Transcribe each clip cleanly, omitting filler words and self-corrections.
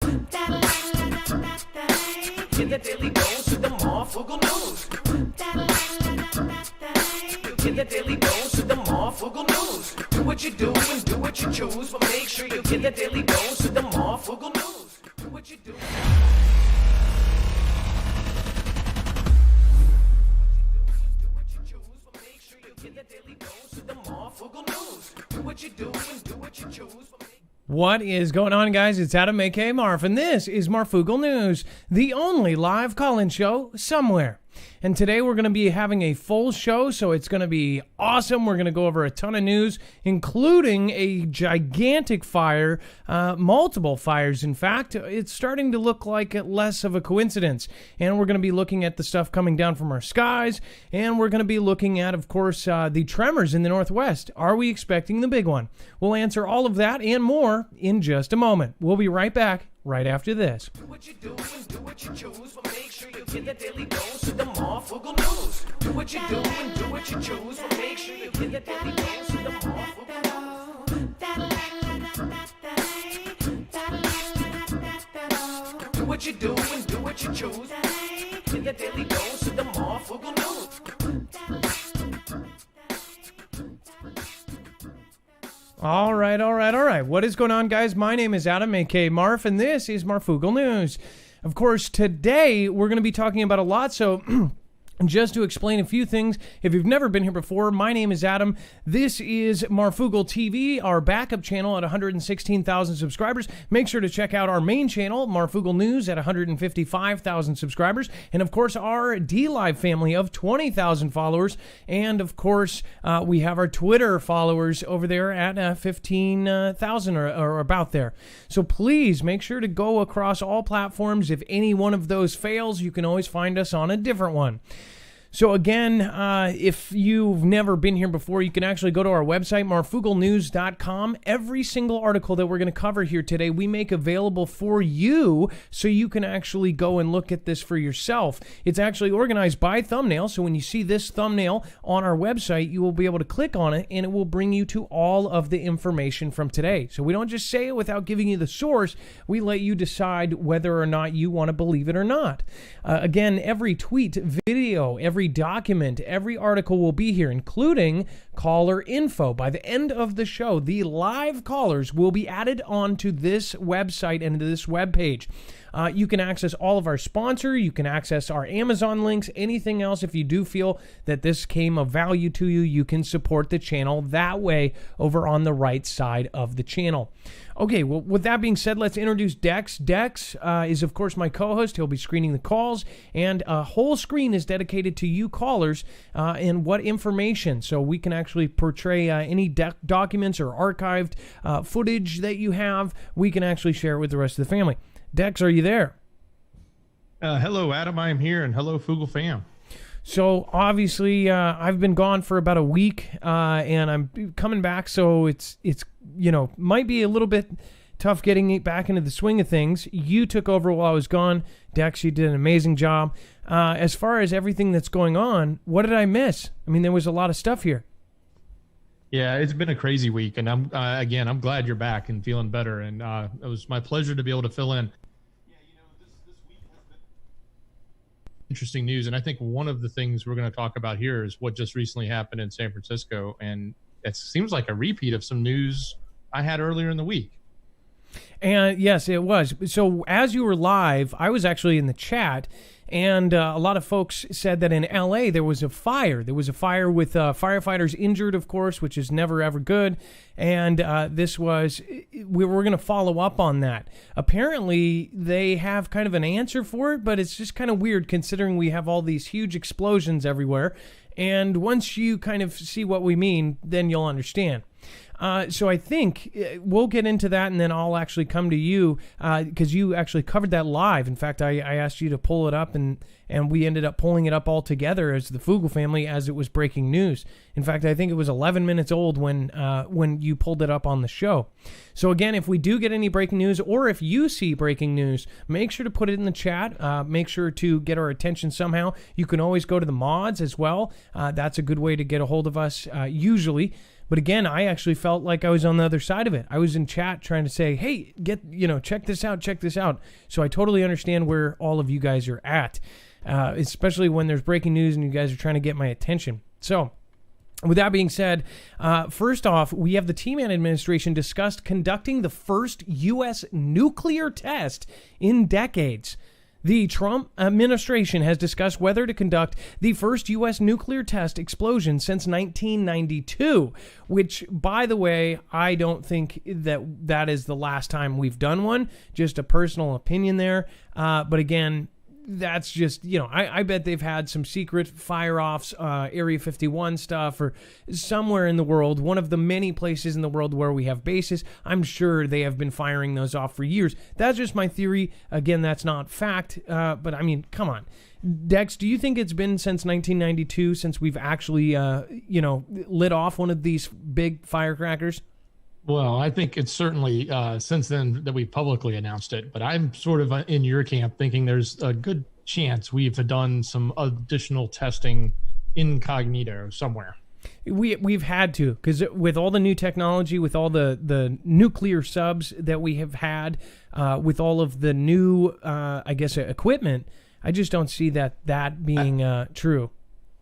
Get the daily dose of the Marfoogle news. Get the daily dose of the Marfoogle news. Do what you do and do what you choose, but make sure you get the daily dose of the Marfoogle news. Do what you do. What is going on, guys? It's Adam, aka Marf, and this is Marfoogle News, the only live call-in show somewhere. And today we're going to be having a full show, so it's going to be awesome. We're going to go over a ton of news, including a gigantic fire, multiple fires. In fact, it's starting to look like less of a coincidence. And we're going to be looking at the stuff coming down from our skies, and we're going to be looking at, of course, the tremors in the Northwest. Are we expecting the big one? We'll answer all of that and more in just a moment. We'll be right back right after this. Do what you do and do what you choose, but make sure you get the daily dose of the Marfoogle news. Do what you do and do what you choose, but make sure you get the daily dose of the Marfoogle news. Do what you do and do what you choose. Get the daily dose of the Marfoogle news. All right. What is going on, guys? My name is Adam, aka Marf, and this is Marfoogle News. Of course, today we're going to be talking about a lot, so just to explain a few things, if you've never been here before, my name is Adam. This is Marfoogle TV, our backup channel at 116,000 subscribers. Make sure to check out our main channel, Marfoogle News, at 155,000 subscribers. And of course, our D-Live family of 20,000 followers. And of course, we have our Twitter followers over there at 15,000 or about there. So please make sure to go across all platforms. If any one of those fails, you can always find us on a different one. So again, if you've never been here before, you can actually go to our website, marfooglenews.com. Every single article that we're going to cover here today, we make available for you so you can actually go and look at this for yourself. It's actually organized by thumbnail, so when you see this thumbnail on our website, you will be able to click on it, and it will bring you to all of the information from today. So we don't just say it without giving you the source. We let you decide whether or not you want to believe it or not. Again, every tweet, video, every document, every article will be here, including caller info. By the end of the show, the live callers will be added onto this website and to this webpage. You can access all of our sponsor. You can access our Amazon links, anything else. If you do feel that this came of value to you, you can support the channel that way over on the right side of the channel. Okay, well, with that being said, let's introduce Dex. Dex is, of course, my co-host. He'll be screening the calls, and a whole screen is dedicated to you callers and what information. So we can actually portray any documents or archived footage that you have. We can actually share it with the rest of the family. Dex, are you there? Hello, Adam. I am here, and hello, Foogle fam. So obviously, I've been gone for about a week, and I'm coming back. So it's might be a little bit tough getting back into the swing of things. You took over while I was gone, Dex. You did an amazing job. As far as everything that's going on, what did I miss? I mean, there was a lot of stuff here. Yeah, it's been a crazy week, and I'm glad you're back and feeling better. And it was my pleasure to be able to fill in. This week has been interesting news, and I think one of the things we're going to talk about here is what just recently happened in San Francisco, and it seems like a repeat of some news I had earlier in the week. And yes, it was. So as you were live, I was actually in the chat, and a lot of folks said that in LA there was a fire. There was a fire with firefighters injured, of course, which is never, ever good. And we were going to follow up on that. Apparently, they have kind of an answer for it, but it's just kind of weird considering we have all these huge explosions everywhere. And once you kind of see what we mean, then you'll understand. So I think we'll get into that, and then I'll actually come to you because you actually covered that live. In fact, I asked you to pull it up, and we ended up pulling it up all together as the Foogle family as it was breaking news. In fact, I think it was 11 minutes old when you pulled it up on the show. So again, if we do get any breaking news, or if you see breaking news, make sure to put it in the chat. Make sure to get our attention somehow. You can always go to the mods as well. That's a good way to get a hold of us usually. But again, I actually felt like I was on the other side of it. I was in chat trying to say, hey, check this out. So I totally understand where all of you guys are at, especially when there's breaking news and you guys are trying to get my attention. So with that being said, first off, we have the T-Man administration discussed conducting the first U.S. nuclear test in decades. The Trump administration has discussed whether to conduct the first U.S. nuclear test explosion since 1992, which, by the way, I don't think that is the last time we've done one. Just a personal opinion there. But again, that's just, I bet they've had some secret fire-offs, Area 51 stuff, or somewhere in the world, one of the many places in the world where we have bases. I'm sure they have been firing those off for years. That's just my theory. Again, that's not fact, but I mean, come on. Dex, do you think it's been since 1992 since we've actually, lit off one of these big firecrackers? Well, I think it's certainly since then that we publicly announced it, but I'm sort of in your camp thinking there's a good chance we've done some additional testing incognito somewhere. We've had to, because with all the new technology, with all the nuclear subs that we have had, with all of the new, equipment, I just don't see that being true.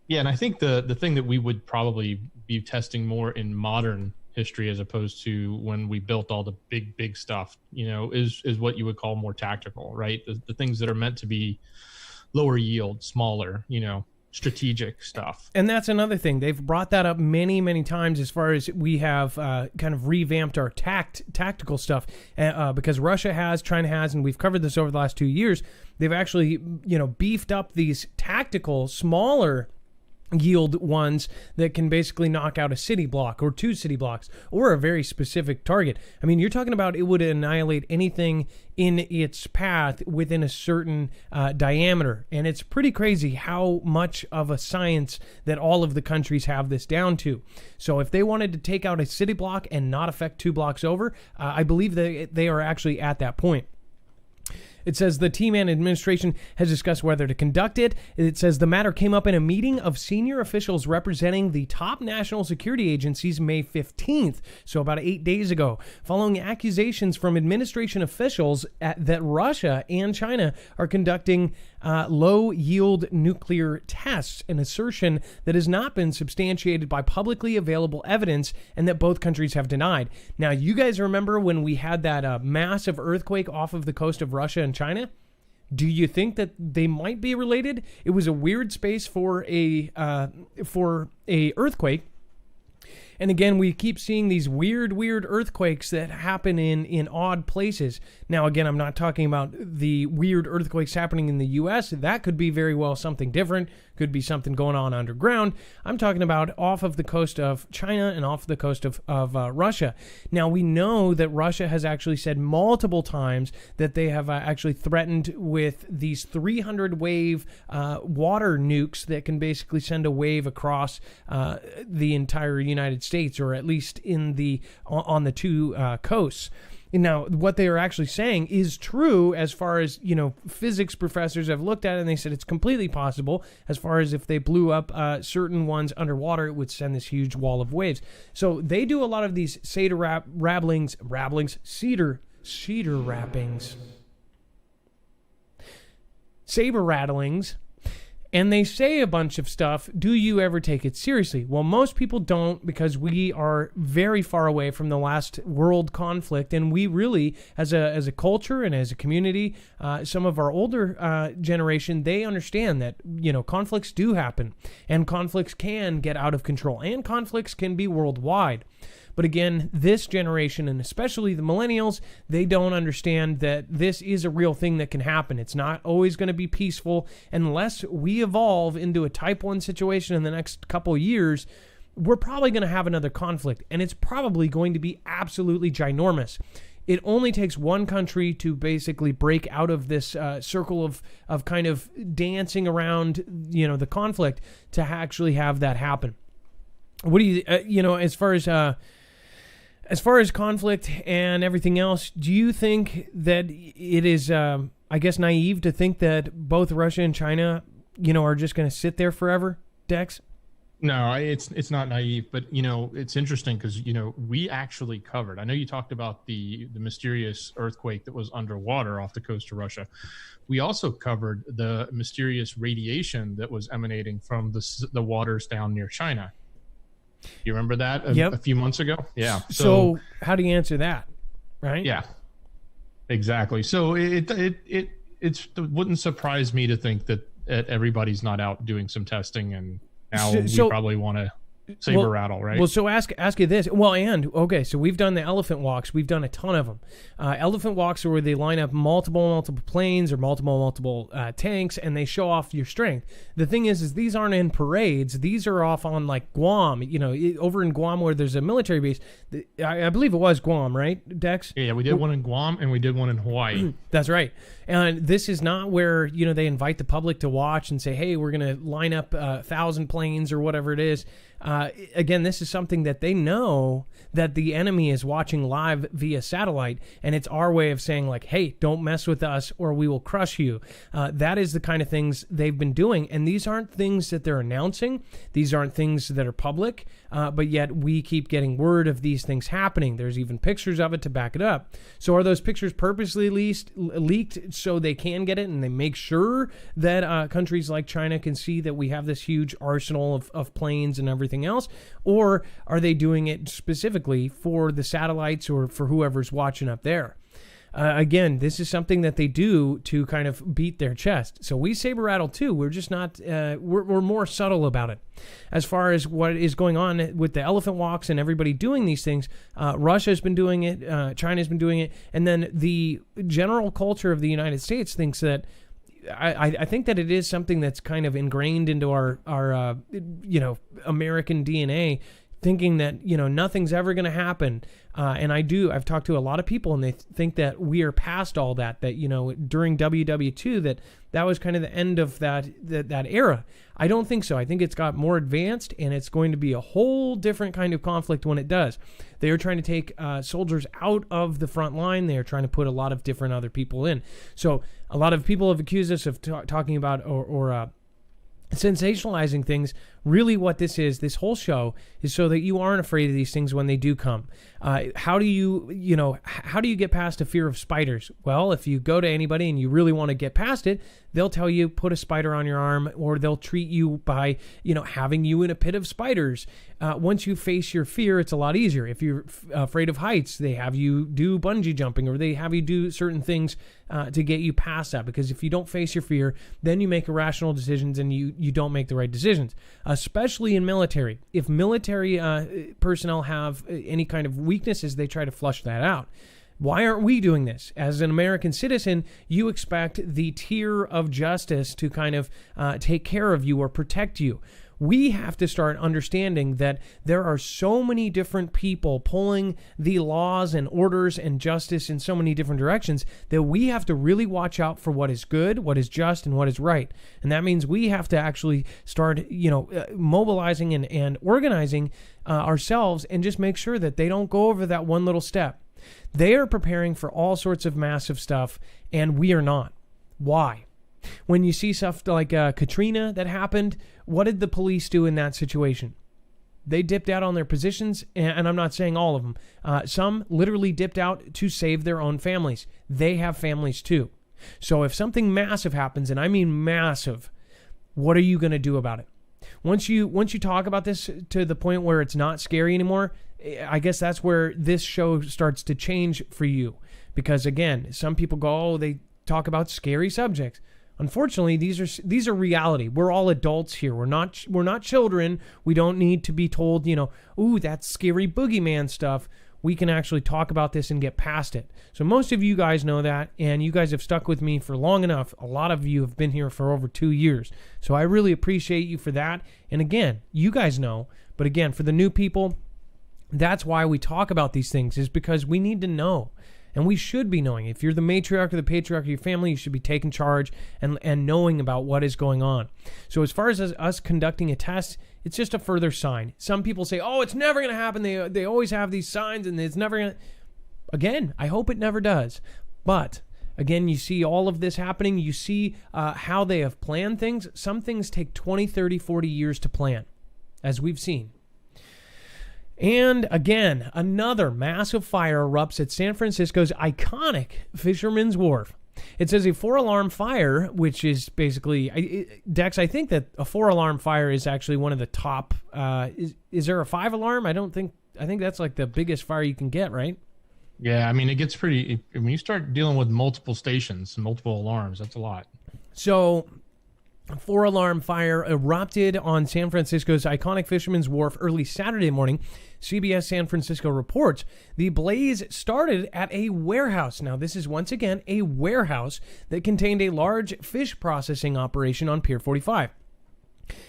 Yeah, and I think the thing that we would probably be testing more in modern history as opposed to when we built all the big stuff, is what you would call more tactical, right? The things that are meant to be lower yield, smaller, strategic stuff. And that's another thing. They've brought that up many, many times as far as we have kind of revamped our tactical stuff because Russia has, China has, and we've covered this over the last 2 years. They've actually, beefed up these tactical, smaller yield ones that can basically knock out a city block or 2 city blocks or a very specific target. I mean, you're talking about it would annihilate anything in its path within a certain diameter. And it's pretty crazy how much of a science that all of the countries have this down to. So if they wanted to take out a city block and not affect 2 blocks over, I believe they are actually at that point. It says the T-Man administration has discussed whether to conduct it. It says the matter came up in a meeting of senior officials representing the top national security agencies May 15th, so about 8 days ago, following accusations from administration officials that Russia and China are conducting low-yield nuclear tests, an assertion that has not been substantiated by publicly available evidence and that both countries have denied. Now, you guys remember when we had that massive earthquake off of the coast of Russia and China? Do you think that they might be related? It was a weird space for a earthquake. And again, we keep seeing these weird earthquakes that happen in odd places. Now, again, I'm not talking about the weird earthquakes happening in the U.S. That could be very well something different. Could be something going on underground. I'm talking about off of the coast of China and off the coast of Russia. Now, we know that Russia has actually said multiple times that they have actually threatened with these 300 wave water nukes that can basically send a wave across the entire United States, or at least on the 2 coasts. Now, what they are actually saying is true as far as, physics professors have looked at it, and they said it's completely possible as far as if they blew up certain ones underwater, it would send this huge wall of waves. So they do a lot of these cedar wrappings, saber rattlings, and they say a bunch of stuff. Do you ever take it seriously? Well, most people don't, because we are very far away from the last world conflict, and we really, as a culture and as a community, some of our older generation, they understand that conflicts do happen, and conflicts can get out of control, and conflicts can be worldwide. But again, this generation, and especially the millennials, they don't understand that this is a real thing that can happen. It's not always going to be peaceful unless we evolve into a type 1 situation in the next couple years. We're probably going to have another conflict, and it's probably going to be absolutely ginormous. It only takes one country to basically break out of this circle of kind of dancing around, the conflict to actually have that happen. What do you, as far as conflict and everything else, do you think that it is, naive to think that both Russia and China, are just going to sit there forever, Dex? No, it's not naive, but it's interesting because we actually covered. I know you talked about the mysterious earthquake that was underwater off the coast of Russia. We also covered the mysterious radiation that was emanating from the waters down near China. You remember that a few months ago? Yeah. So how do you answer that? Right? Yeah. Exactly. So it wouldn't surprise me to think that everybody's not out doing some testing, and now we probably want to saber rattle, right? Well, so ask you this. Okay, so we've done the elephant walks. We've done a ton of them. Elephant walks are where they line up multiple planes or multiple tanks, and they show off your strength. The thing is these aren't in parades. These are off on like Guam, over in Guam where there's a military base. I believe it was Guam, right, Dex? Yeah, we did one in Guam and we did one in Hawaii. That's right. And this is not where, they invite the public to watch and say, hey, we're going to line up 1,000 planes or whatever it is. Again, this is something that they know that the enemy is watching live via satellite, and it's our way of saying like, hey, don't mess with us or we will crush you. That is the kind of things they've been doing, and these aren't things that they're announcing. These aren't things that are public, but yet we keep getting word of these things happening. There's even pictures of it to back it up. So are those pictures purposely leaked so they can get it and they make sure that countries like China can see that we have this huge arsenal of planes and everything else? Or are they doing it specifically for the satellites or for whoever's watching up there? Again, this is something that they do to kind of beat their chest. So we saber rattle too. We're just not, we're more subtle about it. As far as what is going on with the elephant walks and everybody doing these things, Russia's been doing it, China's been doing it, and then the general culture of the United States thinks that I think that it is something that's kind of ingrained into our American DNA, thinking that, nothing's ever going to happen. And I've talked to a lot of people and they think that we are past all that, during WW2, that was kind of the end of that era. I don't think so. I think it's got more advanced and it's going to be a whole different kind of conflict when it does. They are trying to take soldiers out of the front line. They are trying to put a lot of different other people in. So a lot of people have accused us of talking about or sensationalizing things. Really what this whole show is so that you aren't afraid of these things when they do come. How do you get past a fear of spiders? Well, if you go to anybody and you really want to get past it, they'll tell you put a spider on your arm, or they'll treat you by, having you in a pit of spiders. Once you face your fear, it's a lot easier. If you're afraid of heights, they have you do bungee jumping, or they have you do certain things to get you past that. Because if you don't face your fear, then you make irrational decisions and you don't make the right decisions. Especially in military. If military personnel have any kind of weaknesses, they try to flush that out. Why aren't we doing this? As an American citizen, you expect the tier of justice to kind of take care of you or protect you. We have to start understanding that there are so many different people pulling the laws and orders and justice in so many different directions that we have to really watch out for what is good, what is just, and what is right. And that means we have to actually start, mobilizing and organizing ourselves and just make sure that they don't go over that one little step. They are preparing for all sorts of massive stuff, and we are not. Why? When you see stuff like Katrina that happened, what did the police do in that situation? They dipped out on their positions, and I'm not saying all of them. Some literally dipped out to save their own families. They have families too. So if something massive happens, and I mean massive, what are you going to do about it? Once you talk about this to the point where it's not scary anymore, I guess that's where this show starts to change for you. Because again, some people go, they talk about scary subjects. Unfortunately, these are reality. We're all adults here. We're not children. We don't need to be told, ooh, that's scary boogeyman stuff. We can actually talk about this and get past it. So most of you guys know that, and you guys have stuck with me for long enough. A lot of you have been here for over 2 years. So I really appreciate you for that. And again, you guys know, but again, for the new people, that's why we talk about these things, is because we need to know. And we should be knowing. If you're the matriarch or the patriarch of your family, you should be taking charge and knowing about what is going on. So as far as us conducting a test, it's just a further sign. Some people say, oh, it's never going to happen. They always have these signs and it's never going to. Again, I hope it never does. But again, you see all of this happening. You see how they have planned things. Some things take 20, 30, 40 years to plan. as we've seen. And again, another massive fire erupts at San Francisco's iconic Fisherman's Wharf. It says a 4-alarm fire, which is basically, Dex, I think that a 4-alarm fire is actually one of the top. Is there a 5-alarm? I think that's like the biggest fire you can get, right? Yeah, I mean, it gets pretty, when you start dealing with multiple stations and multiple alarms, that's a lot. So, a 4-alarm fire erupted on San Francisco's iconic Fisherman's Wharf early Saturday morning. CBS San Francisco reports the blaze started at a warehouse. Now, this is once again a warehouse that contained a large fish processing operation on Pier 45.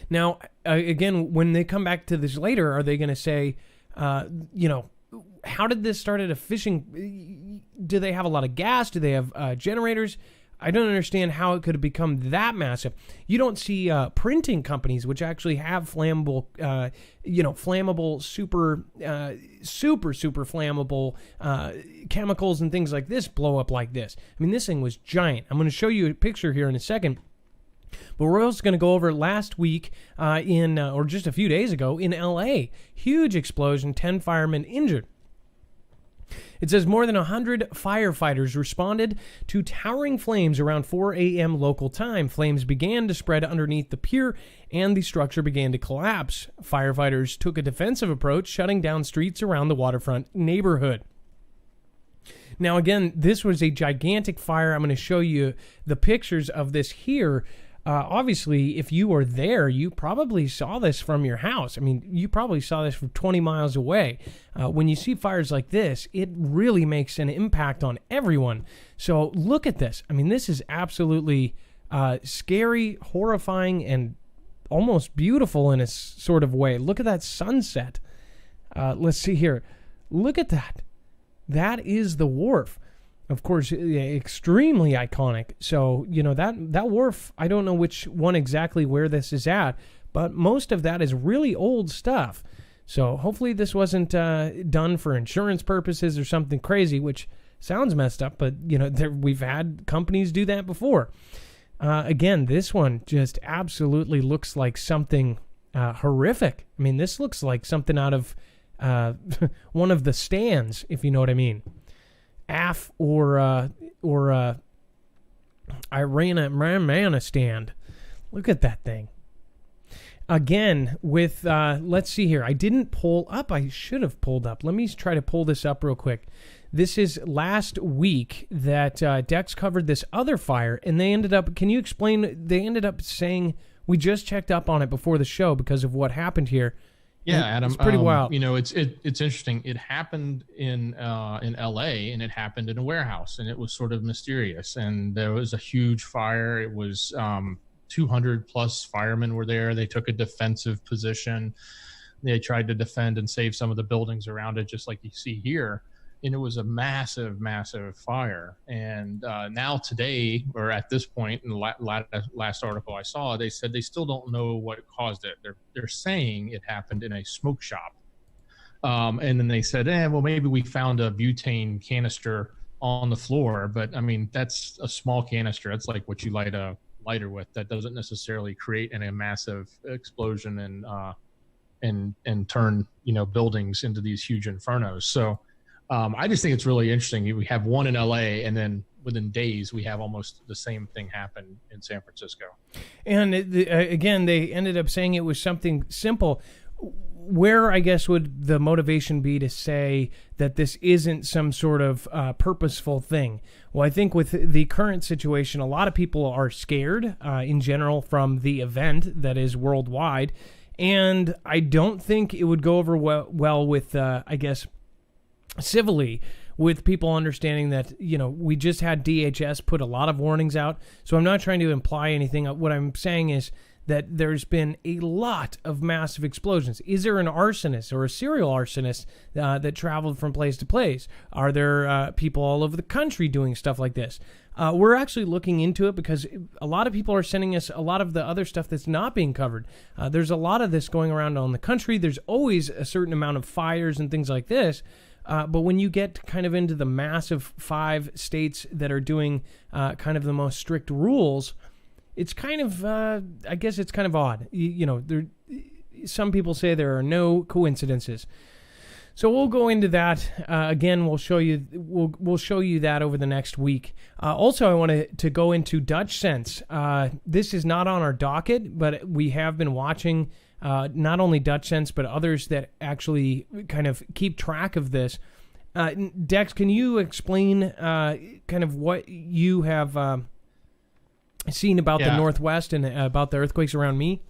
Now, again, when they come back to this later, are they going to say, how did this start at a fishing? Do they have a lot of gas? Do they have generators? I don't understand how it could have become that massive. You don't see printing companies, which actually have flammable, flammable, super flammable chemicals and things like this blow up like this. I mean, this thing was giant. I'm going to show you a picture here in a second. But we're also going to go over last week or just a few days ago in L.A. Huge explosion, 10 firemen injured. It says more than 100 firefighters responded to towering flames around 4 a.m. local time. Flames began to spread underneath the pier, and the structure began to collapse. Firefighters took a defensive approach, shutting down streets around the waterfront neighborhood. Now, again, this was a gigantic fire. I'm going to show you the pictures of this here. Obviously, if you were there, you probably saw this from your house. I mean, you probably saw this from 20 miles away. When you see fires like this, it really makes an impact on everyone. So look at this. I mean, this is absolutely scary, horrifying, and almost beautiful in a sort of way. Look at that sunset. Let's see here. Look at that. That is the wharf. Of course, extremely iconic. So, that wharf, I don't know which one exactly where this is at, but most of that is really old stuff. So hopefully this wasn't done for insurance purposes or something crazy, which sounds messed up, but, we've had companies do that before. Again, this one just absolutely looks like something horrific. I mean, this looks like something out of one of the stands, if you know what I mean. AF or Irana stand. Look at that thing. Again, with, let's see here. I didn't pull up. I should have pulled up. Let me try to pull this up real quick. This is last week that Dex covered this other fire, and they ended up, can you explain, they ended up saying, we just checked up on it before the show because of what happened here. Yeah, Adam. It's pretty wild. It's interesting. It happened in L.A. and it happened in a warehouse, and it was sort of mysterious. And there was a huge fire. It was 200 plus firemen were there. They took a defensive position. They tried to defend and save some of the buildings around it, just like you see here. And it was a massive, massive fire. And now today, or at this point in the last article I saw, they said they still don't know what caused it. They're saying it happened in a smoke shop. And then they said, well, maybe we found a butane canister on the floor. But I mean, that's a small canister. That's like what you light a lighter with. That doesn't necessarily create a massive explosion and turn, buildings into these huge infernos. So I just think it's really interesting. We have one in LA, and then within days, we have almost the same thing happen in San Francisco. And again, they ended up saying it was something simple. Where, I guess, would the motivation be to say that this isn't some sort of purposeful thing? Well, I think with the current situation, a lot of people are scared in general from the event that is worldwide. And I don't think it would go over well with, I guess, civilly, with people understanding that, we just had DHS put a lot of warnings out. So I'm not trying to imply anything. What I'm saying is that there's been a lot of massive explosions. Is there an arsonist or a serial arsonist that traveled from place to place? Are there people all over the country doing stuff like this? We're actually looking into it because a lot of people are sending us a lot of the other stuff that's not being covered. There's a lot of this going around on the country. There's always a certain amount of fires and things like this. But when you get kind of into the massive 5 states that are doing kind of the most strict rules, it's kind of, I guess it's kind of odd. some people say there are no coincidences. So we'll go into that again. We'll show you that over the next week. Also, I wanted to go into Dutch Sense. This is not on our docket, but we have been watching not only Dutch Sense but others that actually kind of keep track of this. Dex, can you explain kind of what you have seen about the Northwest and about the earthquakes around me?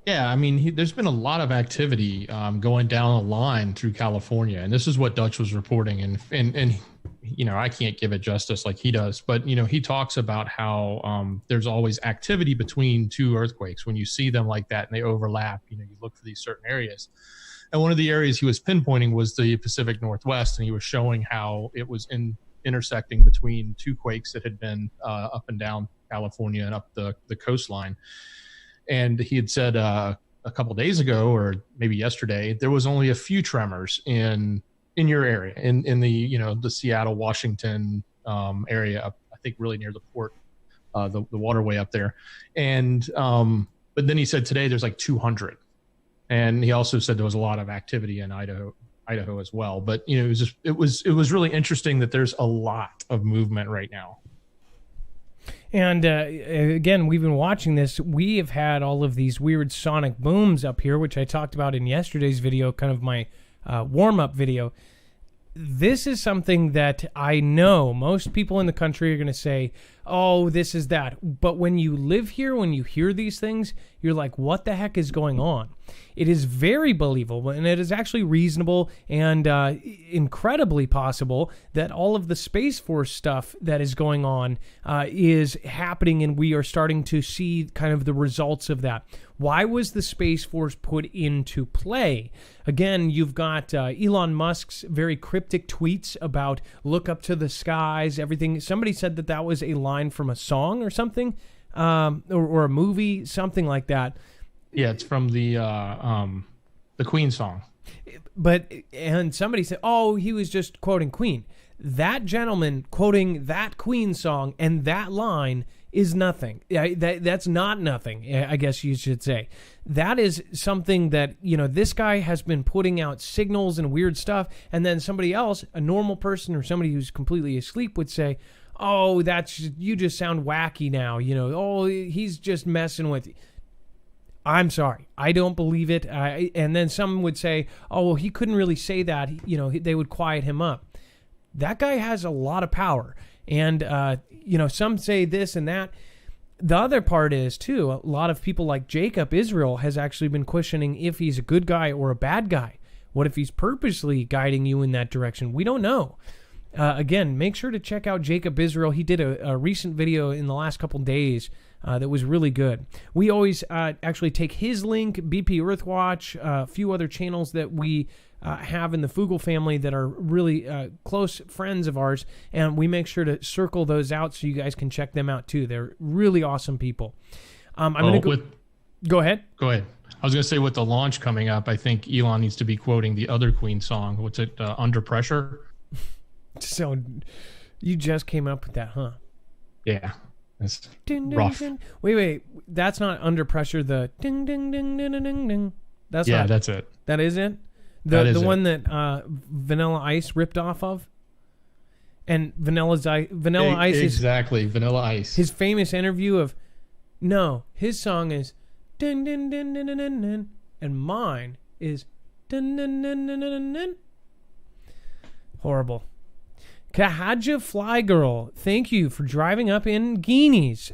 Yeah, I mean, there's been a lot of activity going down the line through California, and this is what Dutch was reporting. And I can't give it justice like he does, but he talks about how there's always activity between two earthquakes. When you see them like that and they overlap, you look for these certain areas. And one of the areas he was pinpointing was the Pacific Northwest, and he was showing how it was intersecting between two quakes that had been up and down California and up the coastline. And he had said a couple of days ago, or maybe yesterday, there was only a few tremors in your area, in the the Seattle, Washington area, I think really near the port, the waterway up there. And but then he said today there's like 200, and he also said there was a lot of activity in Idaho as well. But it was really interesting that there's a lot of movement right now. And again, we've been watching this. We have had all of these weird sonic booms up here, which I talked about in yesterday's video, kind of my warm-up video. This is something that I know most people in the country are going to say, oh, this is that. But when you live here, when you hear these things, you're like, what the heck is going on? It is very believable, and it is actually reasonable and incredibly possible that all of the Space Force stuff that is going on is happening, and we are starting to see kind of the results of that. Why was the Space Force put into play? Again, you've got Elon Musk's very cryptic tweets about look up to the skies, everything. Somebody said that was a line from a song or something, or a movie, something like that. Yeah, it's from the Queen song. And somebody said, oh, he was just quoting Queen. That gentleman quoting that Queen song and that line is nothing. That's not nothing, I guess you should say. That is something that, this guy has been putting out signals and weird stuff, and then somebody else, a normal person or somebody who's completely asleep, would say, oh, you just sound wacky now. Oh, he's just messing with you. I'm sorry. I don't believe it. And then some would say, oh, well, he couldn't really say that. They would quiet him up. That guy has a lot of power. And, some say this and that. The other part is, too, a lot of people like Jacob Israel has actually been questioning if he's a good guy or a bad guy. What if he's purposely guiding you in that direction? We don't know. Again, make sure to check out Jacob Israel. He did a recent video in the last couple days that was really good. We always actually take his link, BP Earthwatch, a few other channels that we have in the Foogle family that are really close friends of ours, and we make sure to circle those out so you guys can check them out too. They're really awesome people. I'm going to go ahead. Go ahead. I was going to say, with the launch coming up, I think Elon needs to be quoting the other Queen song. What's it? Under Pressure? So you just came up with that, huh? Yeah. It's ding, ding, rough. Ding. Wait. That's not Under Pressure. The ding, ding, ding, ding, ding, ding. That's it. That is it? The one that Vanilla Ice ripped off of? And Vanilla Ice is... Exactly, Vanilla Ice. His famous interview of... No, his song is... Ding, ding, ding, ding, ding, ding, ding, and mine is... Ding, ding, ding, ding, ding, ding. Horrible. Kahaja Fly Girl, thank you for driving up in Guineas.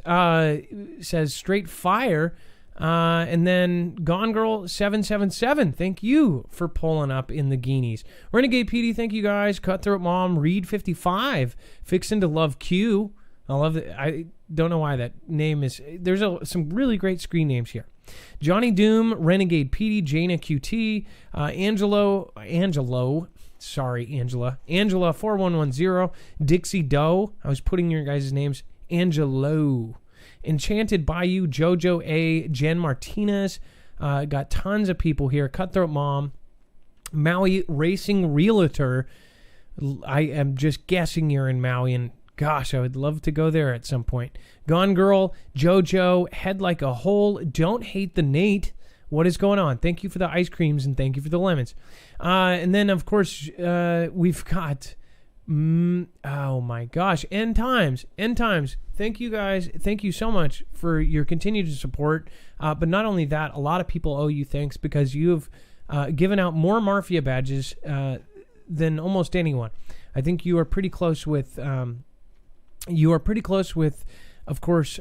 Says straight fire. And then Gone Girl 777, thank you for pulling up in the Guineas. Renegade PD, thank you guys. Cutthroat Mom, Reed 55, Fixin' to Love Q. I love it. I don't know why that name is. There's some really great screen names here. Johnny Doom, Renegade PD, Jaina QT, Angela 4110, Dixie Doe. I was putting your guys' names. Angelo, Enchanted Bayou, Jojo A, Jen Martinez. Got tons of people here. Cutthroat Mom, Maui Racing Realtor. I am just guessing you're in Maui, and gosh, I would love to go there at some point. Gone Girl, Jojo, Head Like a Hole, Don't Hate the Nate. What is going on? Thank you for the ice creams and thank you for the lemons. And then, of course, we've got, oh my gosh, End Times. Thank you guys. Thank you so much for your continued support. But not only that, a lot of people owe you thanks because you've given out more Mafia badges than almost anyone. I think you are pretty close with, of course,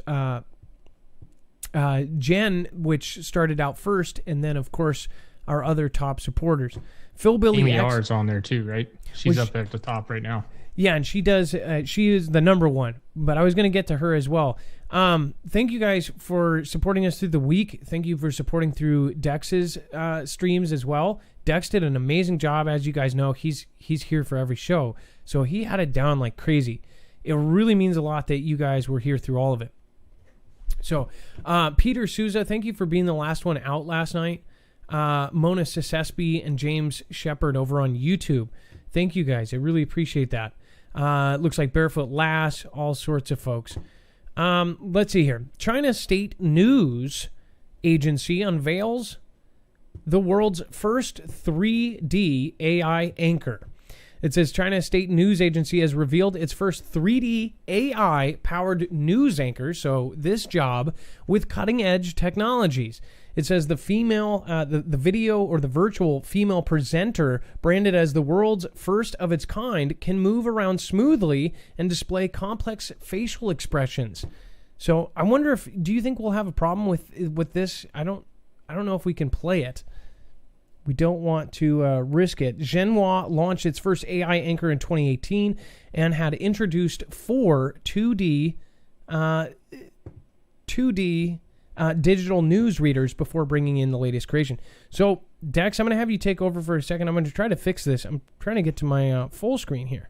Jen, which started out first, and then, of course, our other top supporters. Phil Billy Amy X, R is on there too, right? She's up at the top right now. yeah, and she does. She is the number one. But I was going to get to her as well. Thank you guys for supporting us through the week. Thank you for supporting through Dex's streams as well. Dex did an amazing job, as you guys know. He's here for every show, so he had it down like crazy. It really means a lot that you guys were here through all of it. So, Peter Souza, thank you for being the last one out last night. Mona Sesespi and James Shepard over on YouTube. Thank you guys. I really appreciate that. Looks like Barefoot Lass, all sorts of folks. Let's see here. China State News Agency unveils the world's first 3D AI anchor. It says China State News Agency has revealed its first 3D AI-powered news anchor, so this job, with cutting-edge technologies. It says the female, the video or the virtual female presenter, branded as the world's first of its kind, can move around smoothly and display complex facial expressions. So I wonder do you think we'll have a problem with this? I don't know if we can play it. We don't want to risk it. Zhenhua launched its first AI anchor in 2018 and had introduced 4 2D digital news readers before bringing in the latest creation. So, Dex, I'm going to have you take over for a second. I'm going to try to fix this. I'm trying to get to my full screen here.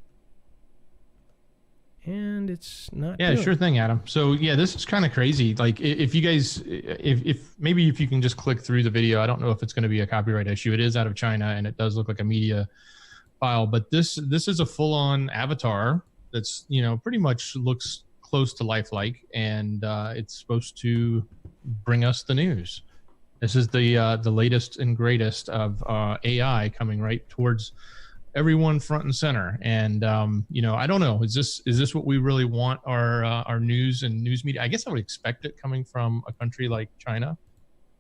And it's not Yeah, good. sure thing, Adam. So yeah, this is kind of crazy. Like if you guys, if maybe if you can just click through the video, I don't know if it's going to be a copyright issue. It is out of China and it does look like a media file, but this is a full-on avatar that's, pretty much looks close to lifelike, and it's supposed to bring us the news. This is the latest and greatest of AI coming right towards everyone front and center. And I don't know, is this what we really want our news and news media? I guess I would expect it coming from a country like China.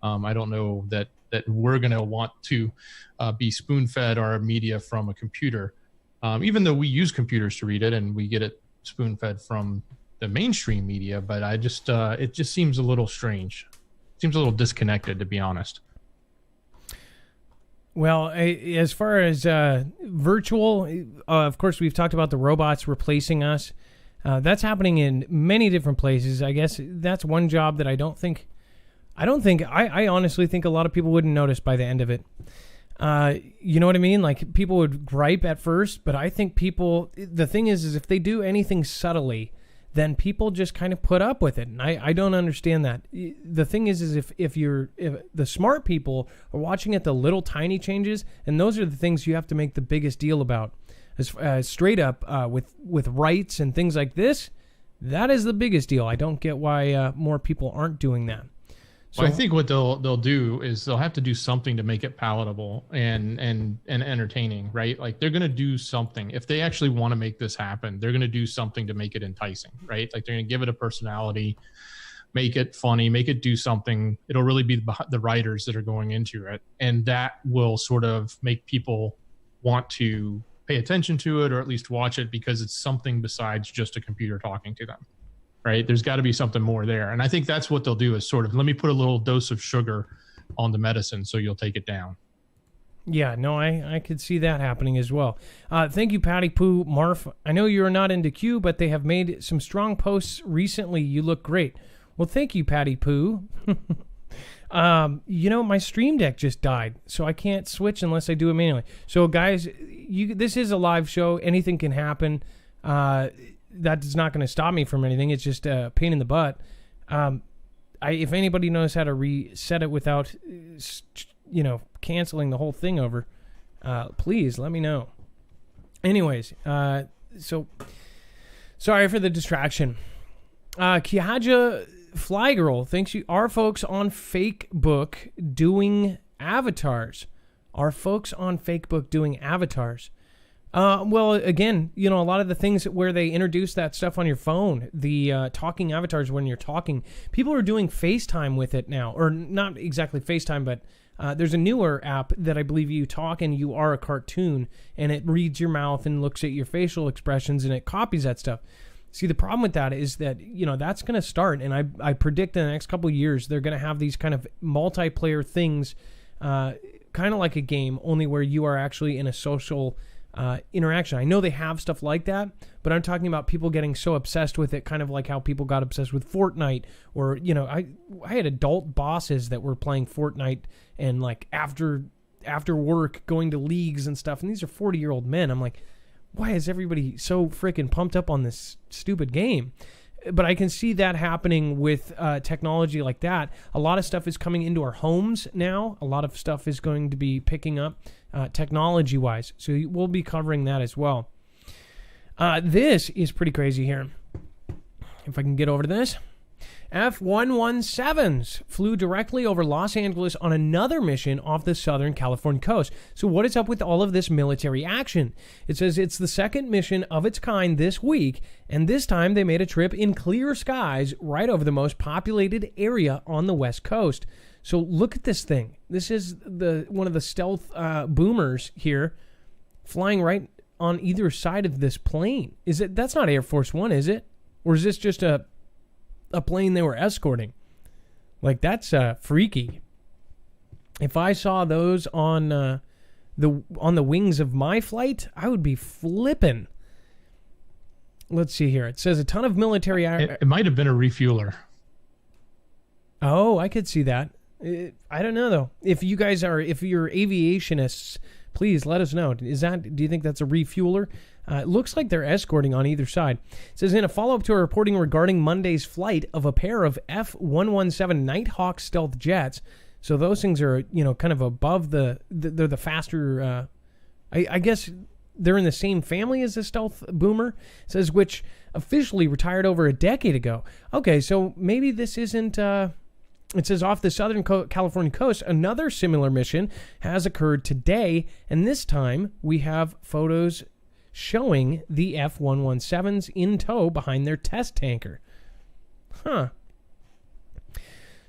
I don't know that we're going to want to be spoon-fed our media from a computer, even though we use computers to read it and we get it spoon-fed from the mainstream media. But I just it just seems a little strange. Seems a little disconnected, to be honest. Well, as far as virtual, of course, we've talked about the robots replacing us. That's happening in many different places. I guess that's one job that I honestly think a lot of people wouldn't notice by the end of it. You know what I mean? Like, people would gripe at first, but I think the thing is if they do anything subtly, then people just kind of put up with it. And I don't understand that. The thing is if the smart people are watching at the little tiny changes, and those are the things you have to make the biggest deal about. As straight up with rights and things like this, that is the biggest deal. I don't get why more people aren't doing that. So I think what they'll do is they'll have to do something to make it palatable and entertaining, right? Like, they're going to do something. If they actually want to make this happen, they're going to do something to make it enticing, right? Like, they're going to give it a personality, make it funny, make it do something. It'll really be the writers that are going into it. And that will sort of make people want to pay attention to it, or at least watch it, because it's something besides just a computer talking to them. Right? There's got to be something more there. And I think that's what they'll do, is sort of, let me put a little dose of sugar on the medicine so you'll take it down. Yeah, no, I could see that happening as well. Thank you, Patty Poo. Marf, I know you're not into Q, but they have made some strong posts recently. You look great. Well, thank you, Patty Poo. My Stream Deck just died, so I can't switch unless I do it manually. So, guys, this is a live show. Anything can happen. That is not going to stop me from anything. It's just a pain in the butt. If anybody knows how to reset it without, canceling the whole thing over, please let me know. Anyways, so sorry for the distraction. Kihaja Fly Girl thinks you are folks on Facebook doing avatars. Are folks on Facebook doing avatars? Well, again, a lot of the things where they introduce that stuff on your phone, the talking avatars when you're talking, people are doing FaceTime with it now, or not exactly FaceTime, but there's a newer app that I believe you talk and you are a cartoon, and it reads your mouth and looks at your facial expressions and it copies that stuff. See, the problem with that is that, that's going to start, and I predict in the next couple of years they're going to have these kind of multiplayer things, kind of like a game, only where you are actually in a social interaction. I know they have stuff like that, but I'm talking about people getting so obsessed with it, kind of like how people got obsessed with Fortnite, or I had adult bosses that were playing Fortnite and like after work going to leagues and stuff, and these are 40-year-old men. I'm like, why is everybody so freaking pumped up on this stupid game? But I can see that happening with technology like that. A lot of stuff is coming into our homes now. A lot of stuff is going to be picking up technology-wise. So we'll be covering that as well. This is pretty crazy here. If I can get over to this. F-117s flew directly over Los Angeles on another mission off the Southern California coast. So what is up with all of this military action? It says it's the second mission of its kind this week, and this time they made a trip in clear skies right over the most populated area on the West Coast. So look at this thing. This is one of the stealth boomers here flying right on either side of this plane. That's not Air Force One, is it? Or is this just a plane they were escorting? Like, that's freaky. If I saw those on the wings of my flight, I would be flipping. Let's see here. It says a ton of military. It might have been a refueler. Oh, I could see that. I don't know though. If you're aviationists, please let us know. Do you think that's a refueler? It looks like they're escorting on either side. It says, in a follow-up to a reporting regarding Monday's flight of a pair of F-117 Nighthawk stealth jets. So those things are, kind of above they're the faster, I guess they're in the same family as the stealth boomer. It says, which officially retired over a decade ago. Okay, so maybe this isn't... It says off the Southern California coast, another similar mission has occurred today, and this time we have photos showing the F-117s in tow behind their test tanker. Huh.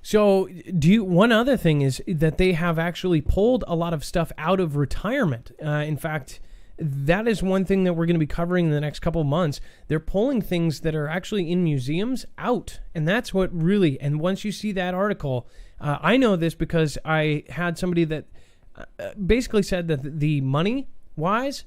So one other thing is that they have actually pulled a lot of stuff out of retirement. In fact, that is one thing that we're going to be covering in the next couple of months. They're pulling things that are actually in museums out. And that's what really, and once you see that article, I know this because I had somebody that basically said that the money-wise,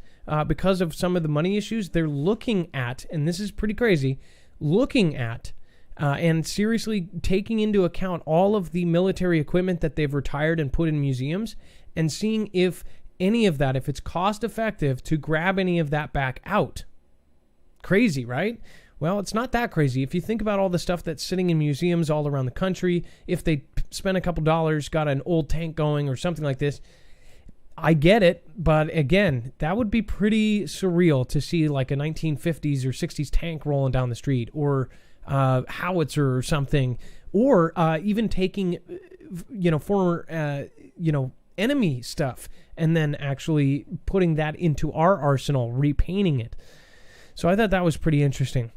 because of some of the money issues, they're looking at, and this is pretty crazy, looking at and seriously taking into account all of the military equipment that they've retired and put in museums and seeing if any of that, if it's cost effective to grab any of that back out. Crazy, right? Well, it's not that crazy. If you think about all the stuff that's sitting in museums all around the country, if they spend a couple dollars, got an old tank going or something like this, I get it. But again, that would be pretty surreal to see like a 1950s or 60s tank rolling down the street, or howitzer or something, or even taking, former, enemy stuff and then actually putting that into our arsenal, repainting it. So I thought that was pretty interesting.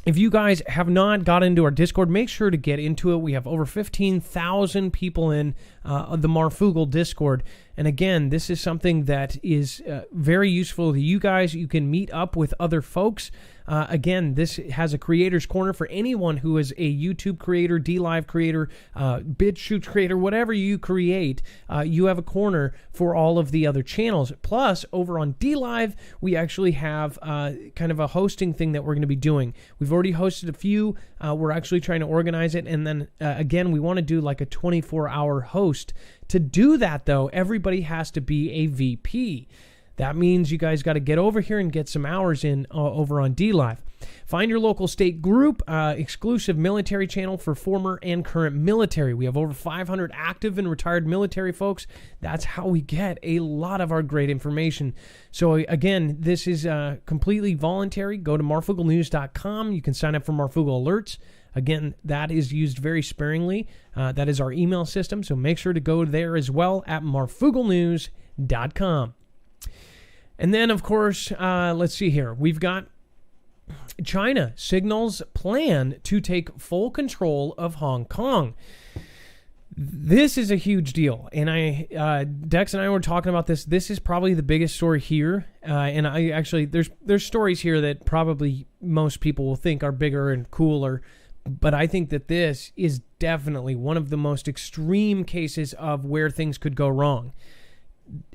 If you guys have not got into our Discord, make sure to get into it. We have over 15,000 people in the Marfoogle Discord. And again, this is something that is very useful to you guys. You can meet up with other folks. Again, this has a creator's corner for anyone who is a YouTube creator, DLive creator, BitChute creator, whatever you create. You have a corner for all of the other channels. Plus, over on DLive, we actually have kind of a hosting thing that we're going to be doing. We've already hosted a few. We're actually trying to organize it. And then, again, we want to do like a 24-hour host. To do that, though, everybody has to be a VP. That means you guys got to get over here and get some hours in over on DLive. Find your local state group, exclusive military channel for former and current military. We have over 500 active and retired military folks. That's how we get a lot of our great information. So again, this is completely voluntary. Go to marfooglenews.com. You can sign up for Marfoogle alerts. Again, that is used very sparingly. That is our email system, so make sure to go there as well at marfooglenews.com. And then, of course, let's see here. We've got China signals plan to take full control of Hong Kong. This is a huge deal, and Dex and I were talking about this. This is probably the biggest story here, and I actually there's stories here that probably most people will think are bigger and cooler, but I think that this is definitely one of the most extreme cases of where things could go wrong.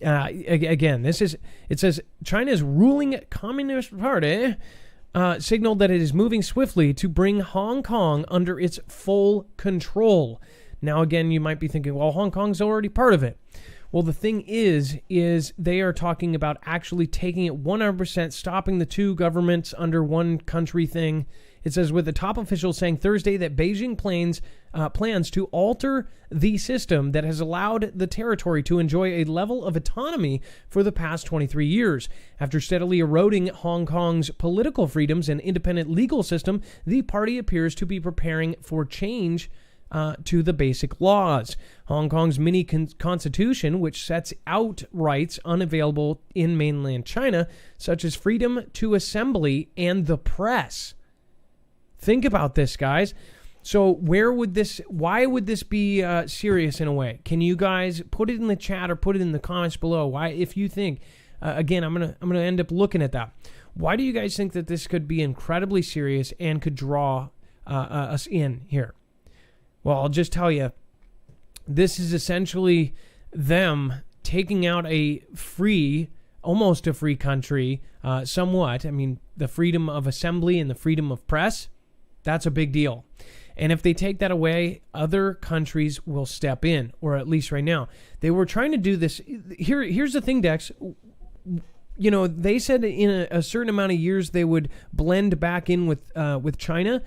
Again, it says China's ruling Communist Party signaled that it is moving swiftly to bring Hong Kong under its full control. Now, again, you might be thinking, well, Hong Kong's already part of it. Well, the thing is they are talking about actually taking it 100%, stopping the two governments under one country thing. It says, with the top official saying Thursday that Beijing plans to alter the system that has allowed the territory to enjoy a level of autonomy for the past 23 years. After steadily eroding Hong Kong's political freedoms and independent legal system, the party appears to be preparing for change to the basic laws. Hong Kong's mini constitution, which sets out rights unavailable in mainland China, such as freedom to assembly and the press. Think about this, guys. So why would this be serious in a way? Can you guys put it in the chat or put it in the comments below? Why, if you think, again, I'm gonna end up looking at that. Why do you guys think that this could be incredibly serious and could draw us in here? Well, I'll just tell you, this is essentially them taking out almost a free country, somewhat. I mean, the freedom of assembly and the freedom of press, that's a big deal. And if they take that away, other countries will step in, or at least right now. They were trying to do this. Here's the thing, Dex. You know, they said in a certain amount of years they would blend back in with China.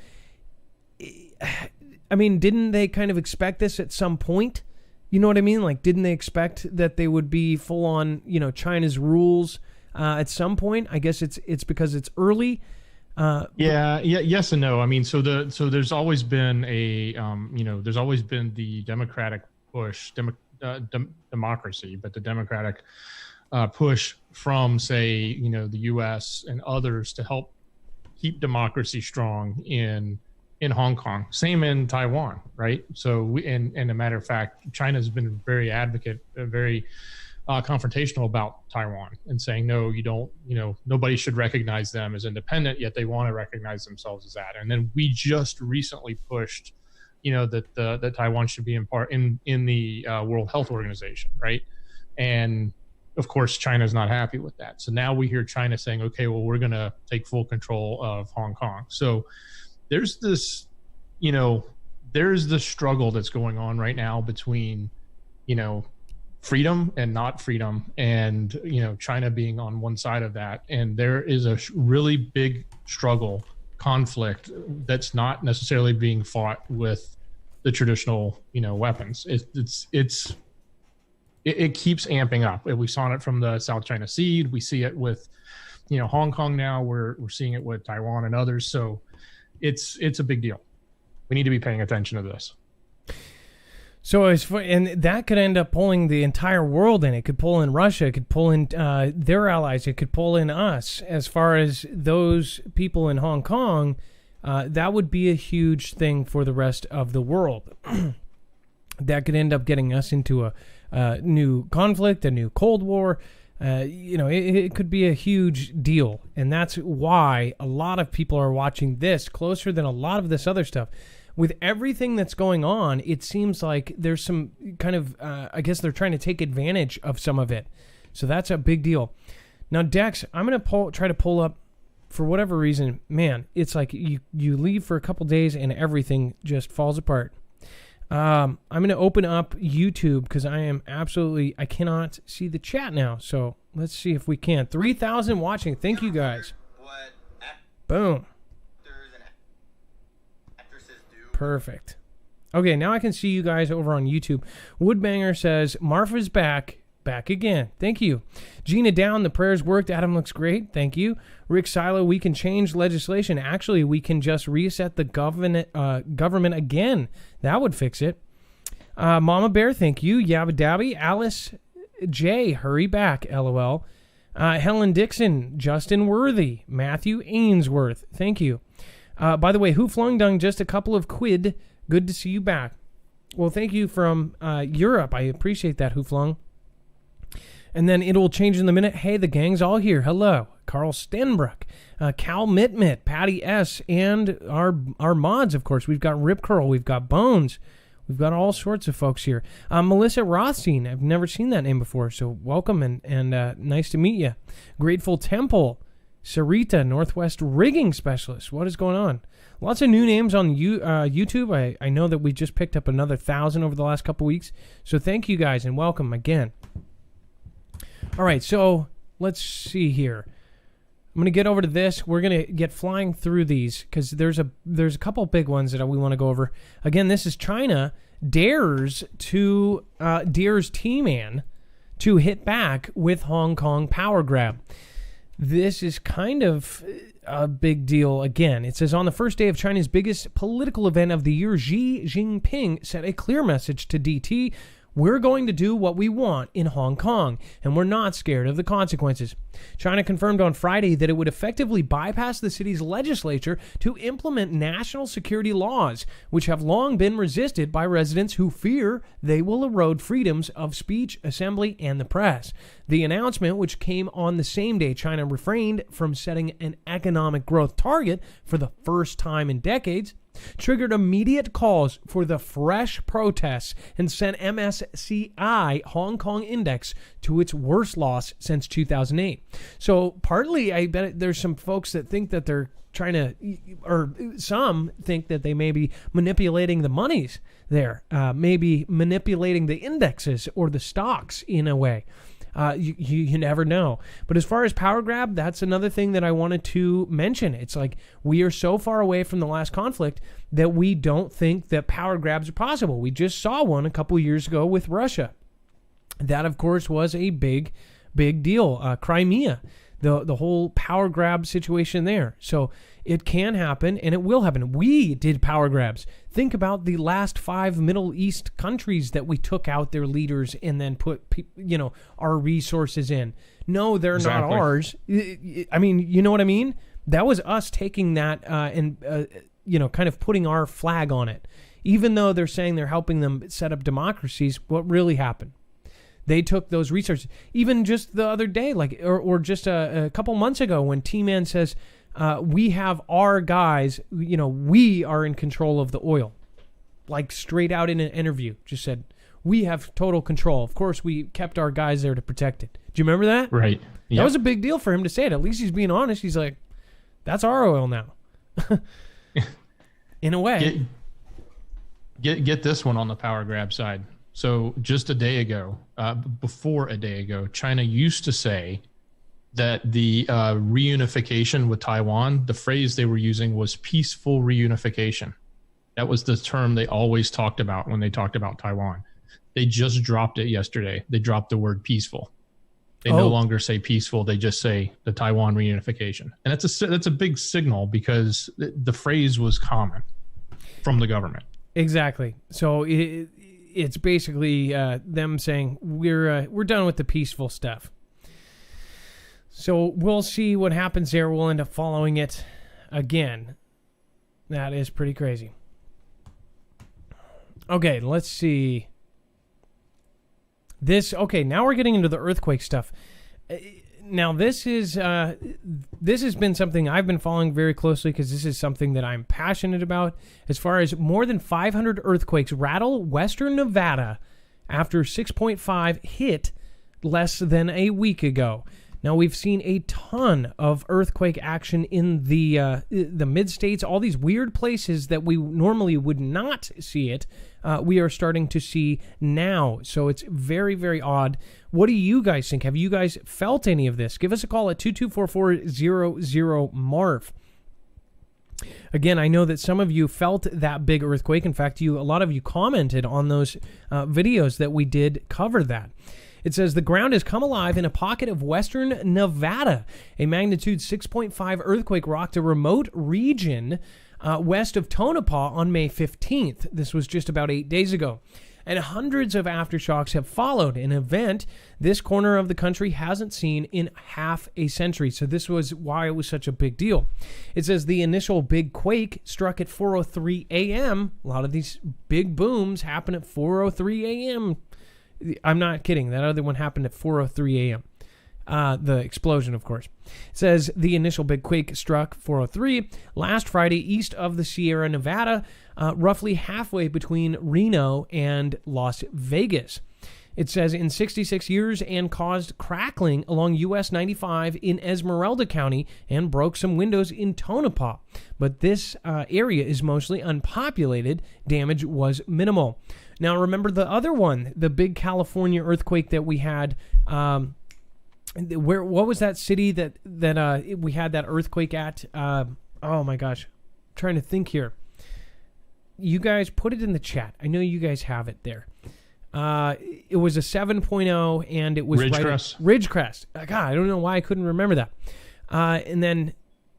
I mean, didn't they kind of expect this at some point? You know what I mean? Like, didn't they expect that they would be full on, China's rules at some point? I guess it's because it's early. Yes and no. I mean, so there's always been there's always been the democratic push, democracy, but the democratic push from, say, the U.S. and others to help keep democracy strong in Hong Kong, same in Taiwan, right? So, and a matter of fact, China's been very confrontational about Taiwan and saying, no, you don't, nobody should recognize them as independent, yet they want to recognize themselves as that. And then we just recently pushed, that Taiwan should be in the World Health Organization, right? And of course, China's not happy with that. So now we hear China saying, okay, well, we're going to take full control of Hong Kong. So there's this, there's the struggle that's going on right now between, freedom and not freedom, and, China being on one side of that. And there is a really big conflict that's not necessarily being fought with the traditional, weapons. It keeps amping up. We saw it from the South China Sea. We see it with, Hong Kong now. We're seeing it with Taiwan and others. So it's a big deal. We need to be paying attention to this. So and that could end up pulling the entire world in. It could pull in Russia. It could pull in their allies. It could pull in us. As far as those people in Hong Kong, that would be a huge thing for the rest of the world. That could end up getting us into a new conflict, a new Cold War. It could be a huge deal. And that's why a lot of people are watching this closer than a lot of this other stuff. With everything that's going on, it seems like there's some kind of, I guess they're trying to take advantage of some of it. So that's a big deal. Now, Dex, I'm going to try to pull up, for whatever reason, man, it's like you leave for a couple days and everything just falls apart. I'm going to open up YouTube because I cannot see the chat now. So let's see if we can. 3,000 watching. Thank you guys. Boom. Perfect. Okay, now I can see you guys over on YouTube. Woodbanger says, Marf is back. back again. Thank you. Gina Down, the prayers worked. Adam looks great. Thank you. Rick Silo, we can change legislation. Actually, we can just reset the government again. That would fix it. Mama Bear, thank you. Yabba Dabby. Alice J, hurry back, LOL. Helen Dixon, Justin Worthy, Matthew Ainsworth, thank you. By the way, Who Flung Dung, just a couple of quid. Good to see you back. Well, thank you from Europe. I appreciate that, Who Flung. And then it will change in a minute. Hey, the gang's all here. Hello. Carl Stenbrook, Cal Mitmit, Patty S., and our mods, of course. We've got Rip Curl. We've got Bones. We've got all sorts of folks here. Melissa Rothstein. I've never seen that name before, so welcome and nice to meet you. Grateful Temple. Sarita, Northwest Rigging Specialist. What is going on? Lots of new names on YouTube. I know that we just picked up another 1,000 over the last couple weeks, so thank you guys and welcome again. All right, so let's see here. I'm going to get over to this. We're going to get flying through these because there's a couple big ones that we want to go over. Again, this is China dares T-Man to hit back with Hong Kong power grab. This is kind of a big deal again. It says, on the first day of China's biggest political event of the year, Xi Jinping sent a clear message to DT. We're going to do what we want in Hong Kong, and we're not scared of the consequences. China confirmed on Friday that it would effectively bypass the city's legislature to implement national security laws, which have long been resisted by residents who fear they will erode freedoms of speech, assembly, and the press. The announcement, which came on the same day China refrained from setting an economic growth target for the first time in decades, triggered immediate calls for the fresh protests and sent MSCI Hong Kong Index to its worst loss since 2008. So partly, I bet there's some folks that think that they're trying to, or some think that they may be manipulating the monies there, maybe manipulating the indexes or the stocks in a way. You never know. But as far as power grab, that's another thing that I wanted to mention. It's like we are so far away from the last conflict that we don't think that power grabs are possible. We just saw one a couple years ago with Russia. That, of course, was a big deal. Crimea, the whole power grab situation there. So it can happen, and it will happen. We did power grabs. Think about the last 5 Middle East countries that we took out their leaders and then put, our resources in. No, they're not ours. I mean, you know what I mean? That was us taking that and kind of putting our flag on it. Even though they're saying they're helping them set up democracies, what really happened? They took those resources. Even just the other day, or just a couple months ago, when T-Man says, we have our guys, we are in control of the oil. Like straight out in an interview, just said, we have total control. Of course, we kept our guys there to protect it. Do you remember that? Right. Yep. That was a big deal for him to say it. At least he's being honest. He's like, that's our oil now. In a way. Get this one on the power grab side. So just a day ago, before a day ago, China used to say that the reunification with Taiwan, the phrase they were using was peaceful reunification. That was the term they always talked about when they talked about Taiwan. They just dropped it yesterday. They dropped the word peaceful. They no longer say peaceful. They just say the Taiwan reunification. And that's a big signal because the phrase was common from the government. Exactly. So it's basically them saying we're done with the peaceful stuff. So we'll see what happens there. We'll end up following it again. That is pretty crazy. Okay, let's see. Now we're getting into the earthquake stuff. Now this has been something I've been following very closely because this is something that I'm passionate about. As far as more than 500 earthquakes rattle western Nevada after 6.5 hit less than a week ago. Now, we've seen a ton of earthquake action in the mid-states, all these weird places that we normally would not see it. We are starting to see now. So it's very, very odd. What do you guys think? Have you guys felt any of this? Give us a call at 2244-00-MARF. Again, I know that some of you felt that big earthquake. In fact, a lot of you commented on those videos that we did cover that. It says the ground has come alive in a pocket of western Nevada. A magnitude 6.5 earthquake rocked a remote region west of Tonopah on May 15th. This was just about 8 days ago. And hundreds of aftershocks have followed, an event this corner of the country hasn't seen in half a century. So this was why it was such a big deal. It says the initial big quake struck at 4:03 a.m. A lot of these big booms happen at 4:03 a.m. I'm not kidding. That other one happened at 4:03 a.m. The explosion, of course. It says the initial big quake struck 4:03 last Friday east of the Sierra Nevada, roughly halfway between Reno and Las Vegas. It says in 66 years and caused crackling along US 95 in Esmeralda County and broke some windows in Tonopah. But this area is mostly unpopulated. Damage was minimal. Now remember the other one, the big California earthquake that we had. What was that city that we had that earthquake at? Oh my gosh, I'm trying to think here. You guys put it in the chat. I know you guys have it there. It was a 7.0 and it was Ridgecrest. God, I don't know why I couldn't remember that. And then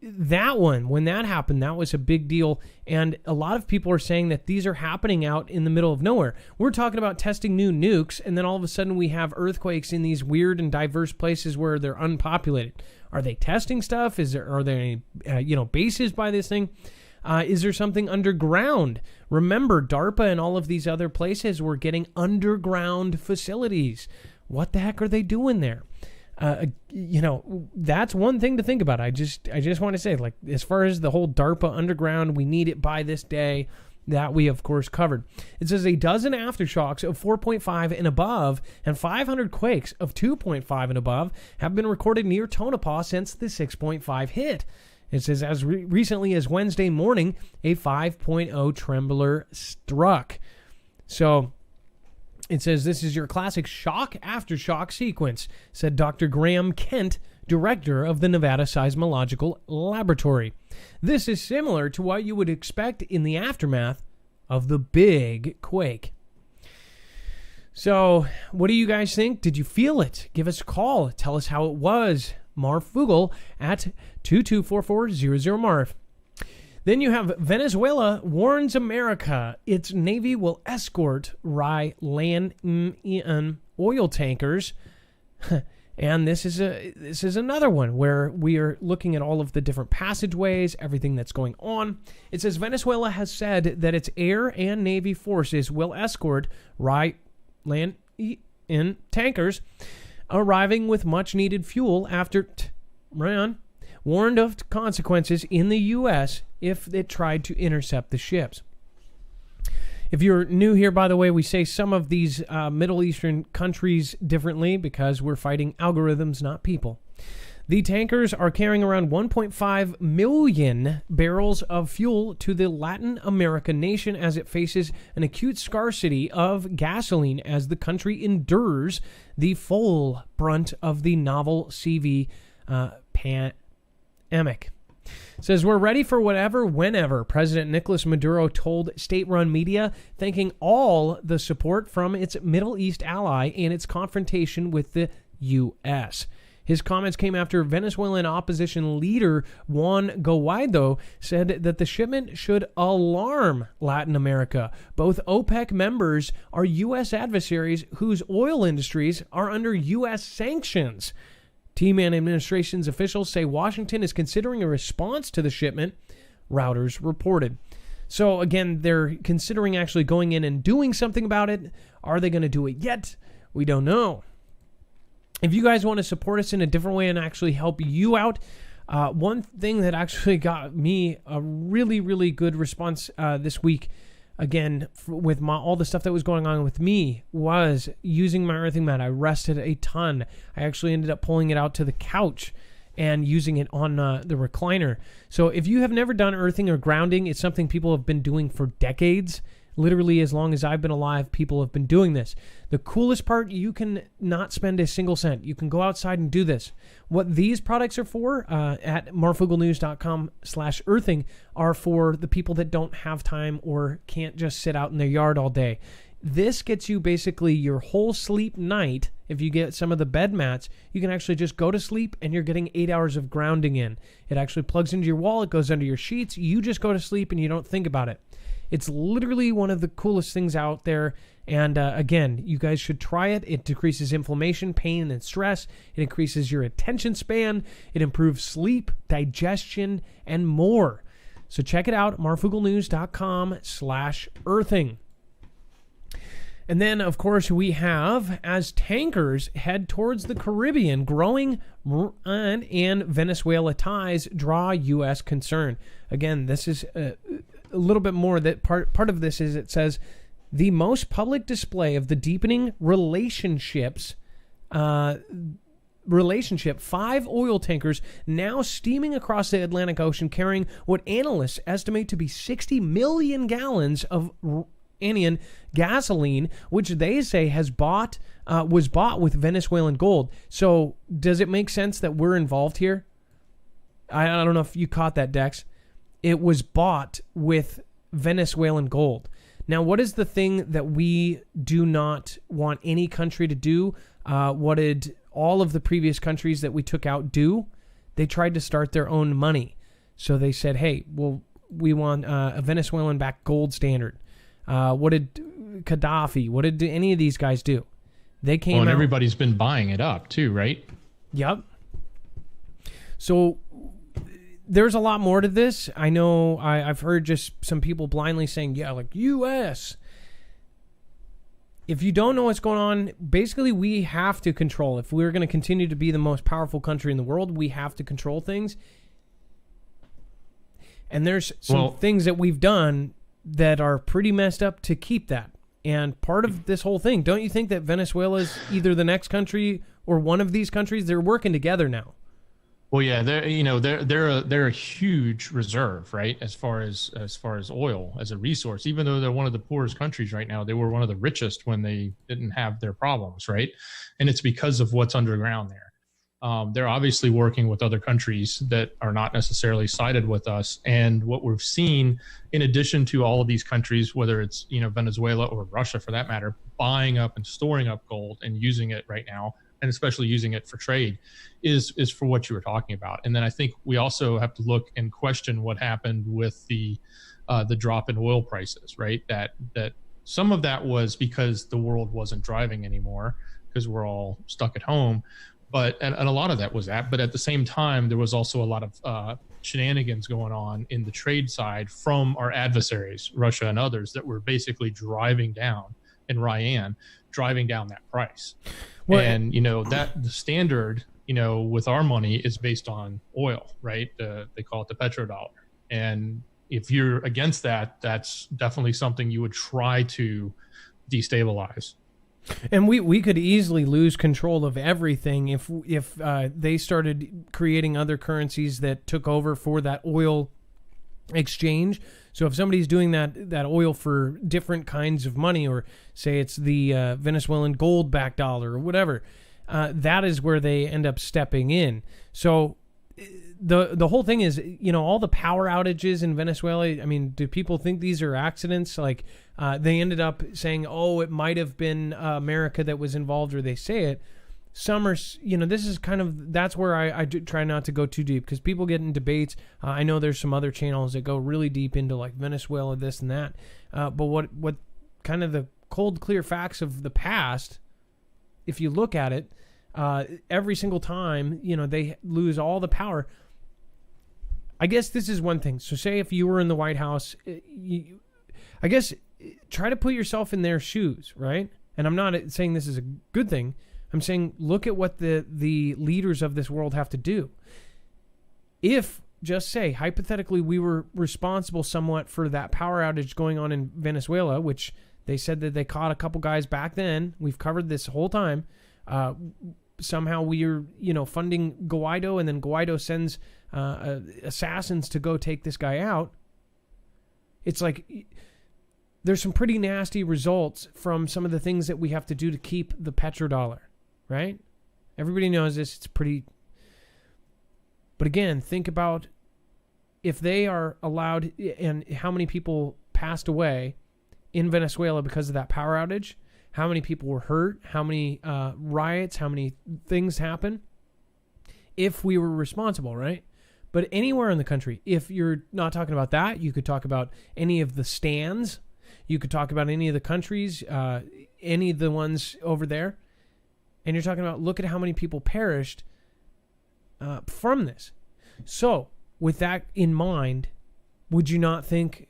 that one, when that happened, that was a big deal. And a lot of people are saying that these are happening out in the middle of nowhere. We're talking about testing new nukes, and then all of a sudden we have earthquakes in these weird and diverse places where they're unpopulated. Are they testing stuff? Are there any bases by this thing? Is there something underground? Remember, DARPA and all of these other places were getting underground facilities. What the heck are they doing there? That's one thing to think about. I just want to say, like, as far as the whole DARPA underground, we need it by this day, that we, of course, covered. It says a dozen aftershocks of 4.5 and above and 500 quakes of 2.5 and above have been recorded near Tonopah since the 6.5 hit. It says as recently as Wednesday morning, a 5.0 trembler struck. So it says this is your classic shock aftershock sequence, said Dr. Graham Kent, director of the Nevada Seismological Laboratory. This is similar to what you would expect in the aftermath of the big quake. So, what do you guys think? Did you feel it? Give us a call. Tell us how it was. Marfoogle at 224400Marf. Then you have Venezuela warns America its Navy will escort land in oil tankers. And this is another one where we are looking at all of the different passageways, everything that's going on. It says Venezuela has said that its air and Navy forces will escort land in tankers arriving with much-needed fuel after warned of consequences in the U.S. if it tried to intercept the ships. If you're new here, by the way, we say some of these Middle Eastern countries differently because we're fighting algorithms, not people. The tankers are carrying around 1.5 million barrels of fuel to the Latin American nation as it faces an acute scarcity of gasoline as the country endures the full brunt of the novel CV pandemic. Says we're ready for whatever, whenever. President Nicolas Maduro told state-run media, thanking all the support from its Middle East ally in its confrontation with the U.S. His comments came after Venezuelan opposition leader Juan Guaido said that the shipment should alarm Latin America. Both OPEC members are U.S. adversaries whose oil industries are under U.S. sanctions. T-Man administration's officials say Washington is considering a response to the shipment, Reuters reported. So again, they're considering actually going in and doing something about it. Are they going to do it yet? We don't know. If you guys want to support us in a different way and actually help you out, one thing that actually got me a really, really good response this week, again, with all the stuff that was going on with me, was using my earthing mat. I rested a ton. I actually ended up pulling it out to the couch and using it on the recliner. So if you have never done earthing or grounding, it's something people have been doing for decades. Literally, as long as I've been alive, people have been doing this. The coolest part, you can not spend a single cent. You can go outside and do this. What these products are for, at marfooglenews.com/earthing, are for the people that don't have time or can't just sit out in their yard all day. This gets you basically your whole sleep night. If you get some of the bed mats, you can actually just go to sleep and you're getting 8 hours of grounding in. It actually plugs into your wall. It goes under your sheets. You just go to sleep and you don't think about it. It's literally one of the coolest things out there. And again, you guys should try it. It decreases inflammation, pain, and stress. It increases your attention span. It improves sleep, digestion, and more. So check it out, marfooglenews.com/earthing. And then, of course, we have, as tankers head towards the Caribbean, growing and Venezuela ties draw U.S. concern. Again, this is a little bit more. That part of this is, it says, the most public display of the deepening relationship, 5 oil tankers now steaming across the Atlantic Ocean carrying what analysts estimate to be 60 million gallons of Iranian gasoline, which they say was bought with Venezuelan gold. So does it make sense that we're involved here? I don't know if you caught that, Dex. It was bought with Venezuelan gold. Now, what is the thing that we do not want any country to do? What did all of the previous countries that we took out do? They tried to start their own money. So they said, hey, well, we want a Venezuelan-backed gold standard. What did Gaddafi, what did any of these guys do? They came out. Everybody's been buying it up too, right? Yep. So there's a lot more to this. I know I've heard just some people blindly saying, yeah, like U.S. If you don't know what's going on, basically we have to control. If we're going to continue to be the most powerful country in the world, we have to control things. And there's some things that we've done that are pretty messed up to keep that. And part of this whole thing, don't you think that Venezuela is either the next country or one of these countries? They're working together now. Well, yeah, they're a huge reserve, right? As far as oil as a resource, even though they're one of the poorest countries right now, they were one of the richest when they didn't have their problems, right? And it's because of what's underground there. They're obviously working with other countries that are not necessarily sided with us. And what we've seen, in addition to all of these countries, whether it's Venezuela or Russia for that matter, buying up and storing up gold and using it right now, and especially using it for trade, is for what you were talking about. And then I think we also have to look and question what happened with the drop in oil prices, right? That some of that was because the world wasn't driving anymore because we're all stuck at home. But and a lot of that was that. But at the same time, there was also a lot of shenanigans going on in the trade side from our adversaries, Russia and others, that were basically driving down that price. Well, and that the standard, with our money is based on oil, right? They call it the petrodollar. And if you're against that, that's definitely something you would try to destabilize. And we could easily lose control of everything if they started creating other currencies that took over for that oil exchange. So if somebody's doing that oil for different kinds of money, or say it's the Venezuelan gold-backed dollar or whatever, that is where they end up stepping in. So the whole thing is, all the power outages in Venezuela, I mean, do people think these are accidents? Like, they ended up saying, oh, it might have been America that was involved, or they say it. Some are, this is kind of, that's where I try not to go too deep, because people get in debates. I know there's some other channels that go really deep into like Venezuela, this and that. But what kind of the cold, clear facts of the past, if you look at it, every single time, they lose all the power. I guess this is one thing. So say if you were in the White House, I guess try to put yourself in their shoes, right? And I'm not saying this is a good thing. I'm saying look at what the leaders of this world have to do. If, just say, hypothetically, we were responsible somewhat for that power outage going on in Venezuela, which they said that they caught a couple guys back then. We've covered this whole time. Somehow we are, funding Guaido, and then Guaido sends assassins to go take this guy out. It's like there's some pretty nasty results from some of the things that we have to do to keep the petrodollar, right? Everybody knows this. It's pretty. But again, think about if they are allowed, and how many people passed away in Venezuela because of that power outage, how many people were hurt, how many riots, how many things happened, if we were responsible, right? But anywhere in the country, if you're not talking about that, you could talk about any of the stands. You could talk about any of the countries, any of the ones over there. And you're talking about, look at how many people perished from this. So, with that in mind, would you not think,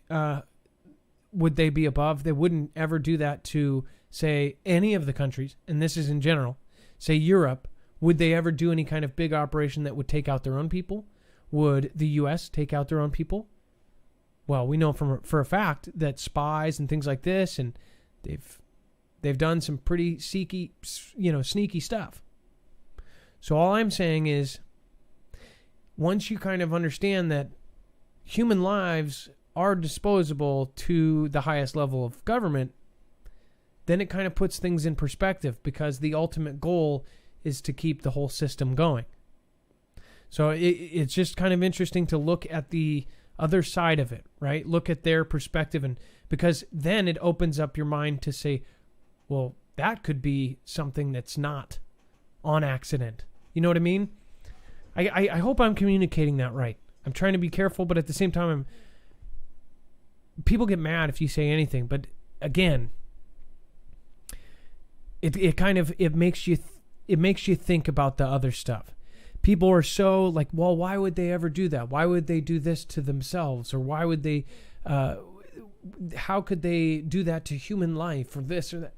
would they be above? They wouldn't ever do that to, say, any of the countries, and this is in general, say Europe. Would they ever do any kind of big operation that would take out their own people? Would the U.S. take out their own people? Well, we know for a fact that spies and things like this, and they've done some pretty sneaky stuff. So all I'm saying is, once you kind of understand that human lives are disposable to the highest level of government, then it kind of puts things in perspective, because the ultimate goal is to keep the whole system going. So it's just kind of interesting to look at the other side of it, right? Look at their perspective, and because then it opens up your mind to say, well, that could be something that's not on accident. You know what I mean? I hope I'm communicating that right. I'm trying to be careful, but at the same time, people get mad if you say anything. But again, it makes you think about the other stuff. People are so like, well, why would they ever do that? Why would they do this to themselves? Or why would they, how could they do that to human life, or this or that?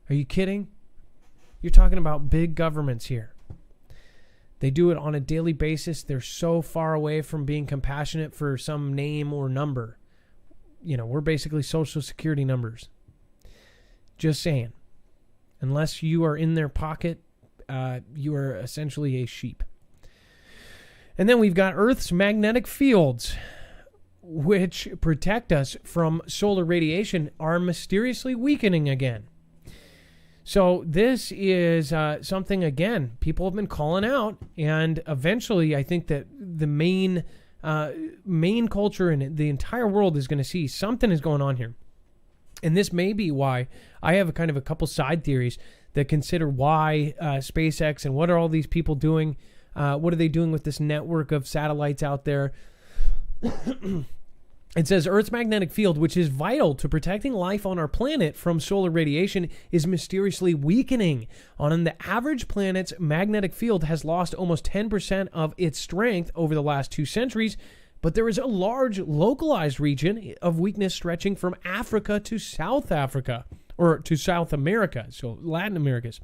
Are you kidding? You're talking about big governments here. They do it on a daily basis. They're so far away from being compassionate for some name or number. You know, we're basically social security numbers. Just saying. Unless you are in their pocket, you are essentially a sheep. And then we've got Earth's magnetic fields, which protect us from solar radiation, are mysteriously weakening again. So this is something, again, people have been calling out, and eventually I think that the main culture in the entire world is going to see something is going on here. And this may be why I have a couple side theories that consider why SpaceX and what are all these people doing? What are they doing with this network of satellites out there? It says Earth's magnetic field, which is vital to protecting life on our planet from solar radiation, is mysteriously weakening. On the average, planet's magnetic field has lost almost 10% of its strength over the last 2 centuries, but there is a large localized region of weakness stretching from Africa to South Africa, or to South America, so Latin America's.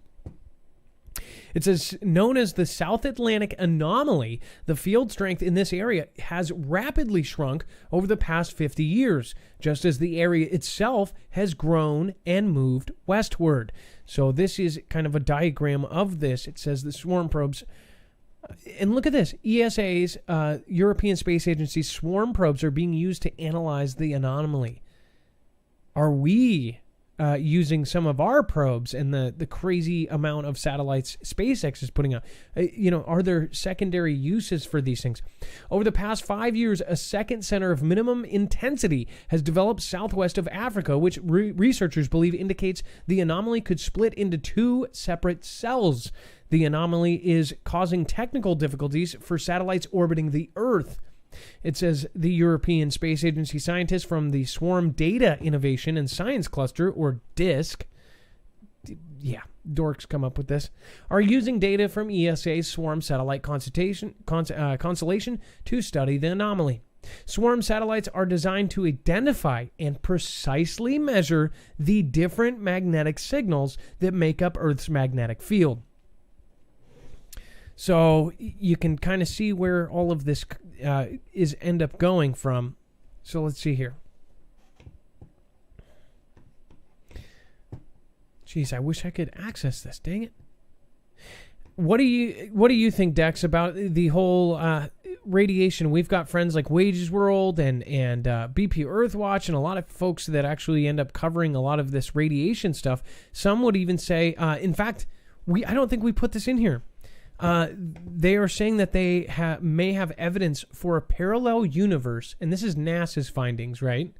It says, known as the South Atlantic anomaly, the field strength in this area has rapidly shrunk over the past 50 years, just as the area itself has grown and moved westward. So this is kind of a diagram of this. It says the swarm probes, and look at this, ESA's, European Space Agency's swarm probes are being used to analyze the anomaly. Are we using some of our probes and the crazy amount of satellites SpaceX is putting out? Are there secondary uses for these things? Over the past 5 years, a second center of minimum intensity has developed southwest of Africa, which researchers believe indicates the anomaly could split into 2 separate cells. The anomaly is causing technical difficulties for satellites orbiting the Earth. It says the European Space Agency scientists from the Swarm Data Innovation and Science Cluster, or DISC, yeah, dorks come up with this, are using data from ESA's Swarm Satellite constellation to study the anomaly. Swarm satellites are designed to identify and precisely measure the different magnetic signals that make up Earth's magnetic field. So you can kind of see where all of this is end up going from. So let's see here. Jeez, I wish I could access this. Dang it. What do you think, Dex, about the whole radiation? We've got friends like Wages World and BP Earthwatch and a lot of folks that actually end up covering a lot of this radiation stuff. Some would even say, in fact, I don't think we put this in here. They are saying that they may have evidence for a parallel universe, and this is NASA's findings, right?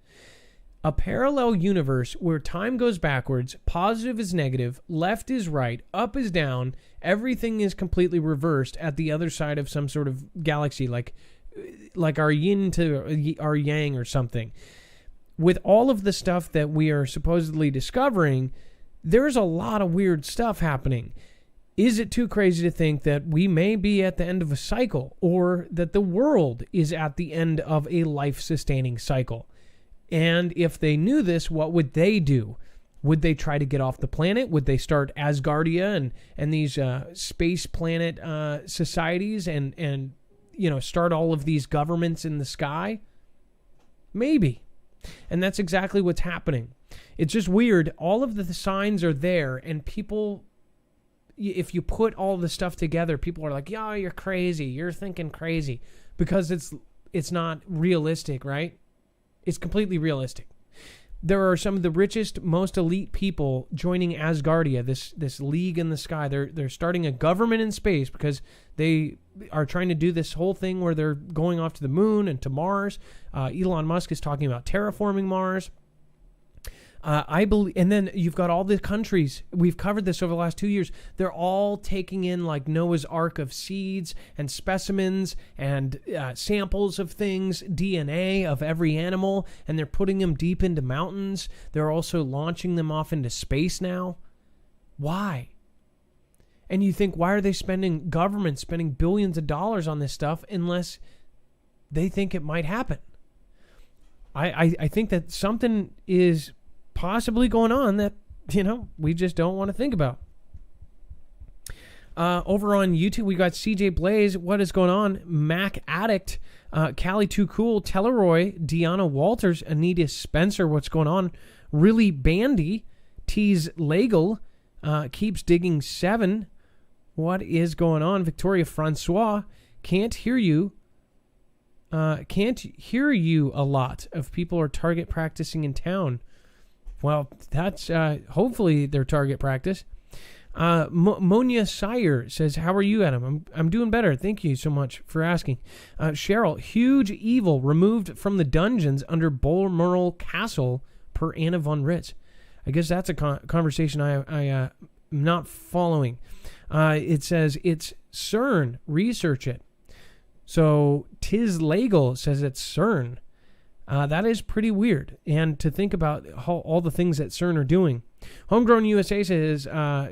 A parallel universe where time goes backwards, positive is negative, left is right, up is down, everything is completely reversed at the other side of some sort of galaxy, like our yin to our yang or something. With all of the stuff that we are supposedly discovering, there's a lot of weird stuff happening. Is it too crazy to think that we may be at the end of a cycle, or that the world is at the end of a life-sustaining cycle? And if they knew this, what would they do? Would they try to get off the planet? Would they start Asgardia and these space planet societies and start all of these governments in the sky? Maybe. And that's exactly what's happening. It's just weird. All of the signs are there, and people, if you put all the stuff together, people are like, yeah, you're crazy. You're thinking crazy. Because it's not realistic, right? It's completely realistic. There are some of the richest, most elite people joining Asgardia, this league in the sky. They're starting a government in space because they are trying to do this whole thing where they're going off to the moon and to Mars. Elon Musk is talking about terraforming Mars. I believe, and then you've got all the countries. We've covered this over the last 2 years. They're all taking in like Noah's Ark of seeds and specimens and samples of things, DNA of every animal, and they're putting them deep into mountains. They're also launching them off into space now. Why? And you think, why are they spending billions of dollars on this stuff unless they think it might happen? I think that something is possibly going on that, we just don't want to think about. Over on YouTube, we got CJ Blaze. What is going on? Mac Addict, Callie Too Cool, Telleroy, Deanna Walters, Anita Spencer. What's going on? Really Bandy, Tease Legal, Keeps Digging 7. What is going on? Victoria Francois, can't hear you. Can't hear you a lot of people are target practicing in town. Well, that's hopefully their target practice. Monia Sire says, how are you, Adam? I'm doing better. Thank you so much for asking. Cheryl, huge evil removed from the dungeons under Balmoral Castle per Anna von Ritz. I guess that's a conversation I'm not following. It says it's CERN. Research it. So Tiz Legal says it's CERN. That is pretty weird. And to think about all the things that CERN are doing. Homegrown USA says,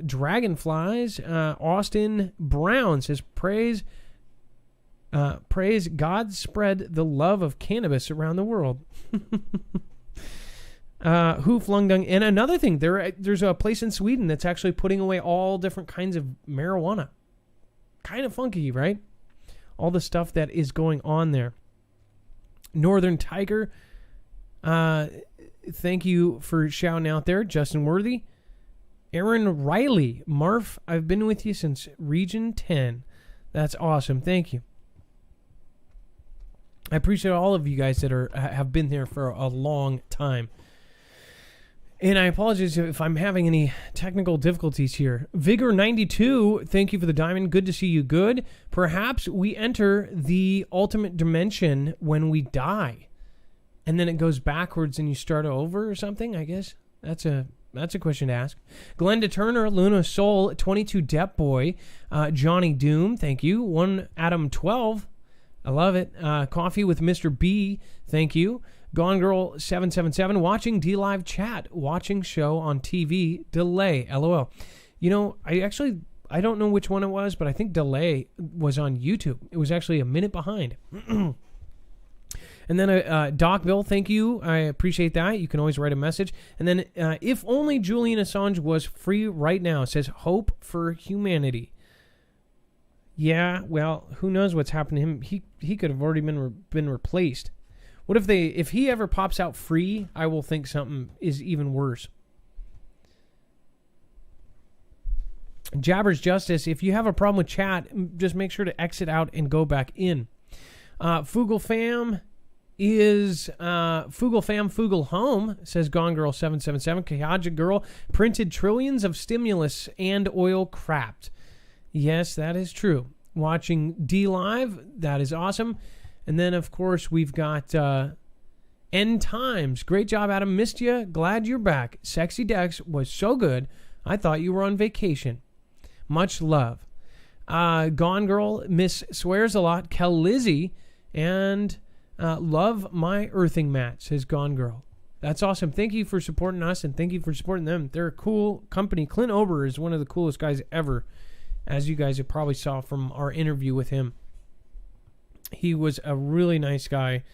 Dragonflies. Austin Brown says, praise God spread the love of cannabis around the world. Hoof Lung Dung. And another thing, there's a place in Sweden that's actually putting away all different kinds of marijuana. Kind of funky, right? All the stuff that is going on there. Northern Tiger, thank you for shouting out there. Justin Worthy. Aaron Riley. Marf, I've been with you since Region 10. That's awesome. Thank you. I appreciate all of you guys that have been there for a long time. And I apologize if I'm having any technical difficulties here. Vigor92, thank you for the diamond. Good to see you. Good. Perhaps we enter the ultimate dimension when we die. And then it goes backwards and you start over or something, I guess. That's a question to ask. Glenda Turner, Luna Soul, 22 Depp Boy, Johnny Doom, thank you. 1 Adam 12, I love it. Coffee with Mr. B, thank you. Gone Girl 777, watching D-Live chat, watching show on TV, delay, LOL. I don't know which one it was, but I think delay was on YouTube. It was actually a minute behind. And then Doc Bill, thank you. I appreciate that. You can always write a message. And then if only Julian Assange was free right now, says hope for humanity. Yeah, well, who knows what's happened to him? He could have already been replaced. What if he ever pops out free, I will think something is even worse. Jabber's Justice, if you have a problem with chat, just make sure to exit out and go back in. Foogle Fam is Foogle Home, says Gone Girl 777. Kahaja Girl printed trillions of stimulus and oil crapped. Yes, that is true. Watching D Live, that is awesome. And then, of course, we've got End Times. Great job, Adam. Missed you. Glad you're back. Sexy Dex was so good. I thought you were on vacation. Much love. Gone Girl. Miss Swears a Lot. Kel Lizzie. And love my earthing mat, says Gone Girl. That's awesome. Thank you for supporting us, and thank you for supporting them. They're a cool company. Clint Ober is one of the coolest guys ever, as you guys have probably saw from our interview with him. He was a really nice guy.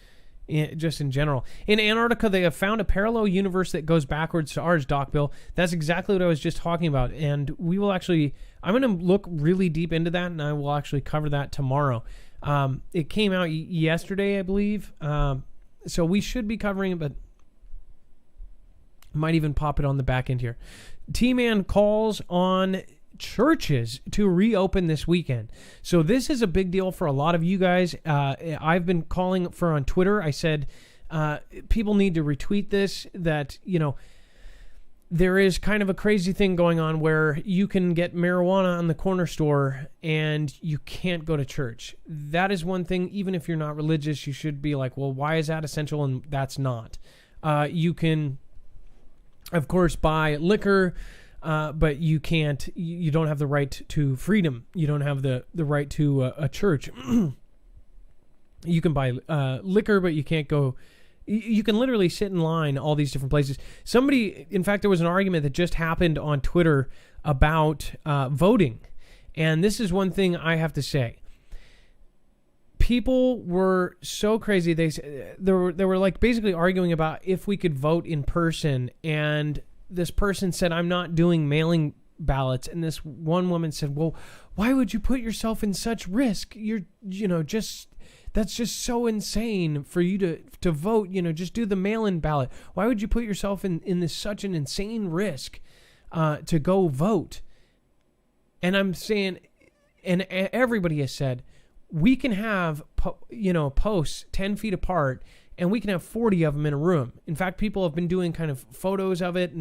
Just in general. In Antarctica, they have found a parallel universe that goes backwards to ours, Doc Bill. That's exactly what I was just talking about. And we will actually, I'm going to look really deep into that, and I will actually cover that tomorrow. It came out yesterday, I believe. So we should be covering it, but might even pop it on the back end here. T-Man calls on churches to reopen this weekend. So this is a big deal for a lot of you guys. I've been calling for on Twitter. I said people need to retweet this, that, you know, there is kind of a crazy thing going on where you can get marijuana on the corner store and you can't go to church. That is one thing. Even if you're not religious, you should be like, well, why is that essential and that's not? You can, of course, buy liquor, but you can't, you don't have the right to freedom. You don't have the right to a church. You can buy liquor, but you can't go. You can literally sit in line all these different places. Somebody, in fact, there was an argument that just happened on Twitter about voting. And this is one thing I have to say. People were so crazy. They were like basically arguing about if we could vote in person, and this person said, I'm not doing mailing ballots. And this one woman said, well, why would you put yourself in such risk? That's just so insane for you to vote. Just do the mail-in ballot. Why would you put yourself in this such an insane risk to go vote? And I'm saying, and everybody has said, we can have, posts 10 feet apart, and we can have 40 of them in a room. In fact, people have been doing kind of photos of it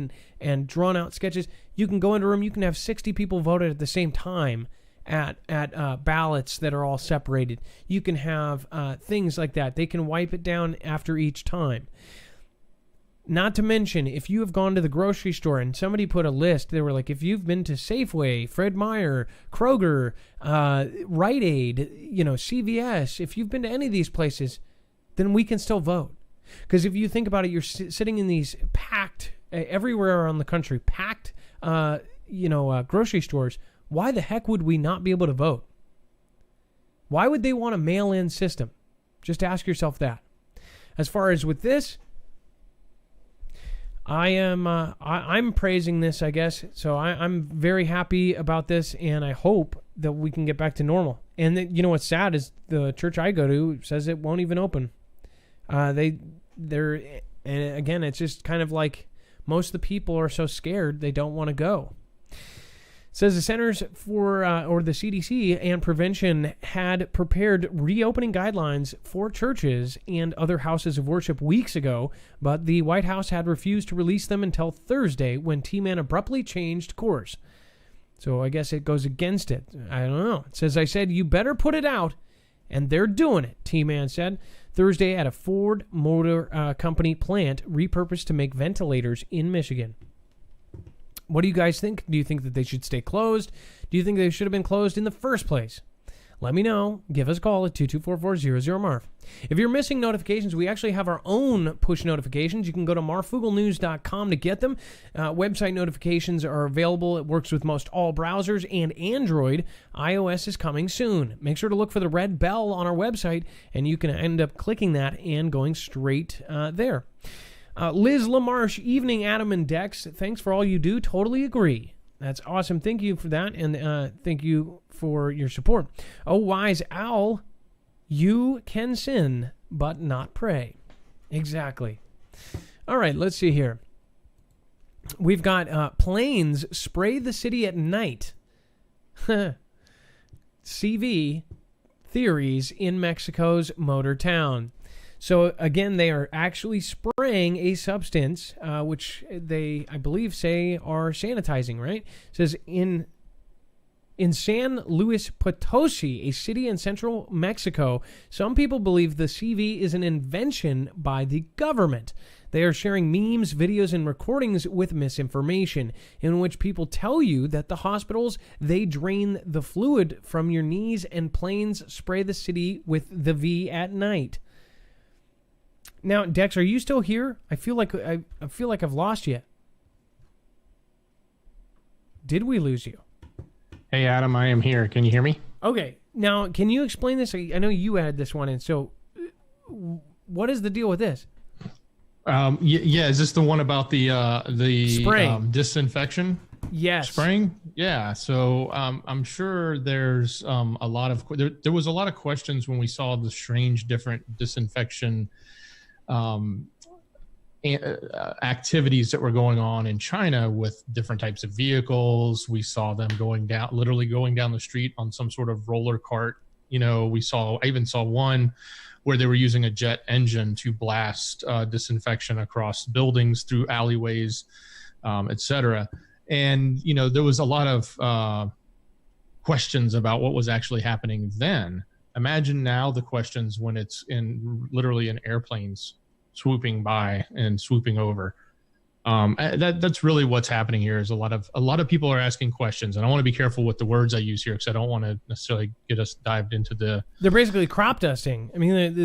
and drawn out sketches. You can go into a room, you can have 60 people voted at the same time at ballots that are all separated. You can have things like that. They can wipe it down after each time. Not to mention, if you have gone to the grocery store and somebody put a list, they were like, if you've been to Safeway, Fred Meyer, Kroger, Rite Aid, CVS, if you've been to any of these places, then we can still vote. Because if you think about it, you're sitting in these packed, everywhere around the country, packed, grocery stores. Why the heck would we not be able to vote? Why would they want a mail-in system? Just ask yourself that. As far as with this, I'm praising this, I guess. So I'm very happy about this, and I hope that we can get back to normal. And what's sad is the church I go to says it won't even open. And again, it's just kind of like most of the people are so scared they don't want to go. It says the Centers for, or the CDC and Prevention had prepared reopening guidelines for churches and other houses of worship weeks ago, but the White House had refused to release them until Thursday when T-Man abruptly changed course. So I guess it goes against it. I don't know. It says, I said, you better put it out, and they're doing it, T-Man said Thursday at a Ford Motor Company plant repurposed to make ventilators in Michigan. What do you guys think? Do you think that they should stay closed? Do you think they should have been closed in the first place? Let me know. Give us a call at 224-400-MARF. If you're missing notifications, we actually have our own push notifications. You can go to marfooglenews.com to get them. Website notifications are available. It works with most all browsers and Android. iOS is coming soon. Make sure to look for the red bell on our website, and you can end up clicking that and going straight there. Liz LaMarche, evening, Adam and Dex. Thanks for all you do. Totally agree. That's awesome. Thank you for that, and thank you for your support. Oh, wise owl, you can sin, but not pray. Exactly. All right, let's see here. We've got planes spray the city at night. CV theories in Mexico's motor town. So, again, they are actually spraying a substance, which they, I believe, say are sanitizing, right? It says in In San Luis Potosi, a city in central Mexico, some people believe the CV is an invention by the government. They are sharing memes, videos, and recordings with misinformation, in which people tell you that the hospitals, they drain the fluid from your knees and planes spray the city with the V at night. Now, Dex, are you still here? I feel like I've lost you. Did we lose you? Hey, Adam, I am here. Can you hear me? Okay. Now, can you explain this? I know you added this one in. So, what is the deal with this? Yeah. Is this the one about the spraying, disinfection? Yes. Spraying? Yeah. So I'm sure there's a lot of there was a lot of questions when we saw the strange different disinfection activities that were going on in China with different types of vehicles. We saw them literally going down the street on some sort of roller cart. I even saw one where they were using a jet engine to blast disinfection across buildings through alleyways, etc. And, there was a lot of questions about what was actually happening then. Imagine now the questions when it's literally in airplanes swooping by and swooping over. That's really what's happening here. Is a lot of people are asking questions, and I want to be careful with the words I use here because I don't want to necessarily get us dived into the. They're basically crop dusting. I mean, and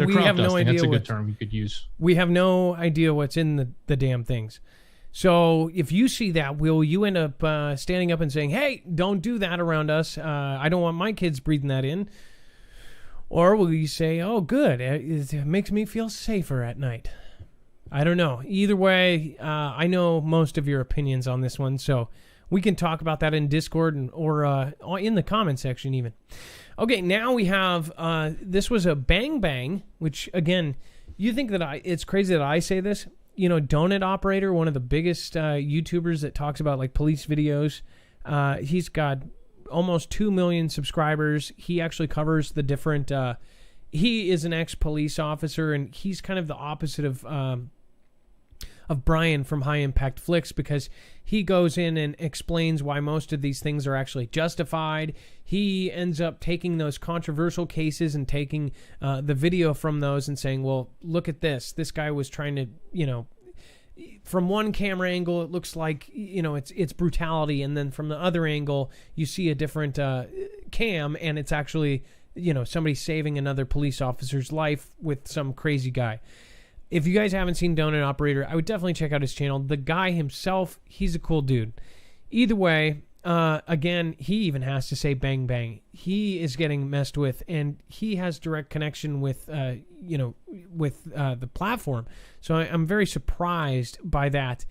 we have no idea. That's a good term we could use. We have no idea what's in the damn things. So if you see that, will you end up standing up and saying, "Hey, don't do that around us. I don't want my kids breathing that in." Or will you say, "Oh, good, it makes me feel safer at night"? I don't know. Either way, I know most of your opinions on this one, so we can talk about that in Discord or in the comment section even. Okay, now we have, this was a bang bang, which, again, you think that it's crazy that I say this. Donut Operator, one of the biggest YouTubers that talks about, like, police videos, he's got almost 2 million subscribers. He actually covers the different, he is an ex-police officer, and he's kind of the opposite of Brian from High Impact Flicks, because he goes in and explains why most of these things are actually justified. He ends up taking those controversial cases and taking the video from those and saying, well, look at this. This guy was trying to, from one camera angle, it looks like, it's brutality. And then from the other angle, you see a different cam, and it's actually, somebody saving another police officer's life with some crazy guy. If you guys haven't seen Donut Operator, I would definitely check out his channel. The guy himself, he's a cool dude. Either way, again, he even has to say bang bang. He is getting messed with, and he has direct connection with, the platform. So I'm very surprised by that.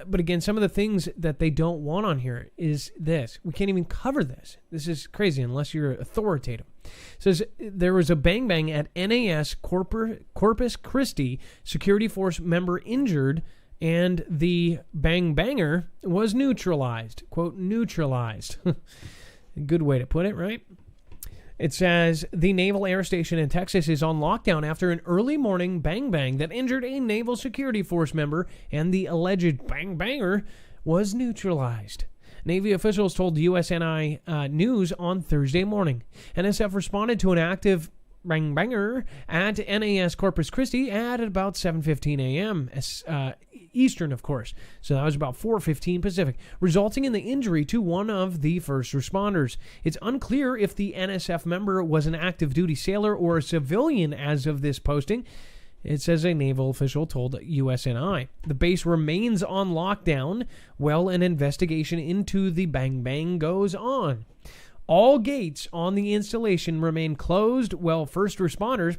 But again, some of the things that they don't want on here is this. We can't even cover this. This is crazy unless you're authoritative. It says there was a bang bang at NAS Corpus Christi. Security force member injured, and the bang banger was neutralized. Quote, neutralized. Good way to put it, right? It says the Naval Air Station in Texas is on lockdown after an early morning bang bang that injured a Naval Security Force member, and the alleged bang banger was neutralized. Navy officials told USNI News on Thursday morning. NSF responded to an active bang banger at NAS Corpus Christi at about 7:15 a.m. Eastern, of course. So that was about 4:15 Pacific, resulting in the injury to one of the first responders. It's unclear if the NSF member was an active duty sailor or a civilian as of this posting. It says a naval official told USNI. The base remains on lockdown while an investigation into the bang bang goes on. All gates on the installation remain closed while first responders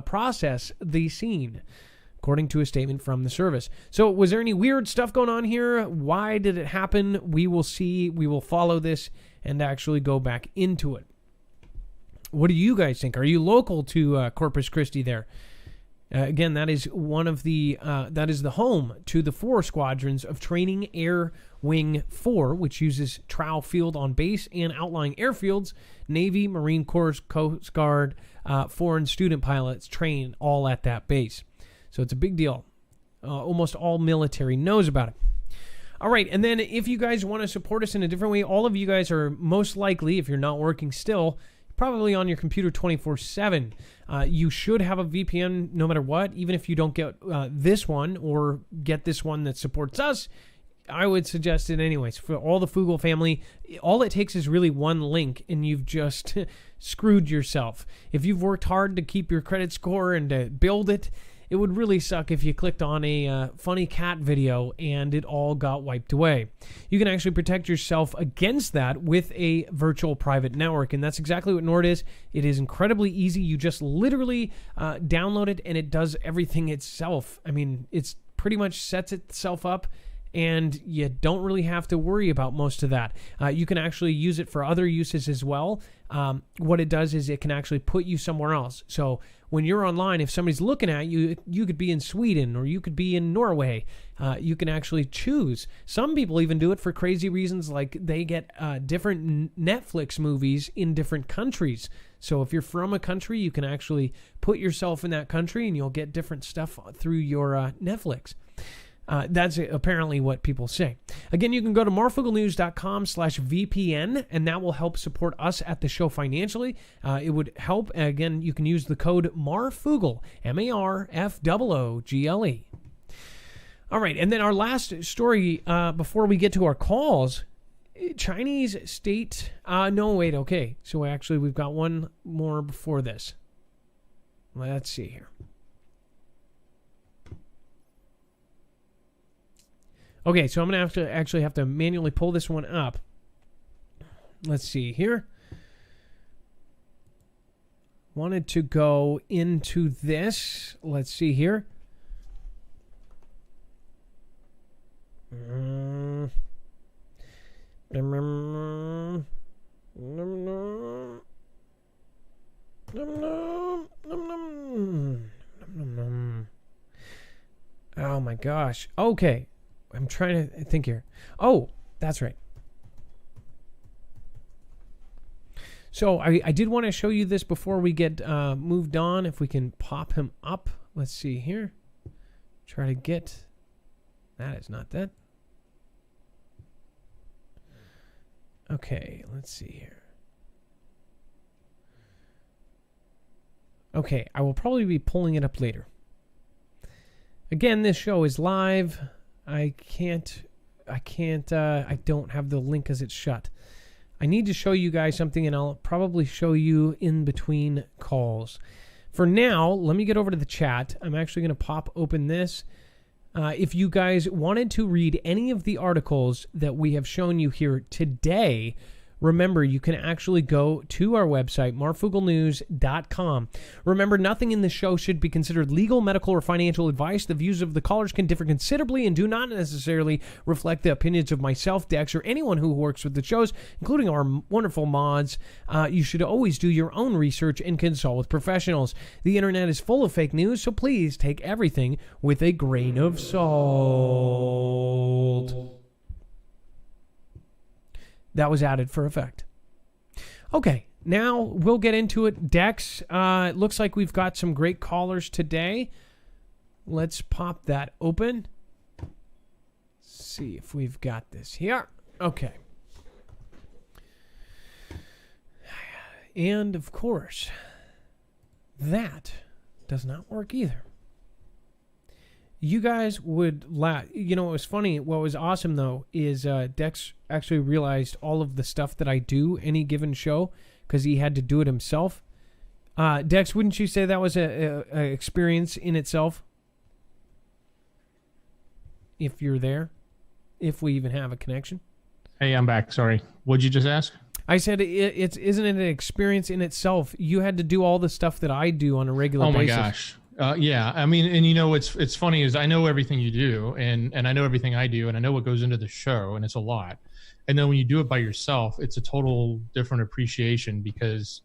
process the scene, according to a statement from the service. So was there any weird stuff going on here? Why did it happen? We will see. We will follow this and actually go back into it. What do you guys think? Are you local to Corpus Christi there? Again, that is one of the that is the home to the 4 squadrons of Training Air Wing 4, which uses Trow Field on base and outlying airfields. Navy, Marine Corps, Coast Guard, foreign student pilots train all at that base. So it's a big deal. Almost all military knows about it. All right, and then if you guys want to support us in a different way, all of you guys are most likely, if you're not working still, probably on your computer 24/7. You should have a VPN no matter what, even if you don't get this one or get this one that supports us. I would suggest it anyways. For all the Foogle family, all it takes is really one link, and you've just screwed yourself. If you've worked hard to keep your credit score and to build it, it would really suck if you clicked on a funny cat video and it all got wiped away. You can actually protect yourself against that with a virtual private network, and that's exactly what Nord is. It is incredibly easy. You just literally download it, and it does everything itself. I mean, it's pretty much sets itself up, and you don't really have to worry about most of that. You can actually use it for other uses as well. What it does is it can actually put you somewhere else. So when you're online, if somebody's looking at you, you could be in Sweden or you could be in Norway. You can actually choose. Some people even do it for crazy reasons, like they get different Netflix movies in different countries. So if you're from a country, you can actually put yourself in that country and you'll get different stuff through your Netflix. That's apparently what people say. Again, you can go to marfooglenews.com/VPN, and that will help support us at the show financially. It would help. Again, you can use the code MARFOOGLE, MARFOOGLE. All right, and then our last story before we get to our calls, Chinese state... no, wait, okay. So actually, we've got one more before this. Let's see here. Okay, so I'm going to have to manually pull this one up. Let's see here. Wanted to go into this. Let's see here. Oh my gosh. Okay. I'm trying to think here. Oh, that's right. So I did want to show you this before we get moved on. If we can pop him up. Let's see here. Try to get... That is not that. Okay, let's see here. Okay, I will probably be pulling it up later. Again, this show is live. I don't have the link as it's shut. I need to show you guys something, and I'll probably show you in between calls. For now, let me get over to the chat. I'm actually going to pop open this. If you guys wanted to read any of the articles that we have shown you here today, remember, you can actually go to our website, marfooglenews.com. Remember, nothing in the show should be considered legal, medical, or financial advice. The views of the callers can differ considerably and do not necessarily reflect the opinions of myself, Dex, or anyone who works with the shows, including our wonderful mods. You should always do your own research and consult with professionals. The internet is full of fake news, so please take everything with a grain of salt. That was added for effect. Okay, now we'll get into it. Dex, it looks like we've got some great callers today. Let's pop that open. See if we've got this here. Okay. And, of course, that does not work either. You guys would laugh. You know, it was funny. What was awesome, though, is Dex actually realized all of the stuff that I do any given show because he had to do it himself. Dex, wouldn't you say that was a experience in itself? If you're there, if we even have a connection. Hey, I'm back. Sorry. What'd you just ask? I said, isn't it an experience in itself? You had to do all the stuff that I do on a regular basis. Oh my gosh. Yeah, I mean, and you know, it's funny is I know everything you do and I know everything I do and I know what goes into the show, and it's a lot. And then when you do it by yourself, it's a total different appreciation because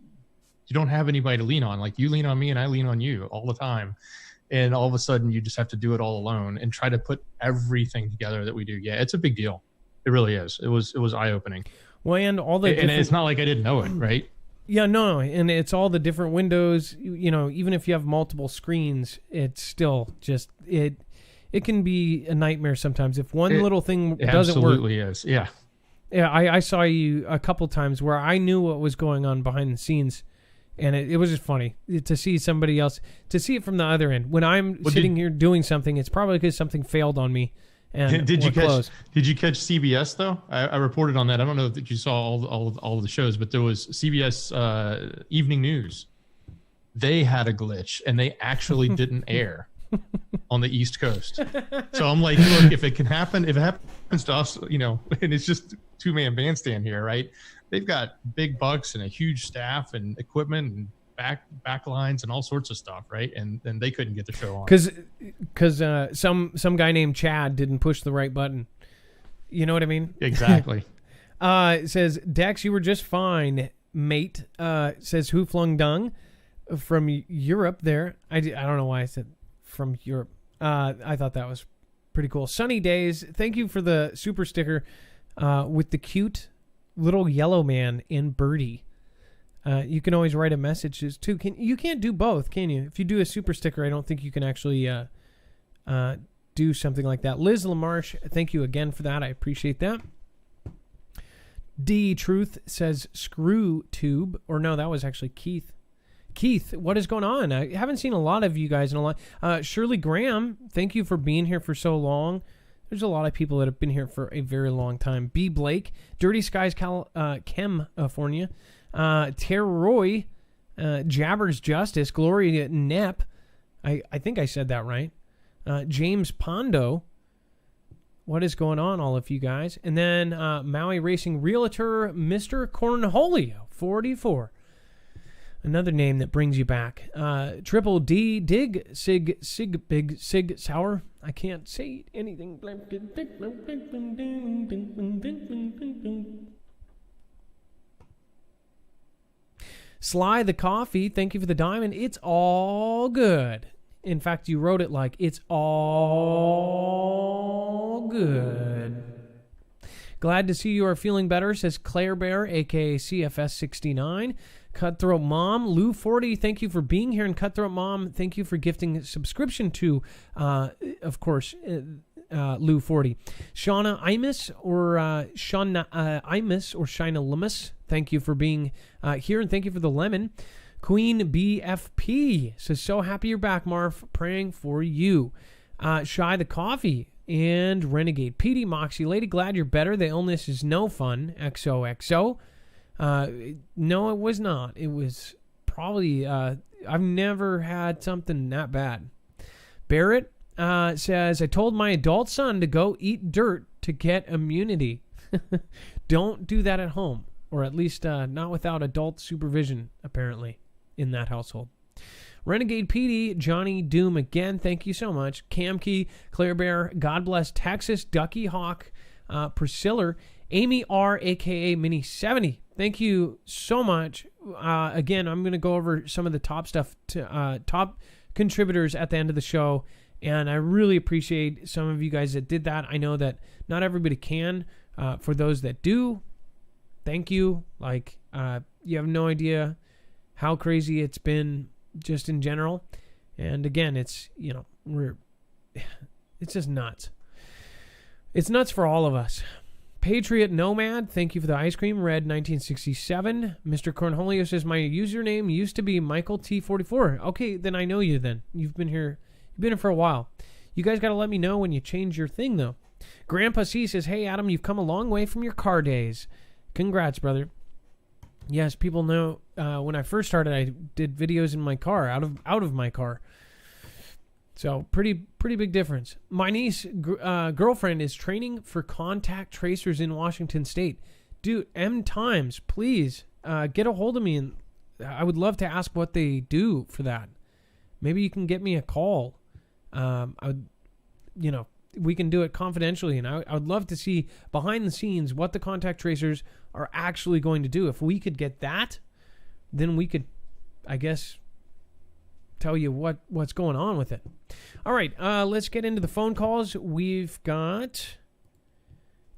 you don't have anybody to lean on. Like you lean on me and I lean on you all the time. And all of a sudden you just have to do it all alone and try to put everything together that we do. Yeah, it's a big deal. It really is. It was eye-opening. Well, and all the and it's not like I didn't know it, right? Yeah, no, and it's all the different windows. You know, even if you have multiple screens, it's still just it it can be a nightmare sometimes if one little thing It doesn't work. absolutely is. Yeah. Yeah, I saw you a couple times where I knew what was going on behind the scenes, and it was just funny to see somebody else, to see it from the other end. When I'm sitting here doing something, it's probably because something failed on me. And Did you catch CBS though? I reported on that. I don't know if you saw all of the shows, but there was CBS Evening News. They had a glitch, and they actually didn't air on the East Coast. So I'm like, look, if it happens to us, and it's just two-man bandstand here, right? They've got big bucks and a huge staff and equipment and back lines and all sorts of stuff, right? And they couldn't get the show on because some guy named Chad didn't push the right button. You know what I mean? Exactly. It says, Dex, you were just fine, mate. Says Who Flung Dung from Europe there. I don't know why I said from Europe. I thought that was pretty cool. Sunny Days, thank you for the super sticker with the cute little yellow man and birdie. You can always write a message too. You can't do both, can you? If you do a super sticker, I don't think you can actually do something like that. Liz LaMarche, thank you again for that. I appreciate that. D Truth says screw tube, or no, that was actually Keith. Keith, what is going on? I haven't seen a lot of you guys in a lot. Shirley Graham, thank you for being here for so long. There's a lot of people that have been here for a very long time. B. Blake, Dirty Skies, California. Tara Roy, Jabbers Justice, Gloria Knepp. I think I said that right. James Pondo. What is going on, all of you guys? And then Maui Racing Realtor, Mr. Cornholio, 44. Another name that brings you back. Triple D, Dig, Sig, Big, Sig, Sour. I can't say anything. Sly the Coffee, thank you for the diamond. It's all good. In fact, you wrote it like, it's all good. Glad to see you are feeling better, says Claire Bear, a.k.a. CFS69. Cutthroat Mom, Lou 40, thank you for being here. And Cutthroat Mom, thank you for gifting a subscription to, of course, Lou 40. Shauna Imus or Shauna Imus or Shina Limus, thank you for being here, and thank you for the lemon. Queen BFP says, so happy you're back, Marf. Praying for you. Shy the Coffee and Renegade. PD Moxie, Lady, glad you're better. The illness is no fun. XOXO. No, it was not. It was probably, I've never had something that bad. Barrett says, I told my adult son to go eat dirt to get immunity. Don't do that at home, or at least not without adult supervision, apparently, in that household. Renegade PD, Johnny Doom again, thank you so much. Camkey, Claire Bear, God bless Texas, Ducky Hawk, Priscilla, Amy R, a.k.a. Mini 70. Thank you so much. Again, I'm going to go over some of the top stuff, top contributors at the end of the show, and I really appreciate some of you guys that did that. I know that not everybody can. For those that do, thank you. Like, you have no idea how crazy it's been just in general. And again, it's, it's just nuts. It's nuts for all of us. Patriot Nomad, thank you for the ice cream. Red 1967. Mr. Cornholio says, my username used to be Michael T44. Okay, then I know you then. You've been here for a while. You guys got to let me know when you change your thing, though. Grandpa C says, hey, Adam, you've come a long way from your car days. Congrats, brother. Yes, people know when I first started, I did videos in my car, out of my car. So pretty big difference. My niece girlfriend is training for contact tracers in Washington State. Dude, M Times, please get a hold of me, and I would love to ask what they do for that. Maybe you can get me a call. We can do it confidentially, and I would love to see behind the scenes what the contact tracers are actually going to do. If we could get that, then we could, I guess, tell you what's going on with it. All right, let's get into the phone calls. We've got,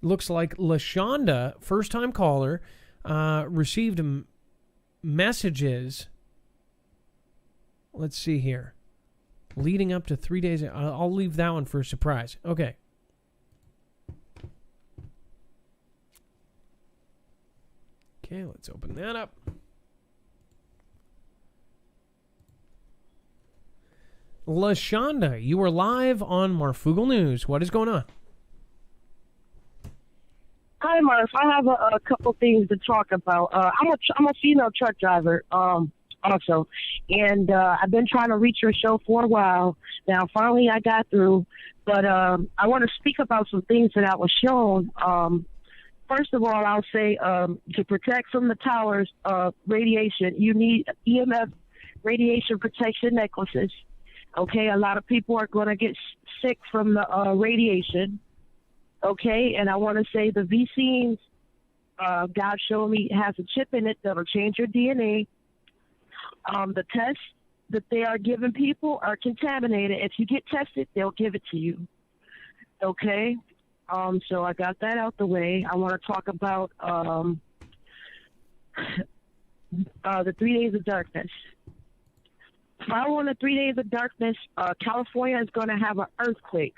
looks like LaShonda, first-time caller, received messages. Let's see here. Leading up to 3 days. I'll leave that one for a surprise. Okay. Okay, let's open that up. LaShonda, you are live on Marfoogle News. What is going on? Hi, Marf. I have a couple things to talk about. I'm a female truck driver, also, and I've been trying to reach your show for a while. Now, finally, I got through, but I want to speak about some things that I was shown. First of all, I'll say to protect from the towers radiation, you need EMF radiation protection necklaces. Okay, a lot of people are going to get sick from the radiation. Okay, and I want to say the vaccines, God showed me, has a chip in it that'll change your DNA. The tests that they are giving people are contaminated. If you get tested, they'll give it to you. Okay, so I got that out the way. I want to talk about the 3 days of darkness. Following the 3 days of darkness, California is going to have an earthquake.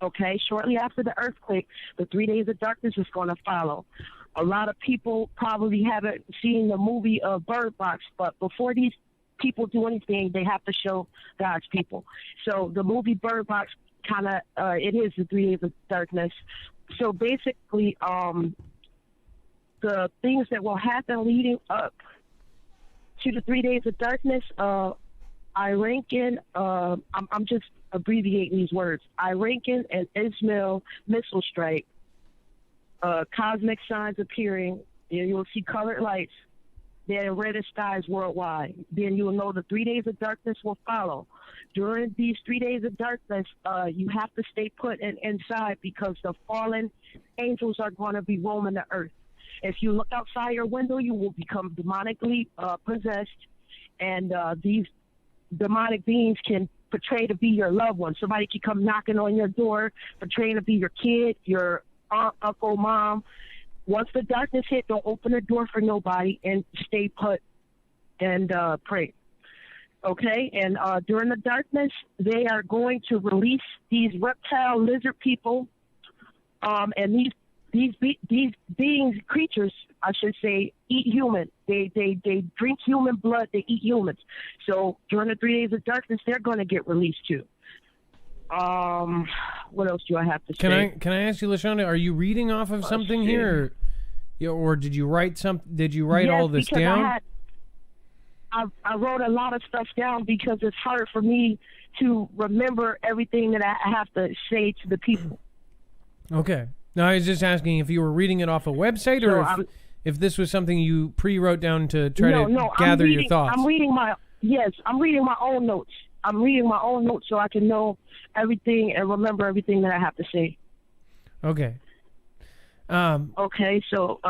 Okay, shortly after the earthquake, the 3 days of darkness is going to follow. A lot of people probably haven't seen the movie Bird Box, but before these people do anything, they have to show God's people. So the movie Bird Box kind of, it is the 3 days of darkness. So basically, the things that will happen leading up to the 3 days of darkness, Irankin, I'm just abbreviating these words. Irankin and Ismail missile strike, cosmic signs appearing, and you'll see colored lights, then reddish skies worldwide. Then you will know the 3 days of darkness will follow. During these 3 days of darkness, you have to stay put and inside because the fallen angels are going to be roaming the earth. If you look outside your window, you will become demonically possessed, and these demonic beings can portray to be your loved one. Somebody can come knocking on your door, portraying to be your kid, your aunt, uncle, mom. Once the darkness hit, don't open the door for nobody and stay put and pray. Okay? And during the darkness, they are going to release these reptile lizard people, and these beings, creatures, I should say, eat human. They drink human blood. They eat humans. So during the 3 days of darkness, they're going to get released too. What else do I have to say? Can I ask you, LaShonda, are you reading off of something here, or did you write some? Did you write all this down? I wrote a lot of stuff down because it's hard for me to remember everything that I have to say to the people. Okay. No, I was just asking if you were reading it off a website or if this was something you pre-wrote down to try to gather your thoughts. I'm reading my own notes. I'm reading my own notes so I can know everything and remember everything that I have to say. Okay. Okay, so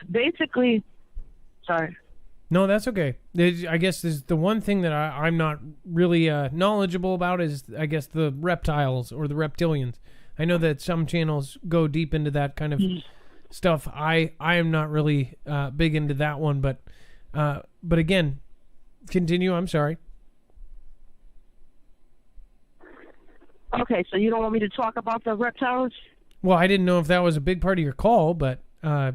basically, sorry. No, that's okay. I guess the one thing that I'm not really knowledgeable about is, I guess, the reptiles or the reptilians. I know that some channels go deep into that kind of stuff. I am not really big into that one, but again, continue. I'm sorry. Okay, so you don't want me to talk about the reptiles? Well, I didn't know if that was a big part of your call, but I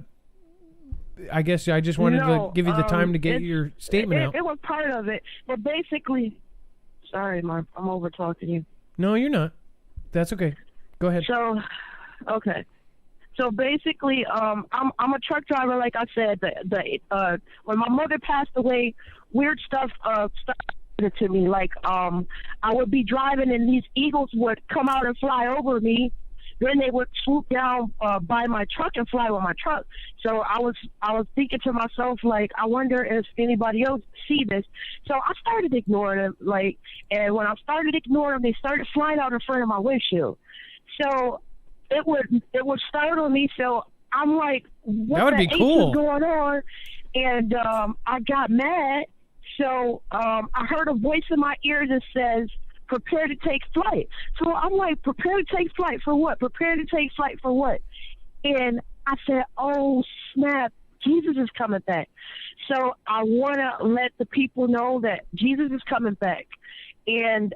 guess I just wanted to give you the time to get your statement out. It was part of it, but basically, sorry, Mark, I'm over talking you. No, you're not. That's okay. Go ahead. So, okay. So basically, I'm a truck driver, like I said. When my mother passed away, weird stuff started to me. Like I would be driving, and these eagles would come out and fly over me. Then they would swoop down by my truck and fly with my truck. So I was thinking to myself, like, I wonder if anybody else see this. So I started ignoring them, and when I started ignoring them, they started flying out in front of my windshield. So it would startle me. So I'm like, what the H is going on? And I got mad. So I heard a voice in my ear that says, prepare to take flight. So I'm like, prepare to take flight for what? Prepare to take flight for what? And I said, oh, snap, Jesus is coming back. So I want to let the people know that Jesus is coming back. and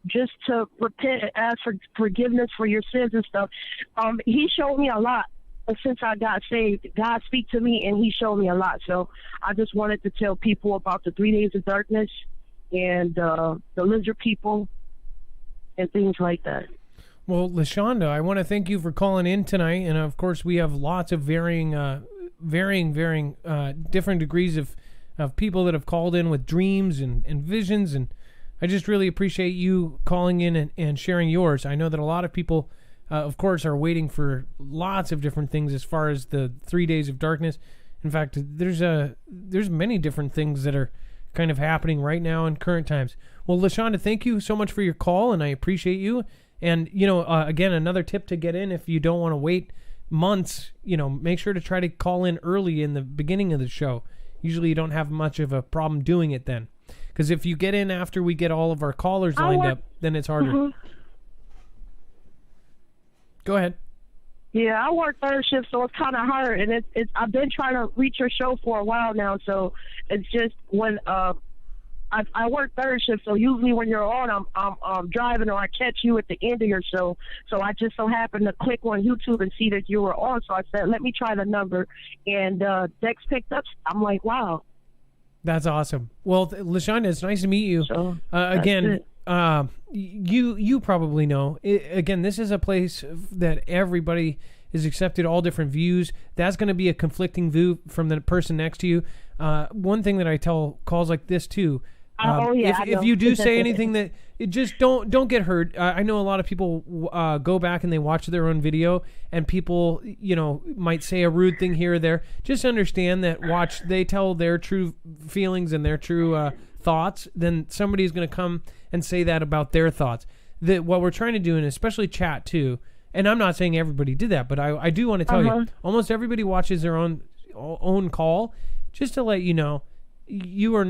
just to repent and ask for forgiveness for your sins and stuff. He showed me a lot since I got saved. God speak to me, and he showed me a lot. So I just wanted to tell people about the 3 days of darkness and the lizard people and things like that. Well, LaShonda, I want to thank you for calling in tonight, and of course, we have lots of varying different degrees of people that have called in with dreams and visions, and I just really appreciate you calling in and sharing yours. I know that a lot of people, of course, are waiting for lots of different things as far as the 3 days of darkness. In fact, there's many different things that are kind of happening right now in current times. Well, LaShonda, thank you so much for your call, and I appreciate you. And, again, another tip to get in if you don't want to wait months, make sure to try to call in early in the beginning of the show. Usually you don't have much of a problem doing it then. Because if you get in after we get all of our callers lined up, then it's harder. Mm-hmm. Go ahead. Yeah, I work third shift, so it's kind of hard. And I've been trying to reach your show for a while now, so it's just when I work third shift, so usually when you're on, I'm driving or I catch you at the end of your show. So I just so happened to click on YouTube and see that you were on. So I said, let me try the number, and Dex picked up. I'm like, wow. That's awesome. Well, LaShonda, it's nice to meet you. So, again, you probably know. Again, this is a place that everybody is accepted, all different views. That's going to be a conflicting view from the person next to you. One thing that I tell calls like this too. If you do say anything that just don't get hurt. I know a lot of people go back and they watch their own video, and people might say a rude thing here or there. Just understand that they tell their true feelings and their true thoughts. Then somebody is going to come and say that about their thoughts. That what we're trying to do, and especially chat too. And I'm not saying everybody did that, but I do want to tell you, almost everybody watches their own call. Just to let you know. You are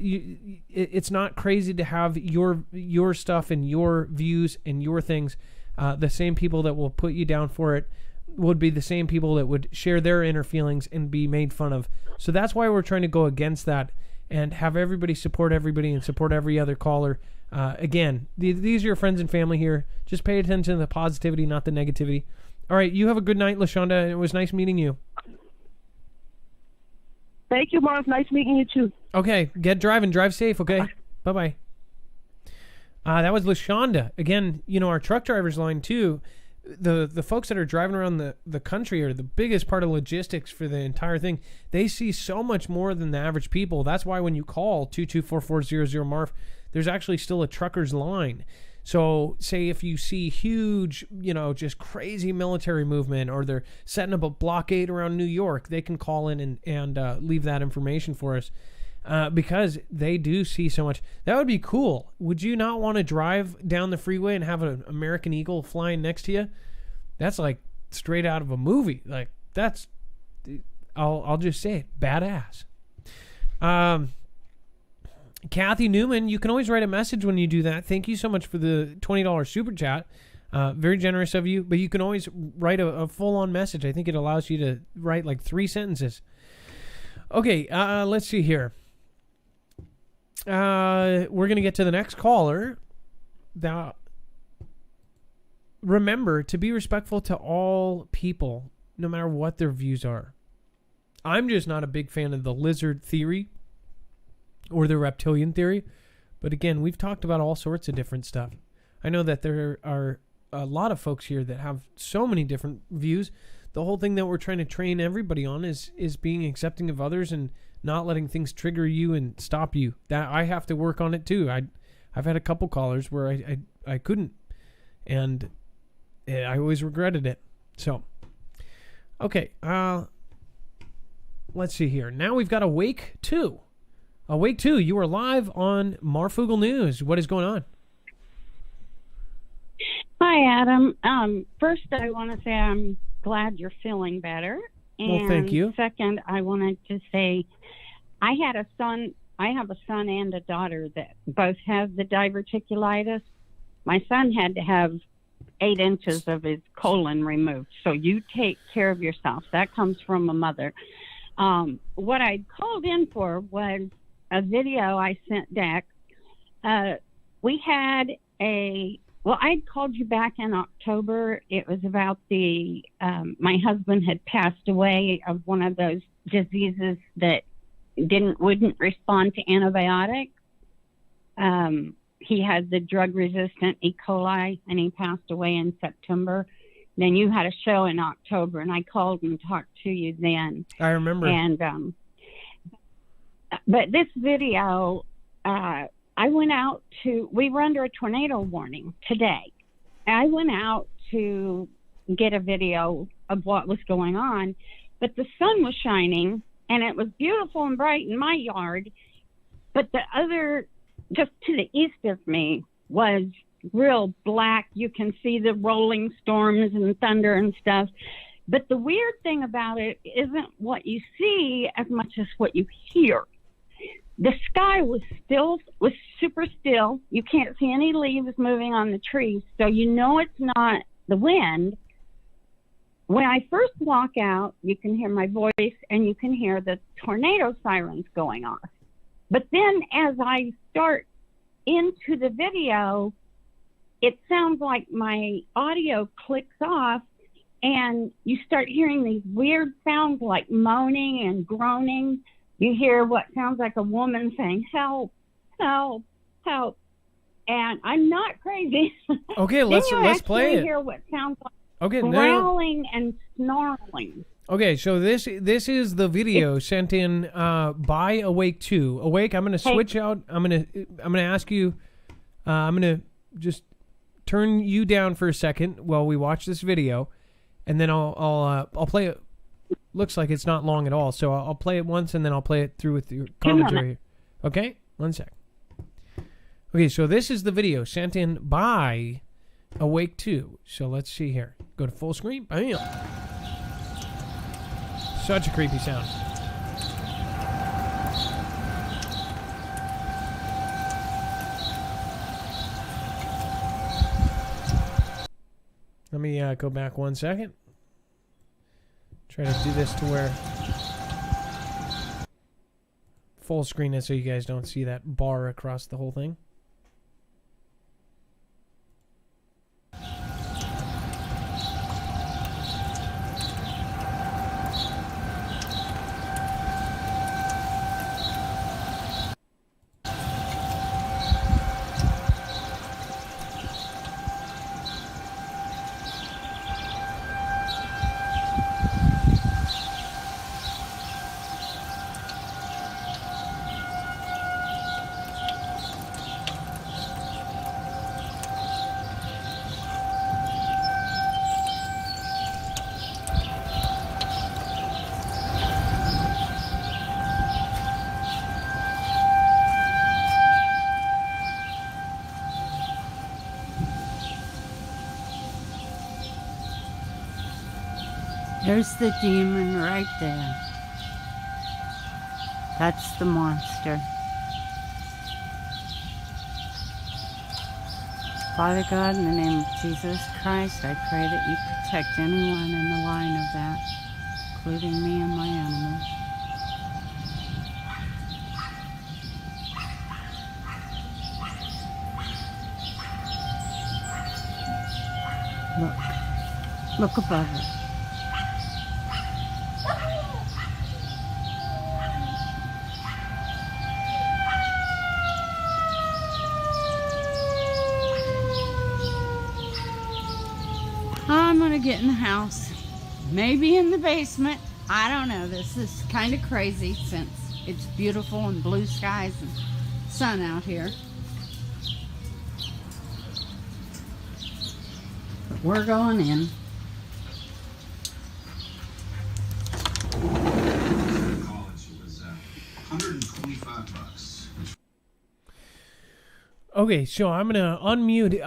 it's not crazy to have your stuff and your views and your things. The same people that will put you down for it would be the same people that would share their inner feelings and be made fun of. So that's why we're trying to go against that and have everybody support everybody and support every other caller. Again, these are your friends and family here. Just pay attention to the positivity, not the negativity. All right, you have a good night, LaShonda. It was nice meeting you. Thank you, Marv. Nice meeting you, too. Okay. Get driving. Drive safe, okay? Bye-bye. That was LaShonda. Again, our truck drivers line, too. The folks that are driving around the country are the biggest part of logistics for the entire thing. They see so much more than the average people. That's why when you call 224-400-MARF, there's actually still a trucker's line. So say if you see huge, just crazy military movement, or they're setting up a blockade around New York, they can call in and leave that information for us because they do see so much. That would be cool. Would you not want to drive down the freeway and have an American Eagle flying next to you? That's like straight out of a movie. Like that's, I'll just say it, badass. Kathy Newman, you can always write a message when you do that. Thank you so much for the $20 super chat. Very generous of you. But you can always write a full-on message. I think it allows you to write like 3 sentences. Okay, let's see here. We're going to get to the next caller. Now, remember to be respectful to all people, no matter what their views are. I'm just not a big fan of the lizard theory or the reptilian theory. But again, we've talked about all sorts of different stuff. I know that there are a lot of folks here that have so many different views. The whole thing that we're trying to train everybody on is being accepting of others and not letting things trigger you and stop you. That I have to work on it too. I've had a couple callers where I couldn't, and I always regretted it. So, okay, let's see here. Now we've got Awake 2. Awake 2, you are live on Marfoogle News. What is going on? Hi, Adam. First, I want to say I'm glad you're feeling better. And well, thank you. Second, I wanted to say I have a son and a daughter that both have the diverticulitis. My son had to have 8 inches of his colon removed. So you take care of yourself. That comes from a mother. What I called in for was a video I sent Dex We had I'd called you back in October. It was about my husband had passed away of one of those diseases that wouldn't respond to antibiotics. He had the drug-resistant E. coli, and he passed away in September. Then you had a show in October, and I called and talked to you then. I remember. And but this video, I went out we were under a tornado warning today. I went out to get a video of what was going on, but the sun was shining, and it was beautiful and bright in my yard. But the other, just to the east of me, was real black. You can see the rolling storms and thunder and stuff. But the weird thing about it isn't what you see as much as what you hear. The sky was super still. You can't see any leaves moving on the trees, so you know it's not the wind. When I first walk out, you can hear my voice and you can hear the tornado sirens going off. But then as I start into the video, it sounds like my audio clicks off and you start hearing these weird sounds like moaning and groaning. You hear what sounds like a woman saying, help, help, help. And I'm not crazy. Okay, let's play it. You hear what sounds like okay, growling and snarling. Okay, so this is the video sent in by Awake 2. Awake, I'm going to switch out. I'm going to ask you. I'm going to just turn you down for a second while we watch this video, and then I'll play it. Looks like it's not long at all, so I'll play it once and then I'll play it through with your commentary. Okay, 1 sec. Okay, so this is the video sent in by Awake 2. So let's see here. Go to full screen. Bam. Such a creepy sound. Let me go back 1 second. Try to do this to where full screen is so you guys don't see that bar across the whole thing. There's the demon right there. That's the monster. Father God, in the name of Jesus Christ, I pray that you protect anyone in the line of that, including me and my animals. Look above it. I'm gonna get in the house, maybe in the basement. I don't know. This is kind of crazy since it's beautiful and blue skies and sun out here. But we're going in. College was $125. Okay, so I'm gonna unmute.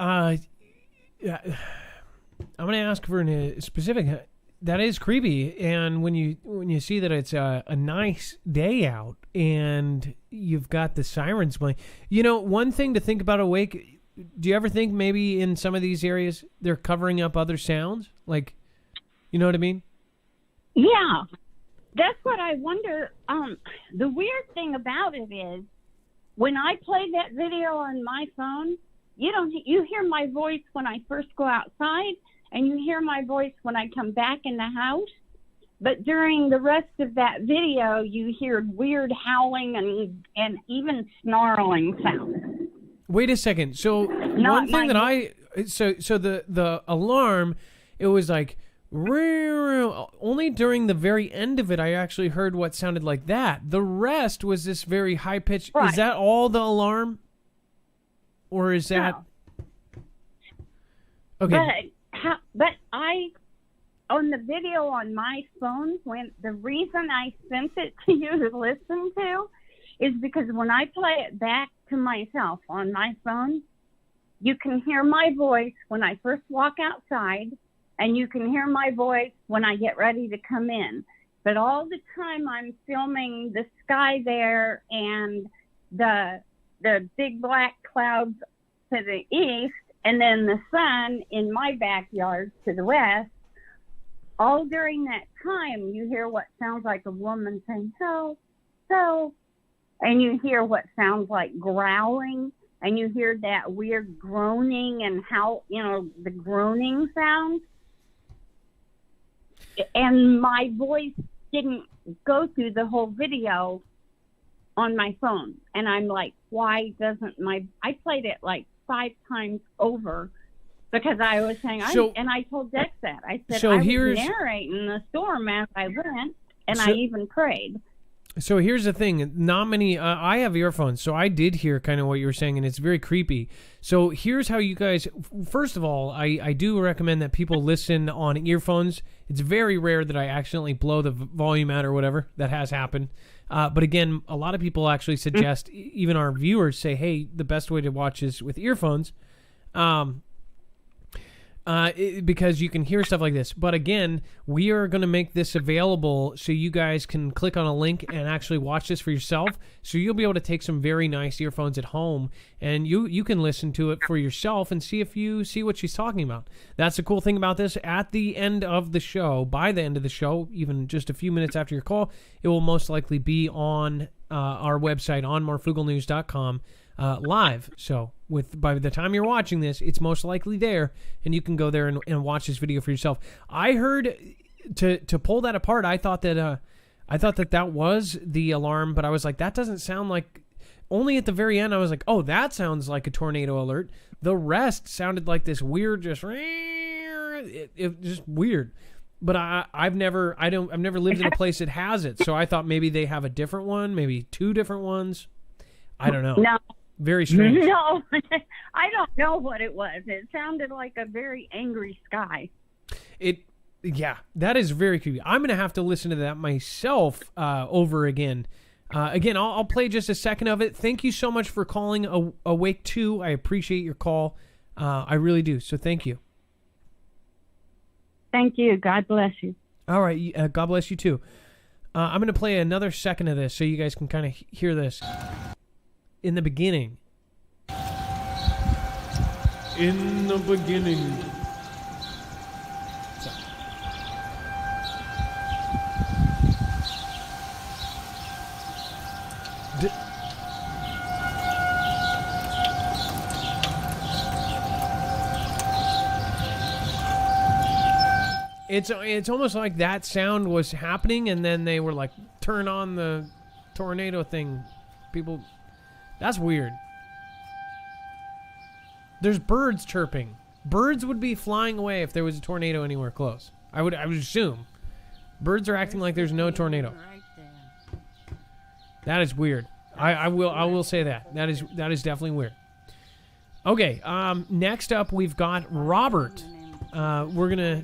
I'm gonna ask for a specific. That is creepy, and when you see that it's a nice day out and you've got the sirens playing, you know, one thing to think about Awake. Do you ever think maybe in some of these areas they're covering up other sounds, like, you know what I mean? Yeah, that's what I wonder. The weird thing about it is when I play that video on my phone, you hear my voice when I first go outside, and you hear my voice when I come back in the house. But during the rest of that video, you hear weird howling and even snarling sounds. Wait a second. So one thing the alarm, it was like only during the very end of it I actually heard what sounded like that. The rest was this very high pitched. Right. Is that all the alarm? Or is that okay? But on the video on my phone, the reason I sent it to you to listen to is because when I play it back to myself on my phone, you can hear my voice when I first walk outside, and you can hear my voice when I get ready to come in. But all the time I'm filming the sky there and the big black clouds to the east, and then the sun in my backyard to the west. All during that time, you hear what sounds like a woman saying, so, and you hear what sounds like growling, and you hear that weird groaning and how, the groaning sound. And my voice didn't go through the whole video on my phone. And I'm like, why doesn't I played it like 5 times over because I was saying, and I told Dex that. I said, I was narrating the storm as I went, and I even prayed. So here's the thing. Not many, I have earphones, so I did hear kind of what you were saying, and it's very creepy. So here's how you guys, first of all, I do recommend that people listen on earphones. It's very rare that I accidentally blow the volume out or whatever. That has happened. But again, a lot of people actually suggest, even our viewers say, hey, the best way to watch is with earphones. Because you can hear stuff like this. But again, we are going to make this available so you guys can click on a link and actually watch this for yourself. So you'll be able to take some very nice earphones at home, and you can listen to it for yourself and see if you see what she's talking about. That's the cool thing about this. At the end of the show, by the end of the show, even just a few minutes after your call, it will most likely be on our website on marfooglenews.com. Live. So by the time you're watching this, it's most likely there, and you can go there and watch this video for yourself. I heard to pull that apart. I thought that was the alarm, but I was like, that doesn't sound like. Only at the very end, I was like, oh, that sounds like a tornado alert. The rest sounded like this weird, just weird. But I've never lived in a place that has it, so I thought maybe they have a different one, maybe 2 different ones. I don't know. No. Very strange. No, I don't know what it was. It sounded like a very angry sky. Yeah, that is very creepy. I'm going to have to listen to that myself over again. Again, I'll play just a second of it. Thank you so much for calling Awake 2. I appreciate your call. I really do. So thank you. Thank you. God bless you. All right. God bless you too. I'm going to play another second of this so you guys can kind of hear this. In the beginning. In the beginning. So. It's almost like that sound was happening, and then they were like, turn on the tornado thing. People... That's weird. There's birds chirping. Birds would be flying away if there was a tornado anywhere close. I would assume. Birds are acting like there's no tornado. That is weird. I will say that. That is definitely weird. Okay, next up we've got Robert. We're gonna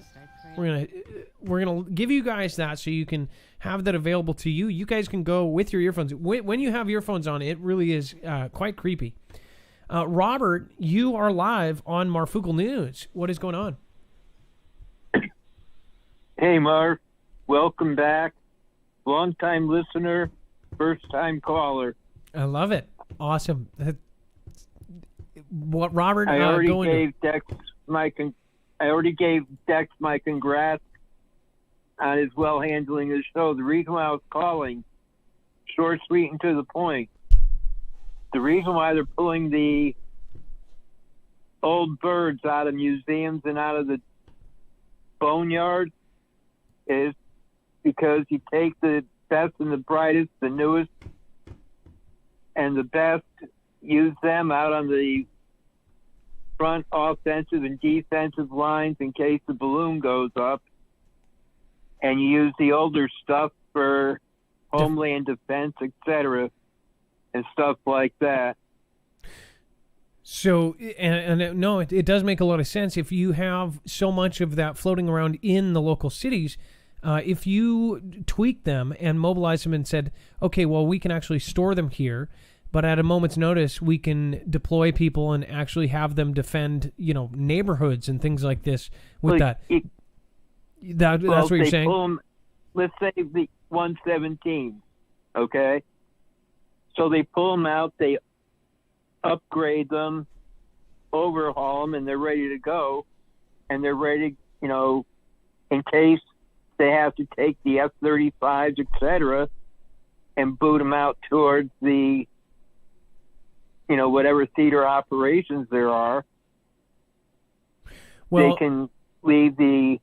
give you guys that so you can have that available to you. You guys can go with your earphones. When you have earphones on, it really is quite creepy. Robert, you are live on Marfoogle News. What is going on? Hey, Marv. Welcome back. Long-time listener, first-time caller. I love it. Awesome. What, Robert? I already gave Dex my congrats on his well handling of the show. The reason why I was calling, short, sweet, and to the point. the reason why they're pulling the old birds out of museums and out of the boneyards is because you take the best and the brightest, the newest and the best, use them out on the front offensive and defensive lines in case the balloon goes up, and you use the older stuff for homeland defense, etc., and stuff like that. So, and no, it does make a lot of sense. If you have so much of that floating around in the local cities, if you tweak them and mobilize them and said, okay, well, we can actually store them here, but at a moment's notice, we can deploy people and actually have them defend, neighborhoods and things like this with that. That's what you're saying? Pull them, let's say the 117, okay? So they pull them out, they upgrade them, overhaul them, and they're ready to go. And they're ready, in case they have to take the F-35s, etc., and boot them out towards the, whatever theater operations there are. Well, they can leave the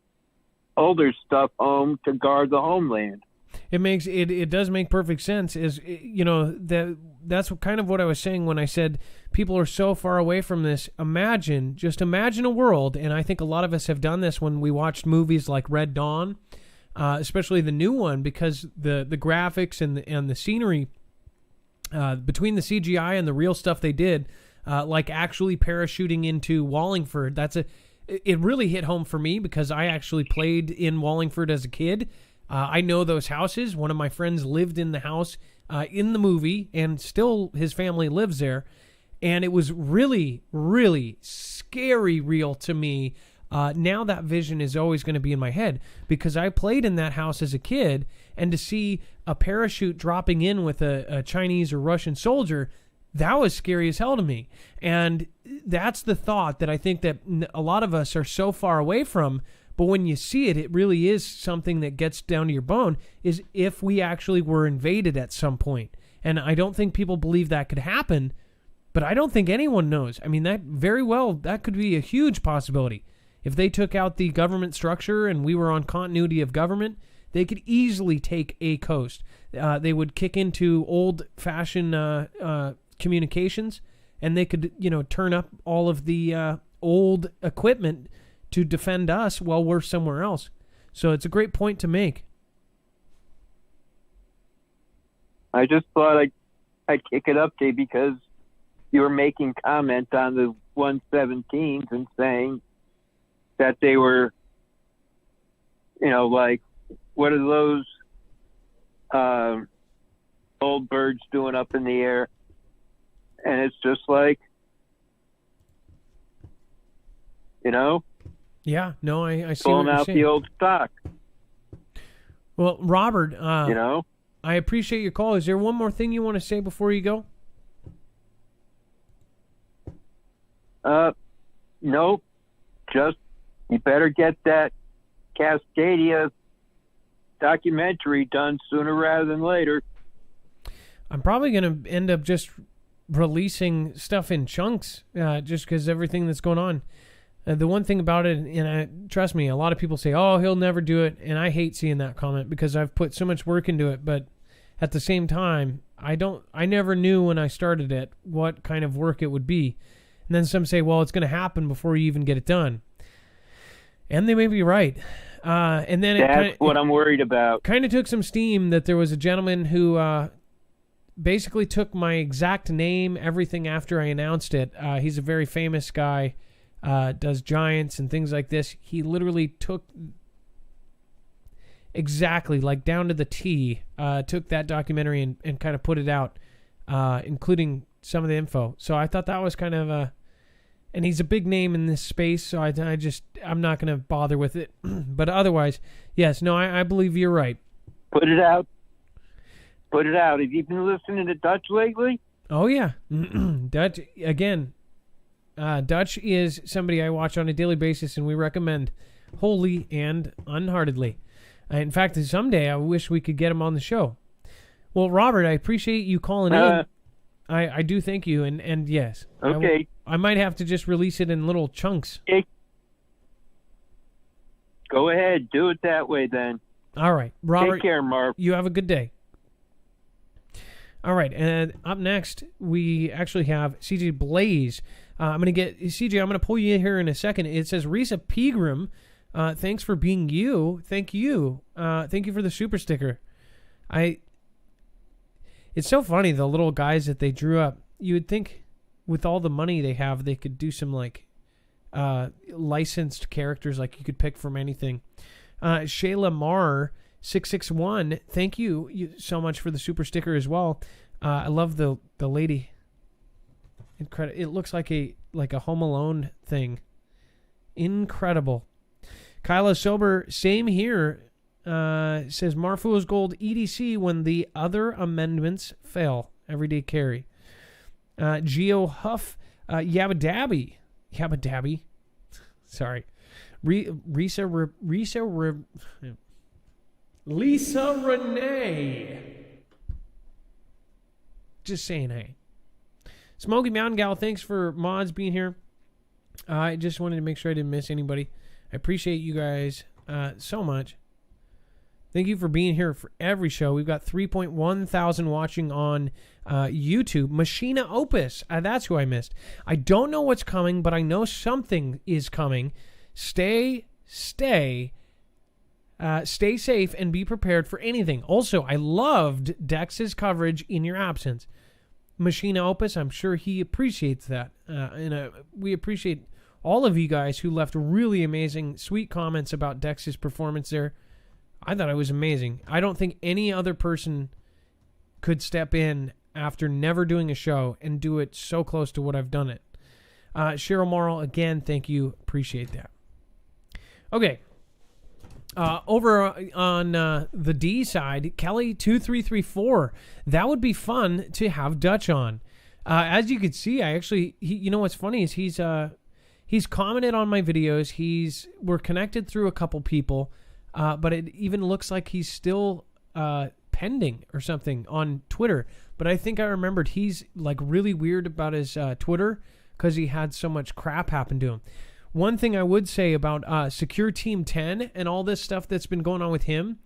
older stuff home to guard the homeland. It does make perfect sense. That's kind of what I was saying when I said people are so far away from this. Just imagine a world, and I think a lot of us have done this when we watched movies like Red Dawn, especially the new one, because the graphics and the scenery between the CGI and the real stuff they did, like actually parachuting into Wallingford. It really hit home for me because I actually played in Wallingford as a kid. I know those houses. One of my friends lived in the house in the movie, and still his family lives there. And it was really, really scary real to me. Now that vision is always going to be in my head because I played in that house as a kid, and to see a parachute dropping in with a Chinese or Russian soldier, that was scary as hell to me. And that's the thought that I think that a lot of us are so far away from. But when you see it, it really is something that gets down to your bone, is if we actually were invaded at some point. And I don't think people believe that could happen, but I don't think anyone knows. I mean, that could be a huge possibility. If they took out the government structure and we were on continuity of government, they could easily take a coast. They would kick into old-fashioned communications, and they could, turn up all of the old equipment to defend us while we're somewhere else. So it's a great point to make. I just thought I'd kick it up to you because you were making comment on the 117s and saying that they were, what are those old birds doing up in the air? And it's just like, Yeah, no, I see pulling what you're out saying. the old stock. Well, Robert, I appreciate your call. Is there one more thing you want to say before you go? Nope. Just, you better get that Cascadia documentary done sooner rather than later. I'm probably going to end up just releasing stuff in chunks, just because everything that's going on. The one thing about it, and trust me, a lot of people say, oh, he'll never do it, and I hate seeing that comment because I've put so much work into it, but at the same time, I never knew when I started it what kind of work it would be. And then some say, well, it's going to happen before you even get it done. And they may be right. And then that's what I'm worried about. Kind of took some steam that there was a gentleman who basically took my exact name, everything after I announced it. He's a very famous guy, does giants and things like this. He literally took exactly, like down to the T, took that documentary and kind of put it out, including some of the info. So I thought that was kind of and he's a big name in this space, so I'm not going to bother with it. But otherwise, yes, no, I believe you're right. Put it out. Put it out. Have you been listening to Dutch lately? Oh, yeah. Dutch, again, Dutch is somebody I watch on a daily basis, and we recommend wholly and unheartedly. In fact, someday I wish we could get him on the show. Well, Robert, I appreciate you calling in. I do thank you, and yes. Okay. I might have to just release it in little chunks. Go ahead. Do it that way then. All right. Robert, Take care, Marv. you have a good day. All right, and up next, we actually have CJ Blaze. I'm going to get... CJ, I'm going to pull you in here in a second. It says, Risa Pegram, thanks for being you. Thank you. Thank you for the super sticker. It's so funny, the little guys that they drew up. You would think with all the money they have, they could do some, like, licensed characters, like you could pick from anything. Shayla Marr 661, thank you so much for the super sticker as well. I love the lady. Incredible. It looks like a Home Alone thing. Incredible. Kyla Sober, same here. Says Marfool's Gold EDC when the other amendments fail. Everyday carry. Geo Huff, Yabba Dabby. Sorry. Lisa Renee. Just saying hey. Smoky Mountain Gal, thanks for mods being here. I just wanted to make sure I didn't miss anybody. I appreciate you guys so much. Thank you for being here for every show. We've got 3.1 thousand watching on YouTube. Machina Opus, that's who I missed. I don't know what's coming, but I know something is coming. Stay safe and be prepared for anything. Also, I loved Dex's coverage in your absence. Machina Opus, I'm sure he appreciates that. And we appreciate all of you guys who left really amazing, sweet comments about Dex's performance there. I thought it was amazing. I don't think any other person could step in after never doing a show and do it so close to what I've done it. Cheryl Morrill, again, thank you. Appreciate that. Okay. Over on the D side, Kelly2334. That would be fun to have Dutch on. As you can see, you know what's funny is he's commented on my videos. We're connected through a couple people. But it even looks like he's still pending or something on Twitter. But I think I remembered he's like really weird about his Twitter because he had so much crap happen to him. One thing I would say about Secure Team 10 and all this stuff that's been going on with him,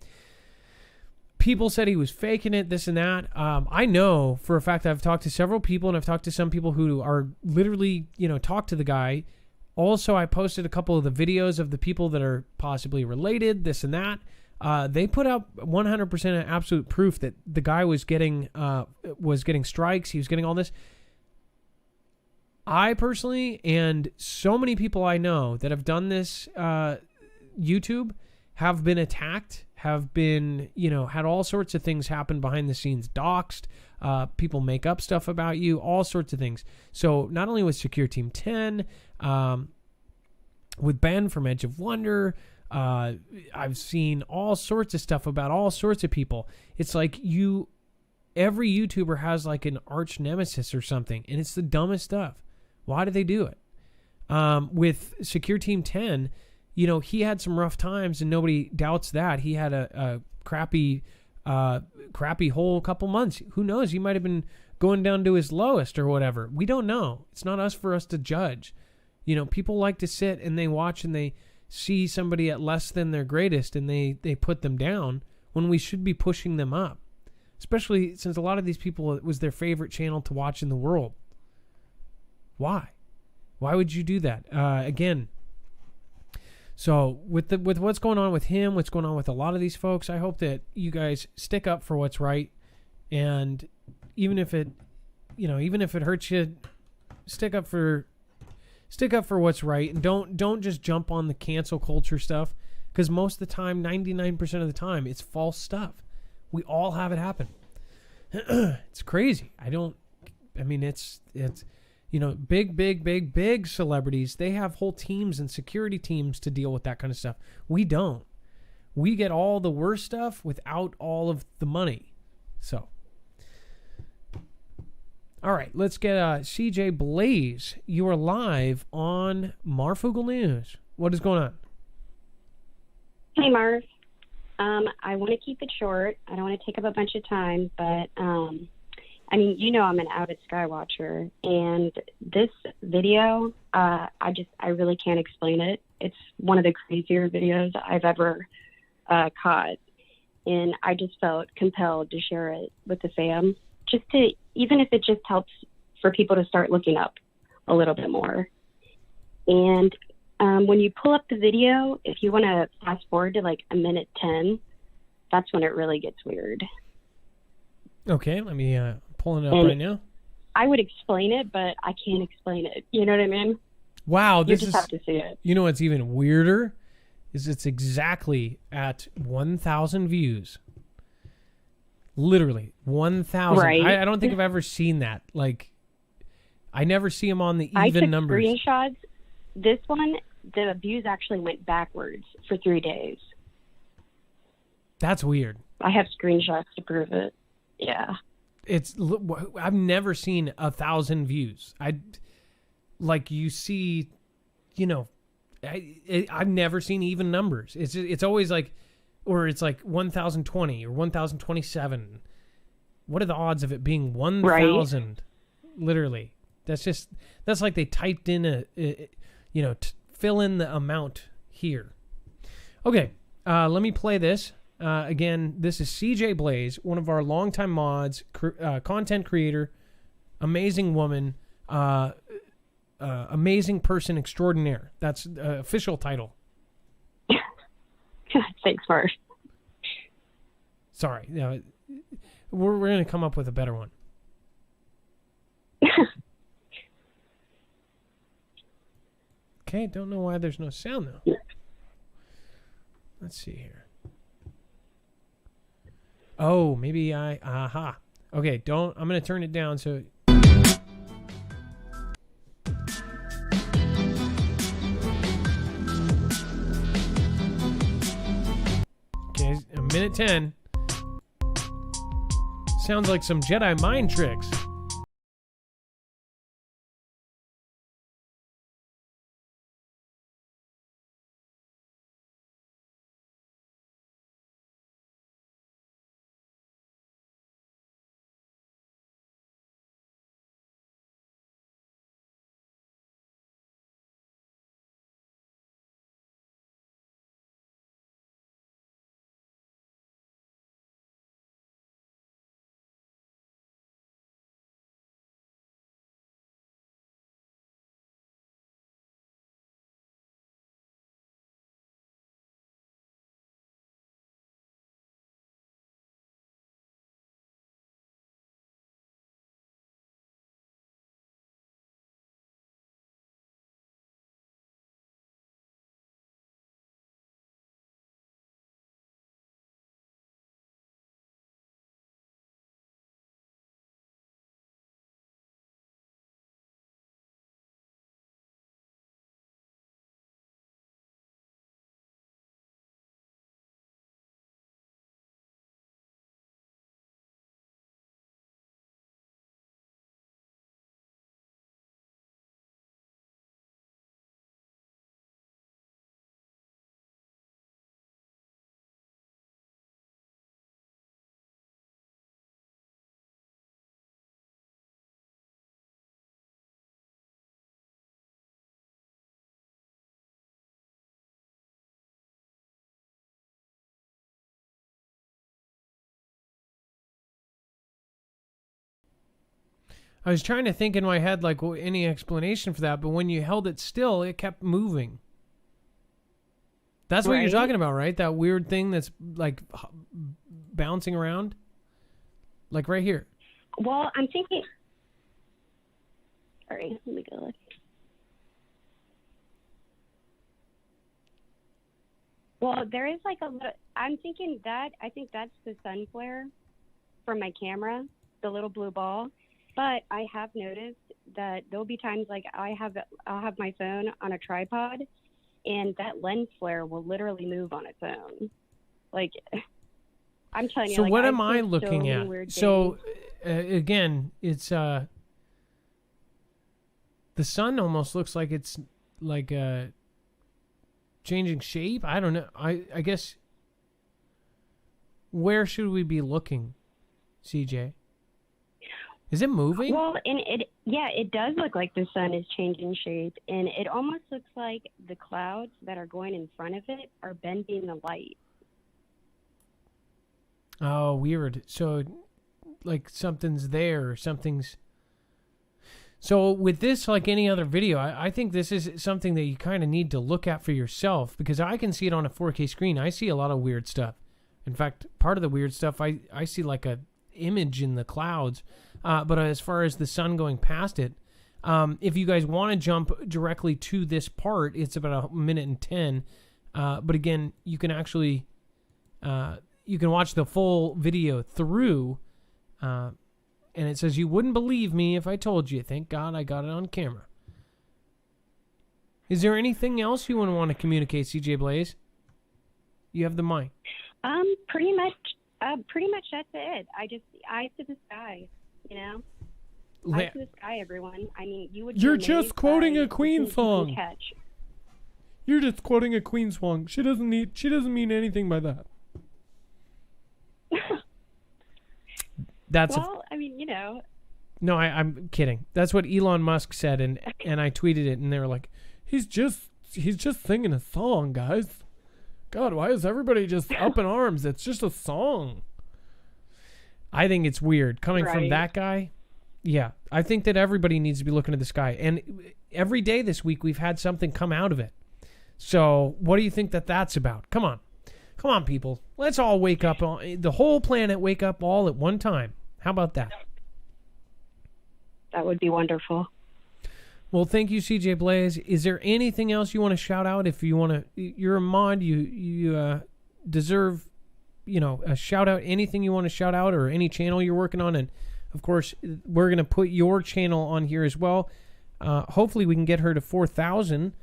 people said he was faking it, this and that. I know for a fact I've talked to several people, and I've talked to some people who are literally, talk to the guy. Also, I posted a couple of the videos of the people that are possibly related, this and that. They put up 100% absolute proof that the guy was getting strikes. He was getting all this. I personally, and so many people I know that have done this YouTube, have been attacked, have been, had all sorts of things happen behind the scenes, doxxed, people make up stuff about you, all sorts of things. So not only with Secure Team 10, with Ben from Edge of Wonder, I've seen all sorts of stuff about all sorts of people. It's like every YouTuber has like an arch nemesis or something, and it's the dumbest stuff. Why do they do it? With Secure Team 10, he had some rough times, and nobody doubts that. He had a crappy whole couple months. Who knows? He might have been going down to his lowest or whatever. We don't know. It's not for us to judge. People like to sit and they watch and they see somebody at less than their greatest and they put them down when we should be pushing them up. Especially since a lot of these people, it was their favorite channel to watch in the world. Why? Why would you do that? Again, so with what's going on with him, what's going on with a lot of these folks, I hope that you guys stick up for what's right, and even if it hurts you, stick up for what's right, and don't just jump on the cancel culture stuff, because most of the time, 99% of the time, it's false stuff. We all have it happen. It's crazy. It's big celebrities, they have whole teams and security teams to deal with that kind of stuff. We don't. We get all the worst stuff without all of the money. So, all right, let's get CJ Blaze. You are live on Marfoogle News. What is going on? Hey, Marv. I want to keep it short. I don't want to take up a bunch of time, but I mean, you know, I'm an avid sky watcher, and this video, I really can't explain it. It's one of the crazier videos I've ever caught, and I just felt compelled to share it with the fam, just to, even if it just helps for people to start looking up a little bit more. And when you pull up the video, if you want to fast forward to like a minute 10, that's when it really gets weird. Okay, let me pull it up And right now. I would explain it, but I can't explain it. You know what I mean? Wow, You just have to see it. You know what's even weirder is it's exactly at 1,000 views. Literally 1,000. Right. I don't think I've ever seen that. Like, I never see them on the even I took numbers. screenshots. This one, the views actually went backwards for 3 days. That's weird. I have screenshots to prove it. Yeah. I've never seen 1,000 views. Like you see, you know, I've never seen even numbers. It's always like, or it's like 1,020 or 1,027. What are the odds of it being 1,000? Right. Literally, that's like they typed in fill in the amount here. Okay, let me play this. Again, this is CJ Blaze, one of our longtime mods, content creator, amazing woman, amazing person extraordinaire. That's the official title. Thanks, Mark. Sorry. We're going to come up with a better one. Okay, don't know why there's no sound, though. Let's see here. Oh, maybe aha. Okay, I'm going to turn it down so... Okay, a minute 10. Sounds like some Jedi mind tricks. I was trying to think in my head, like, any explanation for that, but when you held it still, it kept moving. That's what you're talking about, right? That weird thing that's, like, bouncing around? Like, right here. Well, I'm thinking... Sorry, let me go look. Well, there is, like, a little... I'm thinking that... I think that's the sun flare from my camera, the little blue ball. But I have noticed that there'll be times like I'll have my phone on a tripod, and that lens flare will literally move on its own. Like, I'm telling you. So like, what I've am I seen looking so at? So again, it's the sun almost looks like it's like changing shape. I don't know. I guess where should we be looking, CJ? Is it moving? Well, and it does look like the sun is changing shape, and it almost looks like the clouds that are going in front of it are bending the light. Oh, weird. So, like, something's there, or something's... So, with this, like any other video, I think this is something that you kind of need to look at for yourself, because I can see it on a 4K screen. I see a lot of weird stuff. In fact, part of the weird stuff, I see like a image in the clouds. But as far as the sun going past it, if you guys want to jump directly to this part, it's about 1:10. But again, you can actually you can watch the full video through, and it says, "You wouldn't believe me if I told you. Thank God I got it on camera." Is there anything else you want to communicate, CJ Blaze? You have the mic. Pretty much that's it. I just eyes to the sky, you know. Eyes to the sky, everyone. I mean, you would. You're just quoting a Queen song. Catch. You're just quoting a Queen song. She doesn't mean anything by that. I mean, you know. No, I'm kidding. That's what Elon Musk said, and I tweeted it, and they were like, he's just singing a song, guys. God, why is everybody just up in arms? It's just a song. I think it's weird coming from that guy. Yeah, I think that everybody needs to be looking at the sky, and every day this week we've had something come out of it. So, what do you think that's about? Come on, people. Let's all wake up. The whole planet wake up all at one time. How about that? That would be wonderful. Well, thank you, CJ Blaze. Is there anything else you want to shout out? If you want to, you're a mod. You deserve, a shout out. Anything you want to shout out, or any channel you're working on, and of course, we're gonna put your channel on here as well. Hopefully, we can get her to 4,000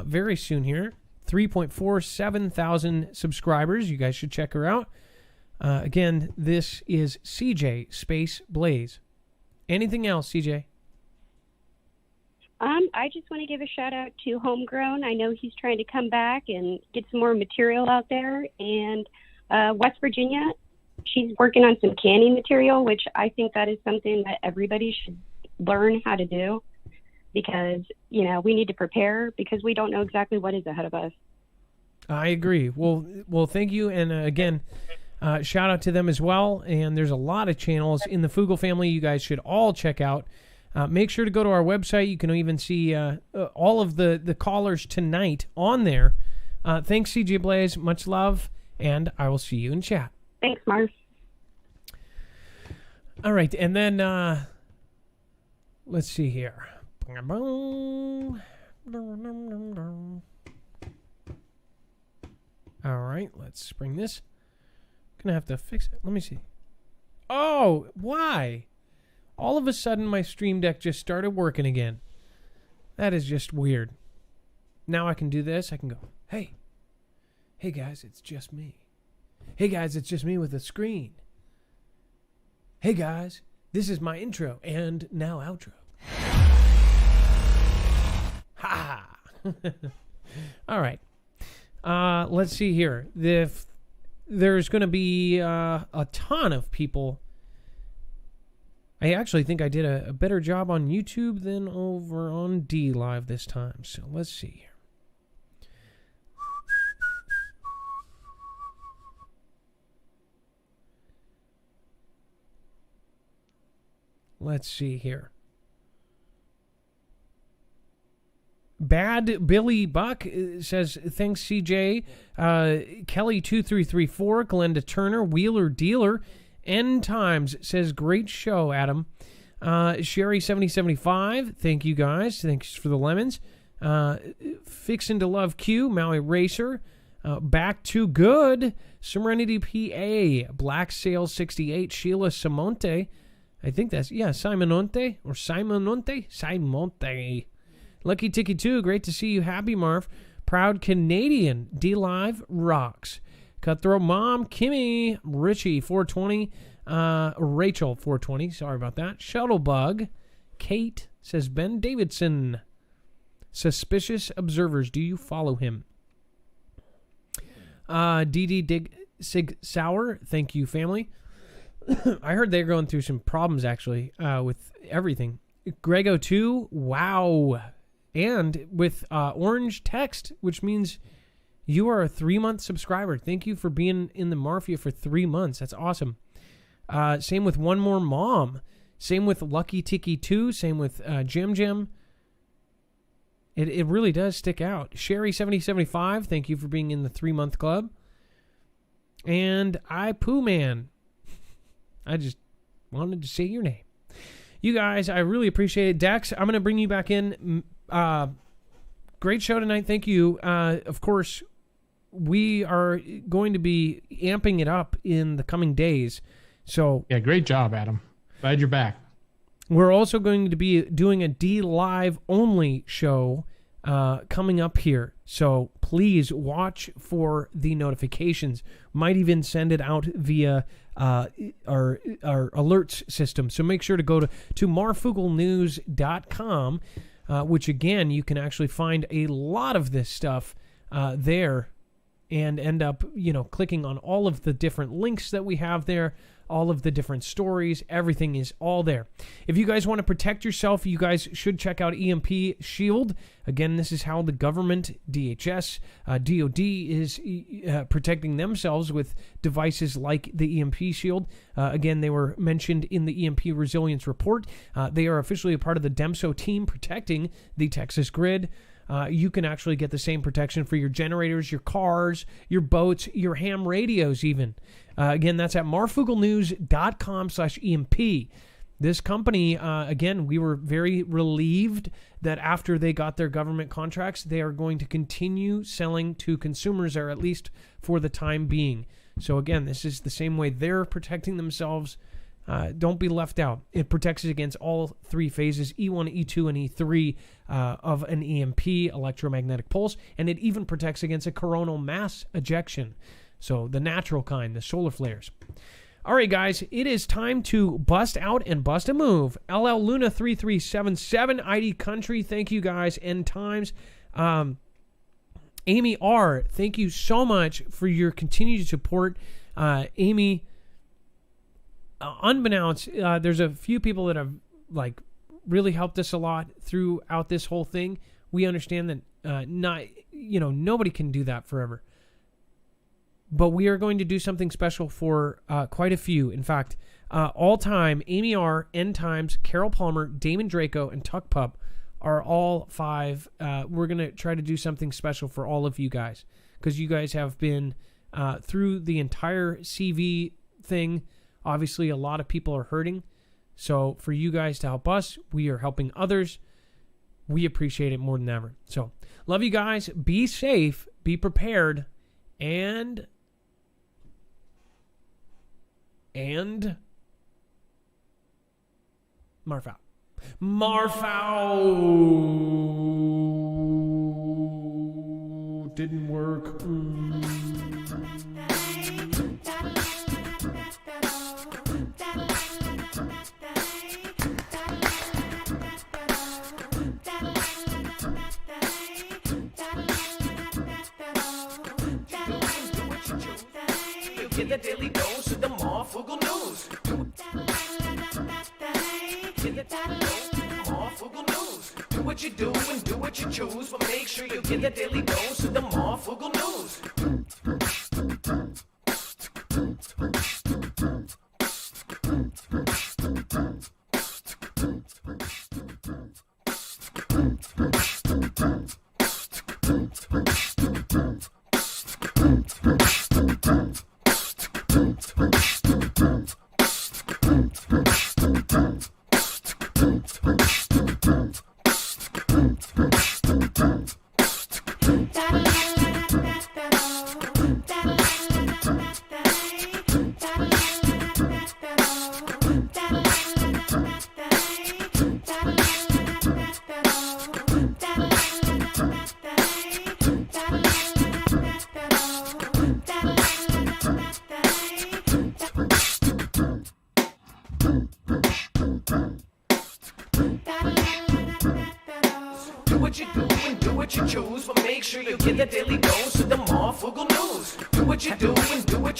very soon here. 3.47 thousand subscribers. You guys should check her out. Again, this is CJ Space Blaze. Anything else, CJ? I just want to give a shout out to Homegrown. I know he's trying to come back and get some more material out there. And West Virginia, she's working on some canning material, which I think that is something that everybody should learn how to do, because, we need to prepare, because we don't know exactly what is ahead of us. I agree. Well, thank you. And again, shout out to them as well. And there's a lot of channels in the Foogle family you guys should all check out. Make sure to go to our website. You can even see all of the callers tonight on there. Thanks, CJ Blaze. Much love, and I will see you in chat. Thanks, Marv. All right, and then let's see here. All right, let's bring this. Gonna have to fix it. Let me see. Oh, why? All of a sudden, my Stream Deck just started working again. That is just weird. Now I can do this. I can go, hey guys, it's just me. Hey guys, it's just me with a screen. Hey guys, this is my intro and now outro. Ha! All right. Let's see here. There's going to be a ton of people. I actually think I did a better job on YouTube than over on D Live this time. So let's see here. Let's see here. Bad Billy Buck says, thanks, CJ. Kelly2334, Glenda Turner, Wheeler Dealer, End Times says, great show, Adam. Sherry7075, thank you guys. Thanks for the lemons. Fixin' to Love Q, Maui Racer, Back to Good, Serenity PA, Black Sail 68, Sheila Simonte. I think that's, Simononte or Simononte? Simonte. Lucky Ticky 2, great to see you. Happy Marv. Proud Canadian, D-Live rocks. Cutthroat Mom, Kimmy, Richie 420, Rachel 420, sorry about that. Shuttlebug, Kate, says Ben Davidson. Suspicious Observers, do you follow him? DD Dig Sig Sour, thank you, family. I heard they're going through some problems, actually, with everything. Grego2, wow. And with Orange Text, which means you are a 3-month subscriber. Thank you for being in the Mafia for 3 months. That's awesome. Same with One More Mom. Same with Lucky Tiki 2. Same with Jim Jim. It really does stick out. Sherry7075, thank you for being in the 3-month club. And I Poo Man. I just wanted to say your name. You guys, I really appreciate it. Dex, I'm going to bring you back in. Great show tonight. Thank you. Of course, we are going to be amping it up in the coming days. So yeah, great job, Adam. Glad you're back. We're also going to be doing a D Live only show coming up here. So please watch for the notifications. Might even send it out via our alerts system. So make sure to go to marfooglenews.com, which again, you can actually find a lot of this stuff there and end up, clicking on all of the different links that we have there, all of the different stories. Everything is all there. If you guys want to protect yourself, you guys should check out EMP Shield. Again, this is how the government, DHS, DOD is protecting themselves with devices like the EMP Shield. Again, they were mentioned in the EMP Resilience Report. They are officially a part of the DEMSO team protecting the Texas grid. You can actually get the same protection for your generators, your cars, your boats, your ham radios even. Again, that's at marfooglenews.com/EMP. This company, again, we were very relieved that after they got their government contracts, they are going to continue selling to consumers, or at least for the time being. So again, this is the same way they're protecting themselves. Don't be left out. It protects against all 3 phases, E1, E2, and E3 of an EMP, electromagnetic pulse, and it even protects against a coronal mass ejection. So the natural kind, the solar flares. All right, guys, it is time to bust out and bust a move. LL Luna 3377, ID Country, thank you guys. End Times. Amy R, thank you so much for your continued support. Amy, unbeknownst, there's a few people that have really helped us a lot throughout this whole thing. We understand that nobody can do that forever. But we are going to do something special for quite a few. In fact, all time, Amy R, End Times, Carol Palmer, Damon Draco, and Tuck Pup are all 5. We're going to try to do something special for all of you guys, because you guys have been through the entire CV thing. Obviously, a lot of people are hurting. So for you guys to help us, we are helping others. We appreciate it more than ever. So love you guys. Be safe. Be prepared. And Marf out. Marf out. Didn't work. Get the daily dose of the Marfoogle News. Get the daily dose of the Marfoogle News. Do what you do and do what you choose, but make sure you get the daily dose of the Marfoogle News. what you do and do what you choose, but make sure you get the daily dose of the Marfoogle News. Do what you do and do what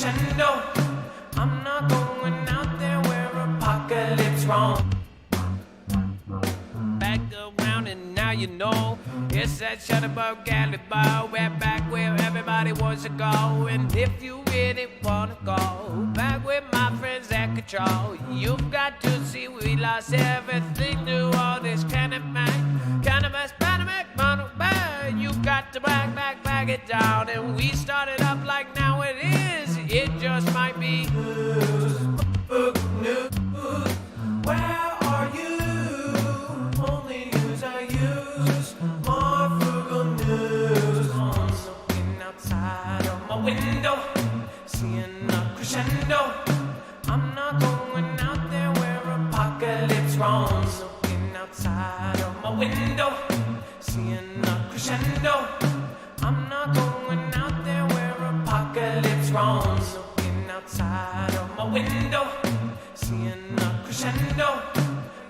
crescendo. I'm not going out there where apocalypse roams. Back around and now you know it's that Shutterbug Galley bar. We're back where everybody wants to go. And if you really wanna go back with my friends at control, you've got to see we lost everything to all this cannabis, pandemic, monobai. You got to back it down. And we started up like now it is. It just might be news. Where are you? Only news I use. Marfoogle News. I'm looking outside of my window, seeing a crescendo. I'm not going out there where apocalypse roams. Looking outside of my window, seeing a crescendo. I'm not going out there where apocalypse roams. Looking outside of my window, seeing a crescendo.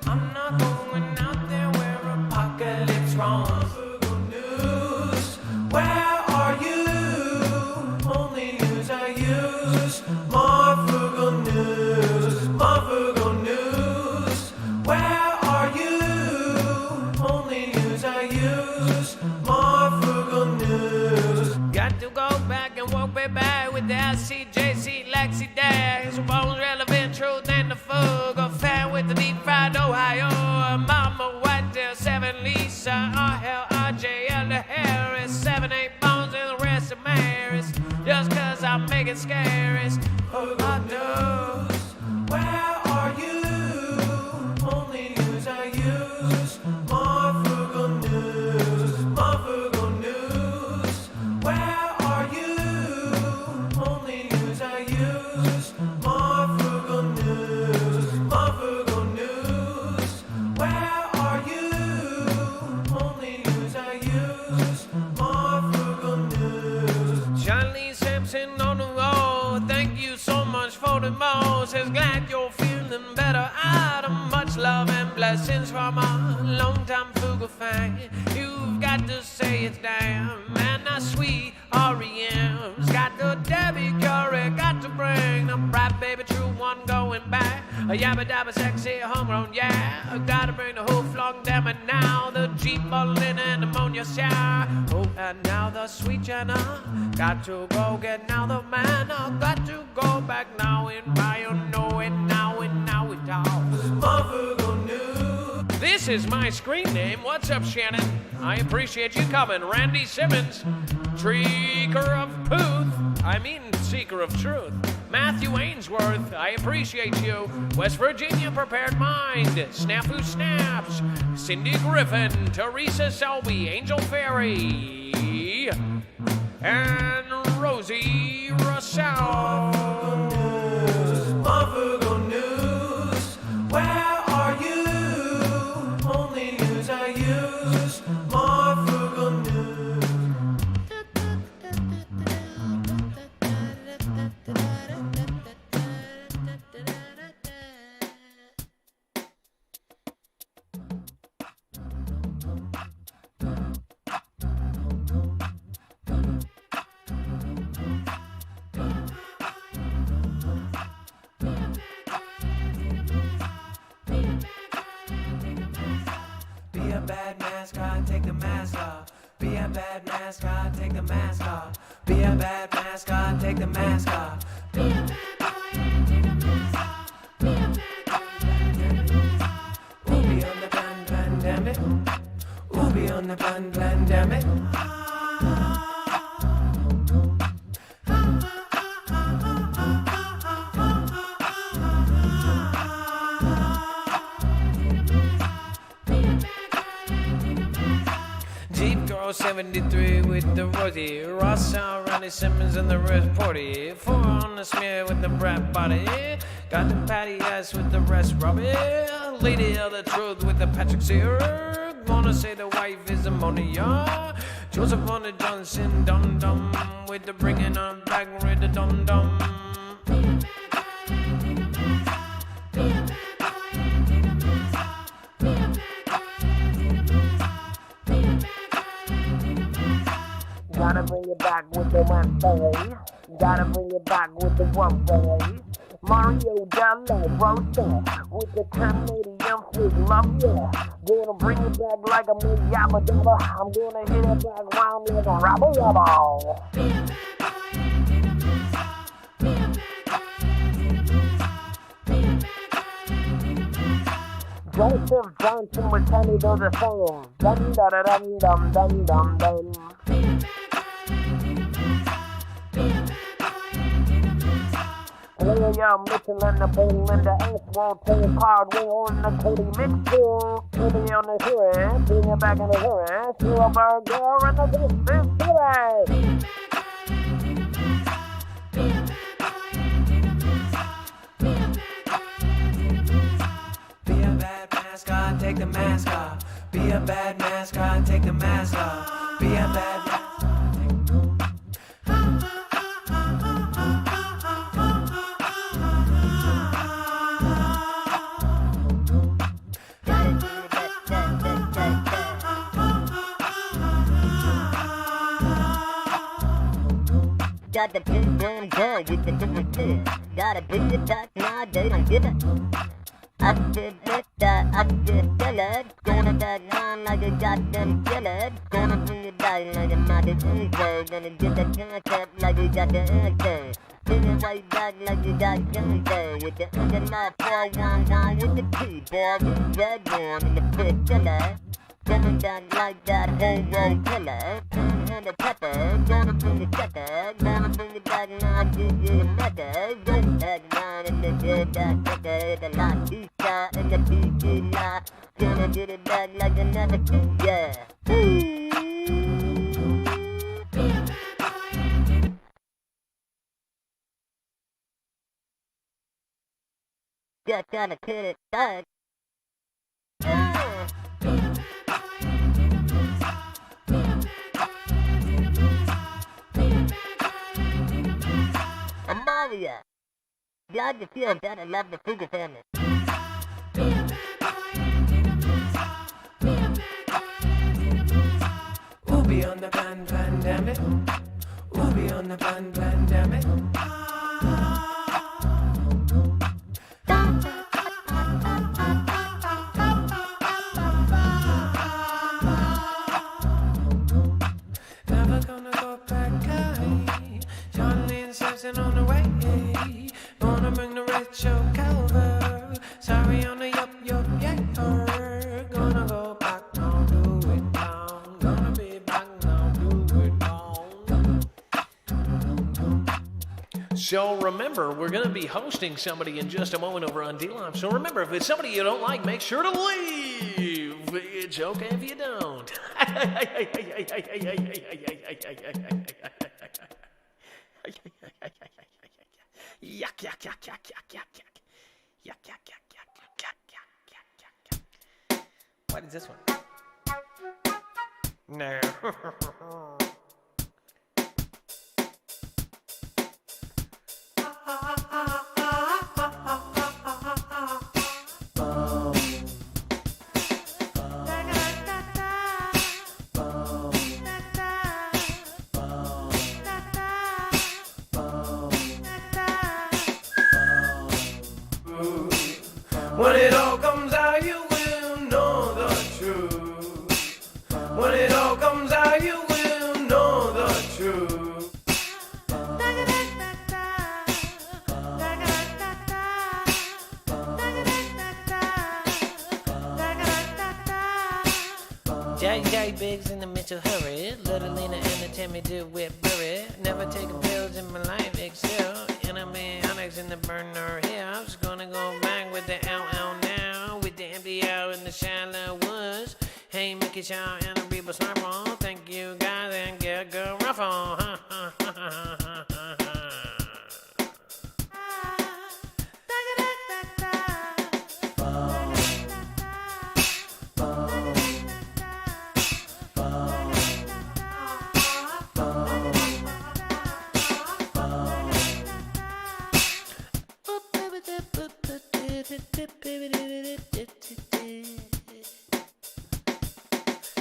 I'm not going out there where apocalypse roams. Marfoogle News, where are you? Only news I use. Marfoogle News, Marfoogle News, where are you? Only news I use. Marfoogle News. Got to go back and walk back with the LCJC Lexi Dash. Bones relevant truth and the Foogle fan with the deep fried Ohio. Mama White Tail 7 Lisa RLRJL the Harris 7-8 Bones and the rest of Maris. Just cause I'm making scaries. Foogle News, where are you? Only news I use. Marfoogle News, Marfoogle News, where are you? Only news I use. Marfoogle News, Marfoogle News, where are you? Only news I use. Marfoogle News. Charlie Sampson on the road, thank you so much for the most. Is glad you're feeling better. Adam, much love and blessings from a long-time Foogle fan. You've got to say it's damn, man, that's sweet. REM's got the Debbie Curry, got to bring the bright baby true one going back. A yabba dabba sexy homegrown, yeah. Gotta bring the whole flung damn it now. The Jeep bubbling and ammonia shower. Oh, and now the sweet Jenna. Got to go get now the man. I got to go back now and buy you know it now and now it all. Marfoogle News. This is my screen name. What's up, Shannon? I appreciate you coming. Randy Simmons, Treaker of Pooth. I mean, Seeker of Truth. Matthew Ainsworth, I appreciate you. West Virginia Prepared Mind, Snafu Snaps, Cindy Griffin, Teresa Selby, Angel Fairy, and Rosie Russell. Marfoogle News, where are you? Only news I use. Marfoogle News. Be a bad mascot, take the mask off. Be a bad mascot, take the mask off. Be a bad mascot, take the mask off. Be a bad boy and take the mask off. Be a bad boy and take the mask off. Ooh, be on the plan, damn it. Ooh, be on the plan, damn it. Jeep Girl 73 with the Rosie, Russell, Ronnie Simmons, and the rest party. 4 on the smear with the brat body. Got the patty ass with the rest Robbie. Lady of the Truth with the Patrick Sear. Wanna say the wife is ammonia. Joseph on the Johnson, dum dum. With the bringing on back with the dum dum. Gotta bring it back with the one face. gotta bring it back with the one way. Mario Della Rosa with the Canadian fig love, yeah. Gonna bring it back like a big yabba dabba. I'm gonna hit it back round like a rabba yabba. Joseph Johnson with Kenny does the same. Dum da da dum dum dum dum dum. Young Mitchell and the Bale and the X won't play a card. We on the Cody mixture. Maybe on the hearing, bring it back in the hearing. Silver girl and the distance hearing. Be a bad mascot, take the mask off. Be a bad mascot, take the mask off. Be a bad mascot. Got the big damn gun with the different kids. Gotta bring it back now, they don't give it. I did it, I did killer. Gonna back now like a goddamn killer. Gonna bring it back like a mother info. Gonna get the concept like we got the answer. Bring it right back like you got info. With the engine off 419 with the keyboard. With the red one and the big killer. Coming back like that whole road killer. And the pepper, gonna bring it checker. Gonna bring it back now, give you a mecca. Go back now and the good that checker. The lot pizza and the PG lot. Gonna get it back like another key, yeah. Just gotta get it back. Amalia. Glad you feel that I love the Foogle family. Ooh, be on the plan, damn it. Ooh, be on the plan, damn it. Never gonna go back, John Lynn Simpson on the way. Gonna bring the retro cover. Sorry on the yup, yeah. Gonna go back now, do it now. Gonna be back now, do it now. So remember, we're going to be hosting somebody in just a moment over on D-Live. So remember, if it's somebody you don't like, make sure to leave. It's okay if you don't. Yuck. What is this one? No. When it all comes out, you will know the truth. When it all comes out, you will know the truth. J.J. Biggs in the Mitchell hurry. Little Lena and the Timmy do with Burry. Never taken pills in my life, excel. Enemy Onyx in the burner house. Gonna go back with the LL now. With the MDL in the shallow woods. Hey, Mickey Shaw and a Reba Snarl. Thank you guys and get good ruffle.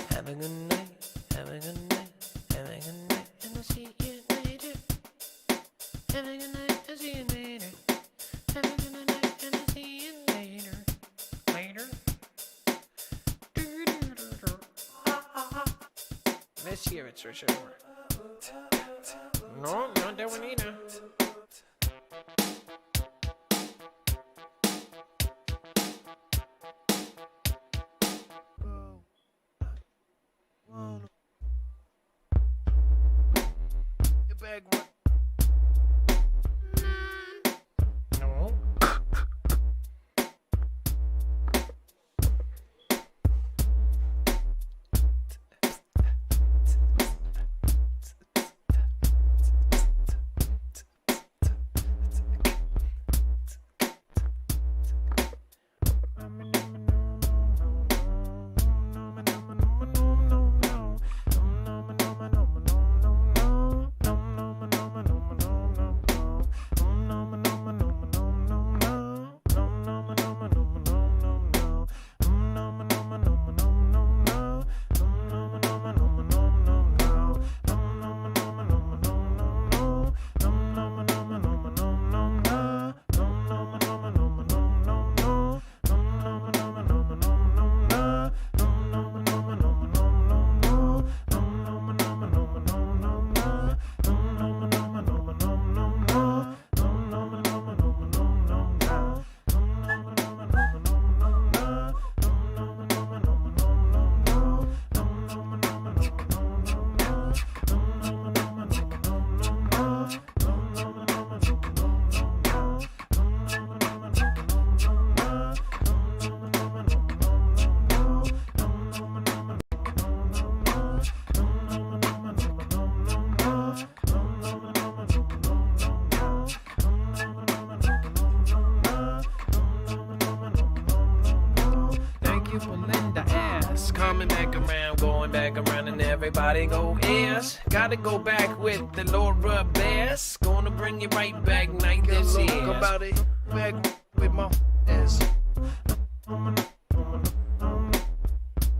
Have a good night, have a good night, have a good night, and I'll see you later. Have a good night. I'll see you later. Have a good night, and I'll see you later. Later. Let's hear it, switch over. No, not that one either. Get back one. No. Coming back around, going back around, and everybody go yes. Gotta go back with the Laura Bass. Gonna bring you right back, night this is. About it, back with my ass.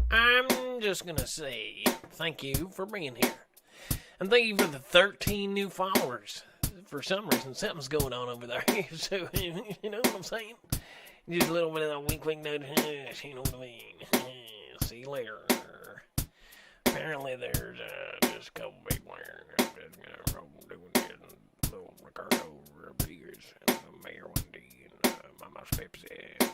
I'm just gonna say thank you for being here. And thank you for the 13 new followers. For some reason, something's going on over there. So, you know what I'm saying? Just a little bit of that wink, wink, nudge. You know what I mean? See you later. Apparently, there's just a couple people here. I'm just gonna doing this. Little Ricardo Rodriguez and the Mayor 1D and Mama's Pepsi and